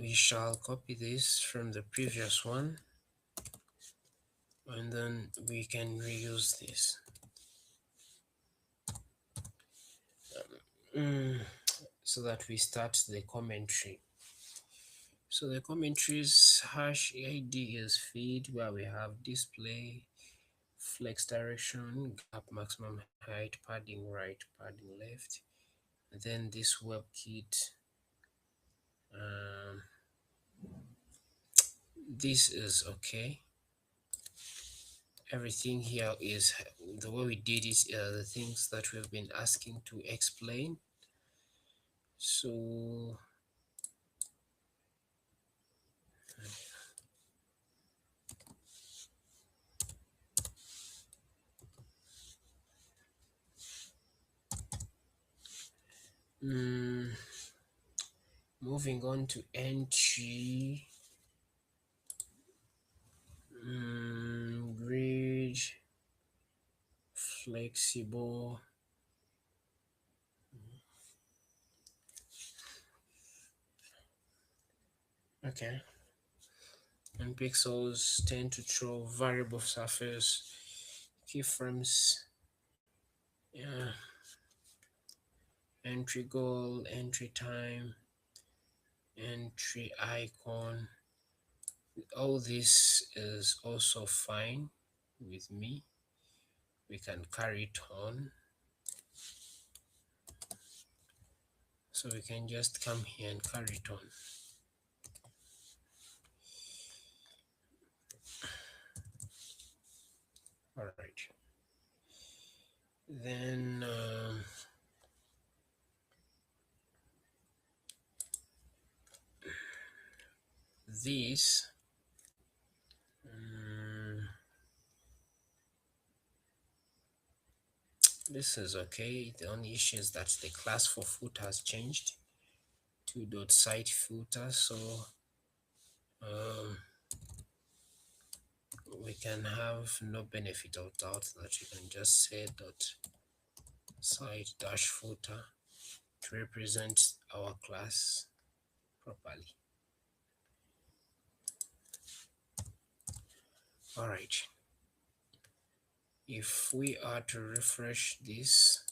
we shall copy this from the previous one, and then we can reuse this. So that we start the commentary. So the commentary's hash ID is feed, where we have display, flex direction, gap, maximum height, padding right, padding left. And then this WebKit. This is okay. Everything here is the way we did it, the things that we've been asking to explain. So moving on to entry, grid, flexible. Okay. And pixels tend to throw variable surface, keyframes, yeah, entry goal, entry time, entry icon. All this is also fine with me. We can carry it on. So we can just come here and carry it on. All right. Then this this is okay. The only issue is that the class for footer has changed to .site footer, so we can have no benefit of doubt that you can just say .site dash footer to represent our class properly. All right. If we are to refresh this,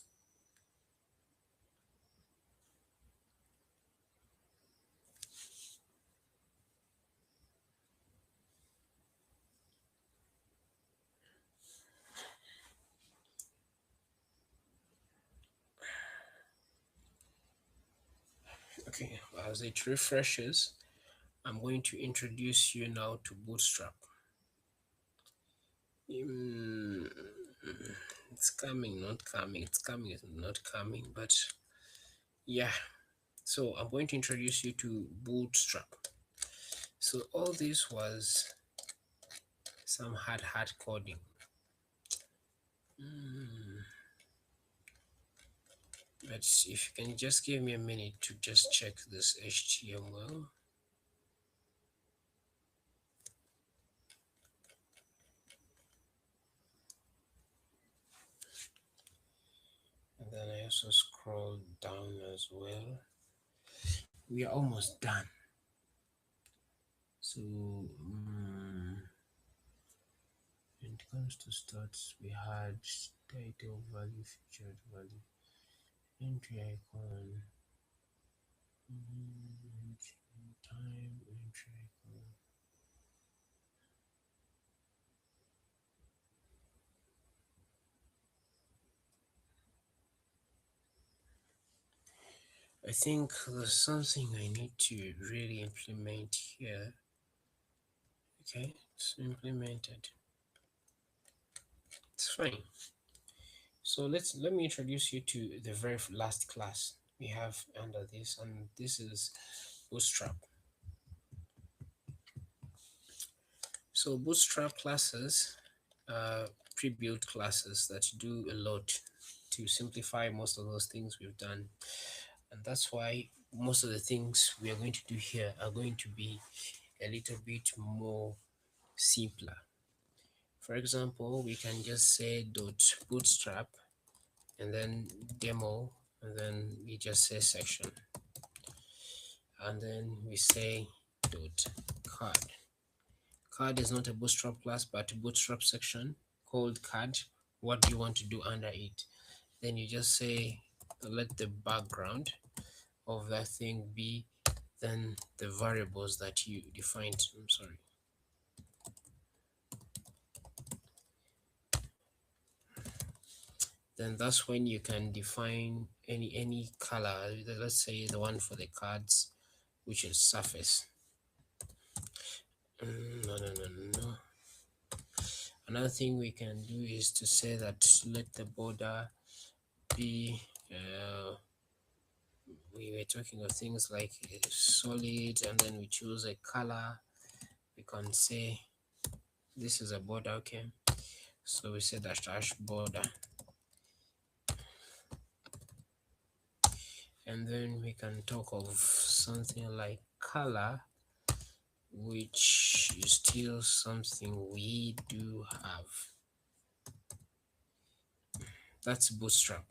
okay, as it refreshes, I'm going to introduce you now to Bootstrap. It's coming, not coming, it's coming, it's not coming, but yeah. So I'm going to introduce you to Bootstrap. So all this was some hard coding. But if you can just give me a minute to just check this HTML. And then I also scroll down as well. We are almost done. So when it comes to stats, we had title, value, featured value, entry icon, time, entry icon. I think there's something I need to really implement here. Okay, it's implemented. It's fine. So let me introduce you to the very last class we have under this, and this is Bootstrap. So Bootstrap classes are pre-built classes that do a lot to simplify most of those things we've done. And that's why most of the things we are going to do here are going to be a little bit more simpler. For example, we can just say .bootstrap and then demo, and then we just say section. And then we say dot card. Card is not a Bootstrap class, but a Bootstrap section called card. What do you want to do under it? Then you just say let the background of that thing be then the variables that you defined. I'm sorry. Then that's when you can define any color. Let's say the one for the cards, which is surface. No. Another thing we can do is to say that let the border be we were talking of things like solid, and then we choose a color. We can say this is a border, okay? So we say dash border, and then we can talk of something like color, which is still something we do have. That's Bootstrap.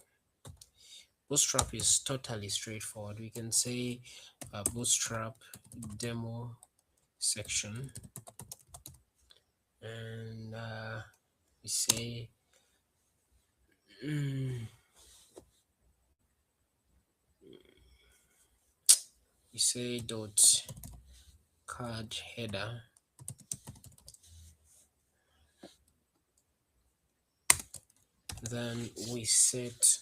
Bootstrap is totally straightforward. We can say Bootstrap demo section, and we say we say dot card header, then we set,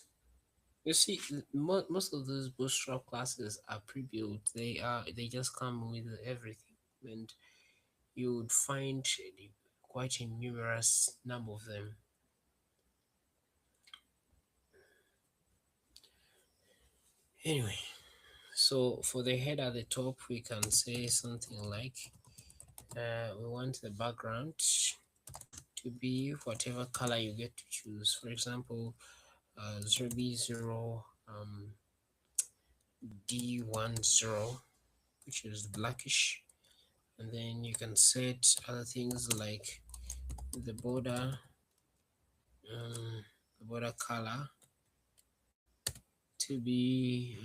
you see, most of those Bootstrap classes are pre-built. They just come with everything, and you would find quite a numerous number of them. Anyway, so for the head at the top, we can say something like we want the background to be whatever color you get to choose. For example, 0B0 D10, which is blackish, and then you can set other things like the border color to be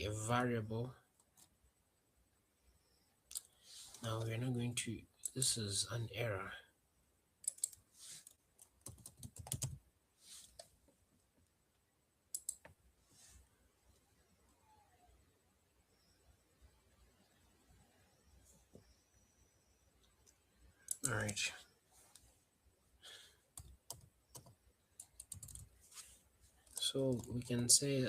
a variable. Now we're not going to, this is an error. All right. So we can say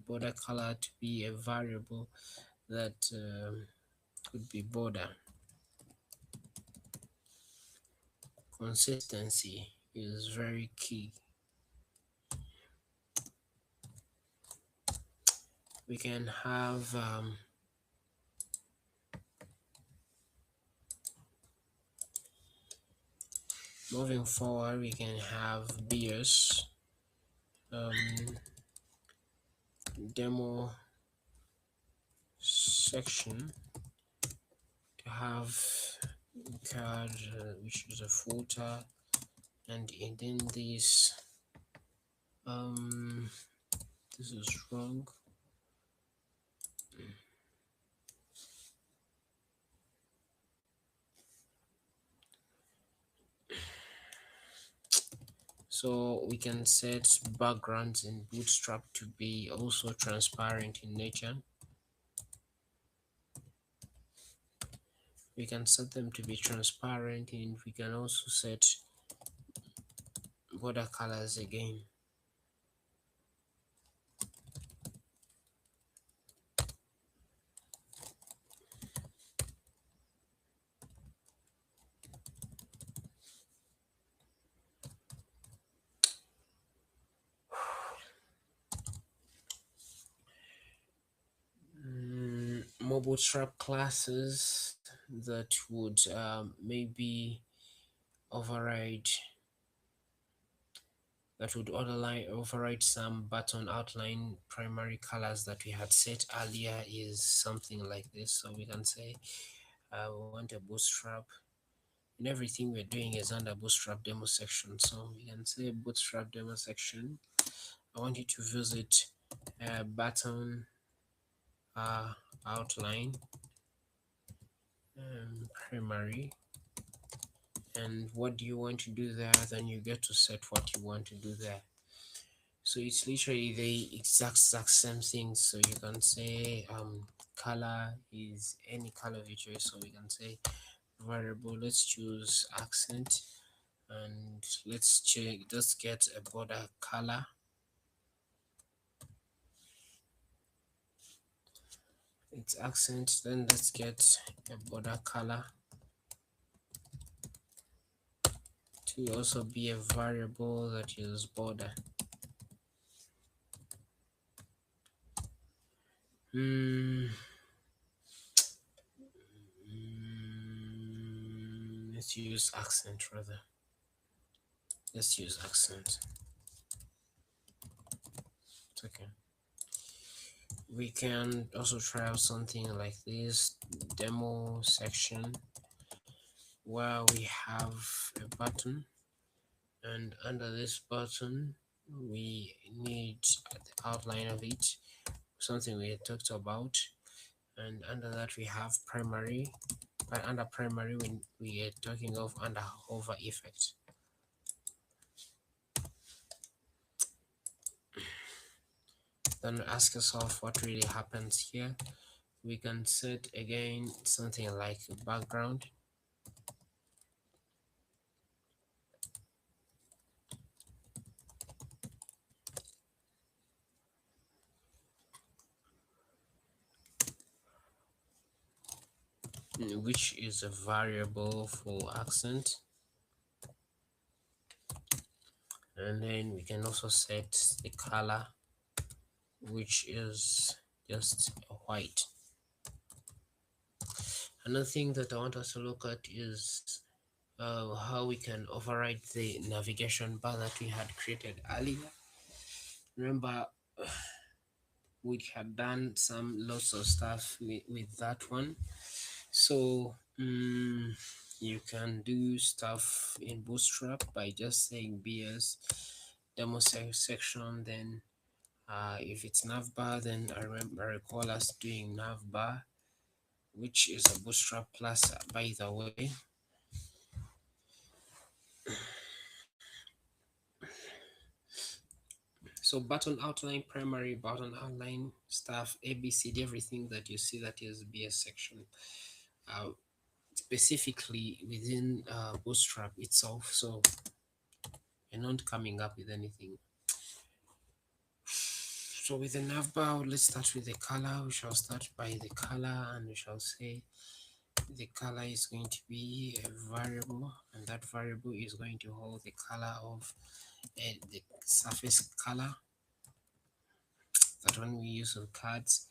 border color to be a variable that could be border. Consistency is very key. We can have moving forward, we can have BS demo section to have card which is a footer, and then this this is wrong. So we can set backgrounds in Bootstrap to be also transparent in nature. We can set them to be transparent, and we can also set border colors again. More Bootstrap classes that would maybe override override some button outline primary colors that we had set earlier is something like this. So we can say we want a Bootstrap, and everything we're doing is under Bootstrap demo section. So we can say Bootstrap demo section. I want you to visit button outline, primary, and what do you want to do there? Then you get to set what you want to do there. So it's literally the exact same thing. So you can say color is any color of your choice. So we can say variable, let's choose accent, and let's check, let's get a border color. It's accent, then let's get a border color to also be a variable that is border. Let's use accent rather. Let's use accent. It's okay. We can also try out something like this demo section where we have a button, and under this button we need the outline of it, something we had talked about, and under that we have primary, but under primary we are talking of under hover effect. Then ask yourself what really happens here. We can set again something like background. Which is a variable for accent. And then we can also set the color, which is just white. Another thing that I want us to look at is how we can override the navigation bar that we had created earlier. Remember, we had done some lots of stuff with that one. So you can do stuff in Bootstrap by just saying BS demo section. Then if it's navbar, then I recall us doing navbar, which is a Bootstrap plus, by the way. So button outline, primary button outline stuff, ABCD, everything that you see that is BS section, specifically within Bootstrap itself. So you're not coming up with anything. So with the navbar, let's start with the color. We shall start by the color, and we shall say the color is going to be a variable, and that variable is going to hold the color of the surface color, that one we use on cards.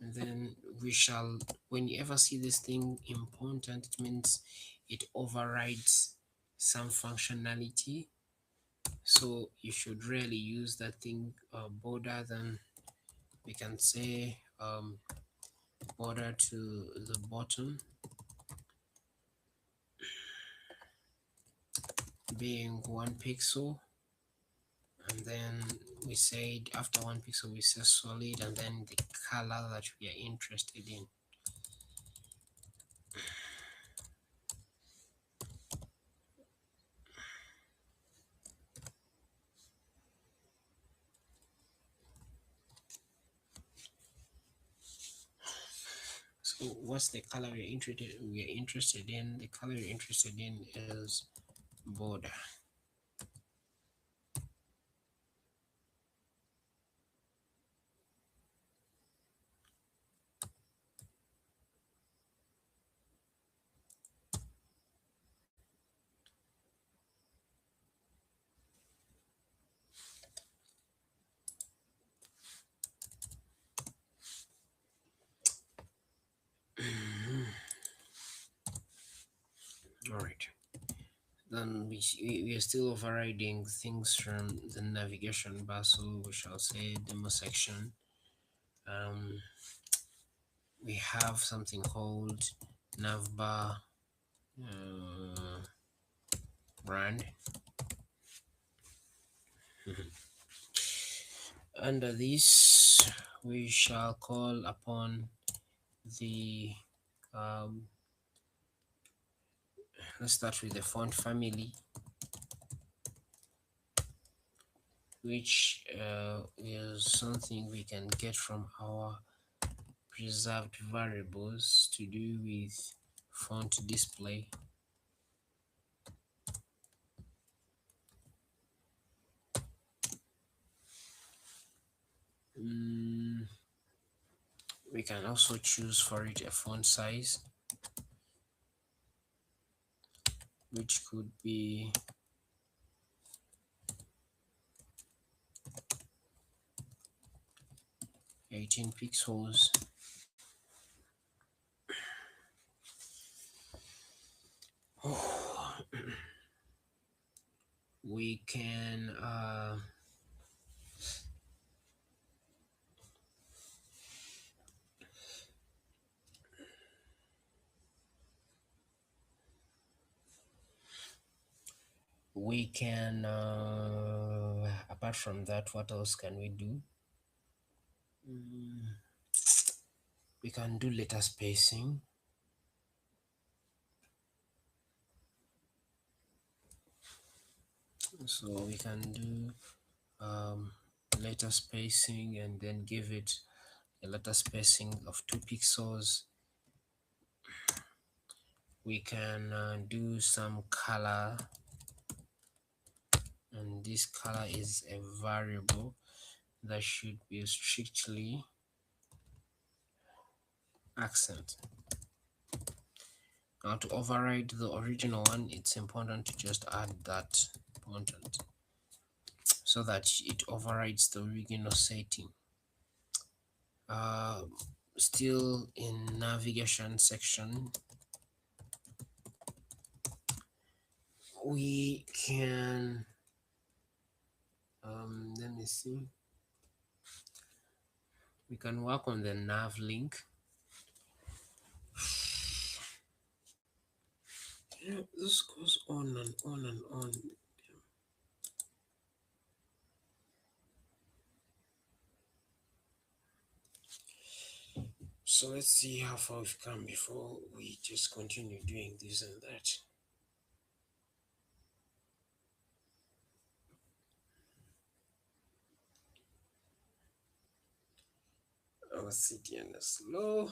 And then we shall, when you ever see this thing important, it means it overrides some functionality. So you should really use that thing border. Then we can say border to the bottom being 1 pixel, and then we said after 1 pixel we say solid, and then the color that we are interested in. So what's the color we are interested in? The color you're interested in is border. All right. Then we are still overriding things from the navigation bar, so we shall say demo section. We have something called navbar brand. Under this, we shall call upon the let's start with the font family, which is something we can get from our preserved variables to do with font display. We can also choose for it a font size, which could be 18 pixels. We can apart from that, what else can we do? We can do letter spacing. So we can do letter spacing and then give it a letter spacing of 2 pixels. We can do some color, and this color is a variable that should be strictly accent. Now to override the original one, it's important to just add that content so that it overrides the original setting. Still in navigation section, we can let me see, we can work on the nav link. Yeah, this goes on and on and on. So let's see how far we've come before we just continue doing this and that. Our CTN is low.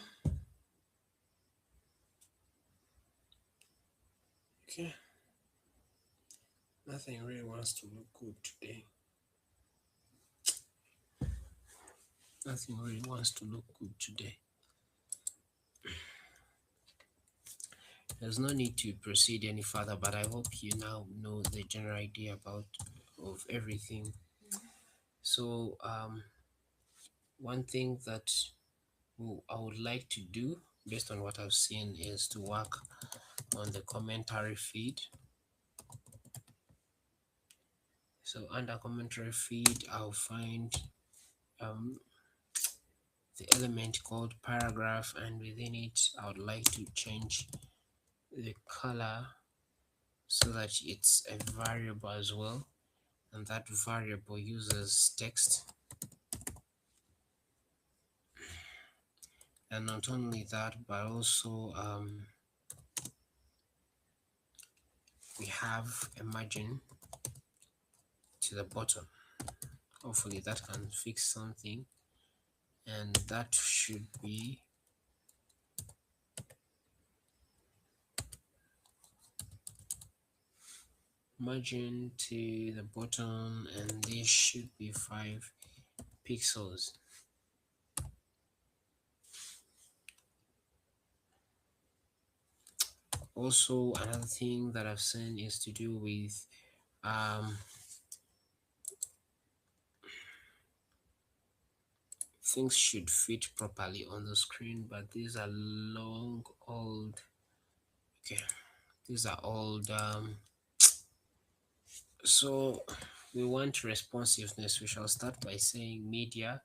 Okay. Nothing really wants to look good today. Nothing really wants to look good today. There's no need to proceed any further, but I hope you now know the general idea of everything. So one thing that I would like to do based on what I've seen is to work on the commentary feed. So under commentary feed, I'll find the element called paragraph, and within it I would like to change the color so that it's a variable as well, and that variable uses text. And not only that, but also we have a margin to the bottom. Hopefully that can fix something, and that should be margin to the bottom, and this should be 5 pixels. Also, another thing that I've seen is to do with things should fit properly on the screen, but these are long old, okay, these are old. So we want responsiveness. We shall start by saying media,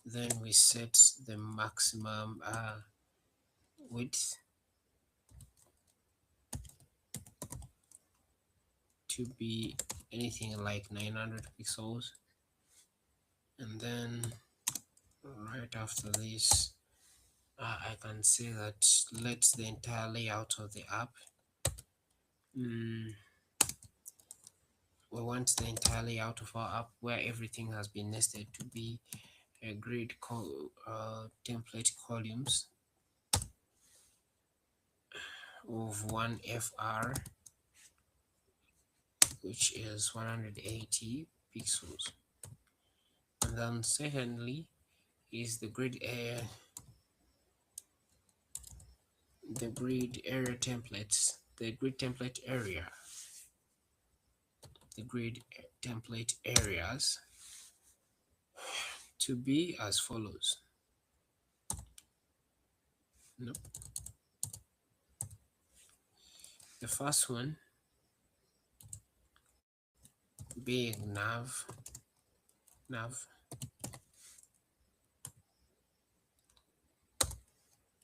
then we set the maximum width to be anything like 900 pixels. And then right after this, I can say that let the entire layout of the app. We want the entire layout of our app where everything has been nested to be a grid template columns of 1FR, which is 180 pixels. And then secondly is the grid area templates, the grid template area, the grid template areas to be as follows. Nope. The first one being nav.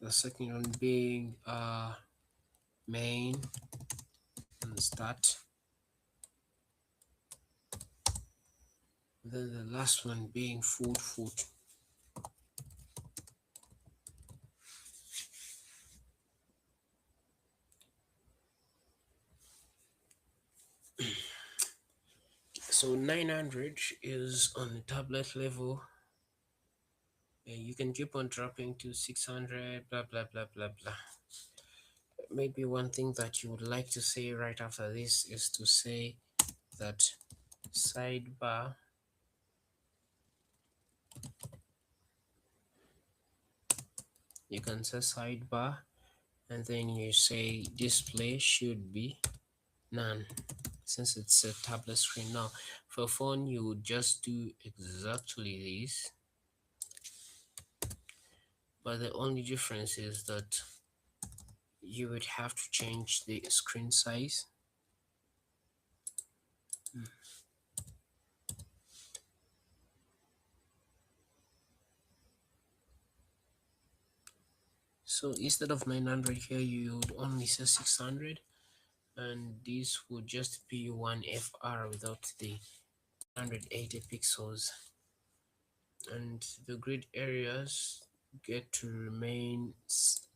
The second one being main and start. Then the last one being foot. So 900 is on the tablet level. You can keep on dropping to 600, blah, blah, blah, blah, blah. Maybe one thing that you would like to say right after this is to say that sidebar you can say sidebar and then you say display should be none, since it's a tablet screen. Now for phone you would just do exactly this, but the only difference is that you would have to change the screen size. So instead of 900 here, you would only say 600, and this would just be 1FR without the 180 pixels. And the grid areas get to remain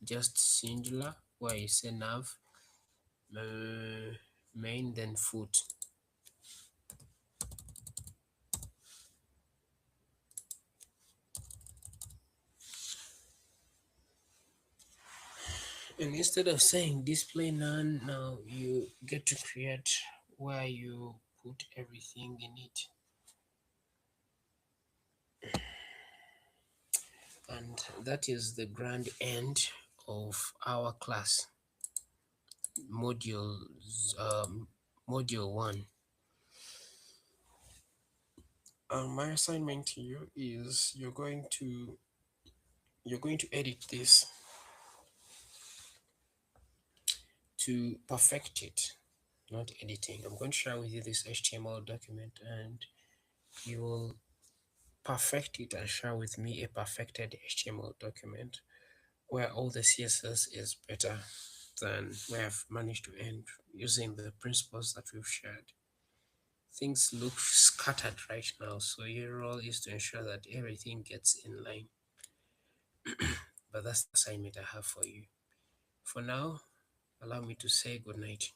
just singular, where you say nav, main, then foot. And instead of saying display none, now you get to create where you put everything in it. And that is the grand end of our class module 1. My assignment to you is you're going to edit this to perfect it, not editing. I'm going to share with you this HTML document and you will perfect it and share with me a perfected HTML document where all the CSS is better than where I've managed to end using the principles that we've shared. Things look scattered right now, so your role is to ensure that everything gets in line. But that's the assignment I have for you. For now, allow me to say good night.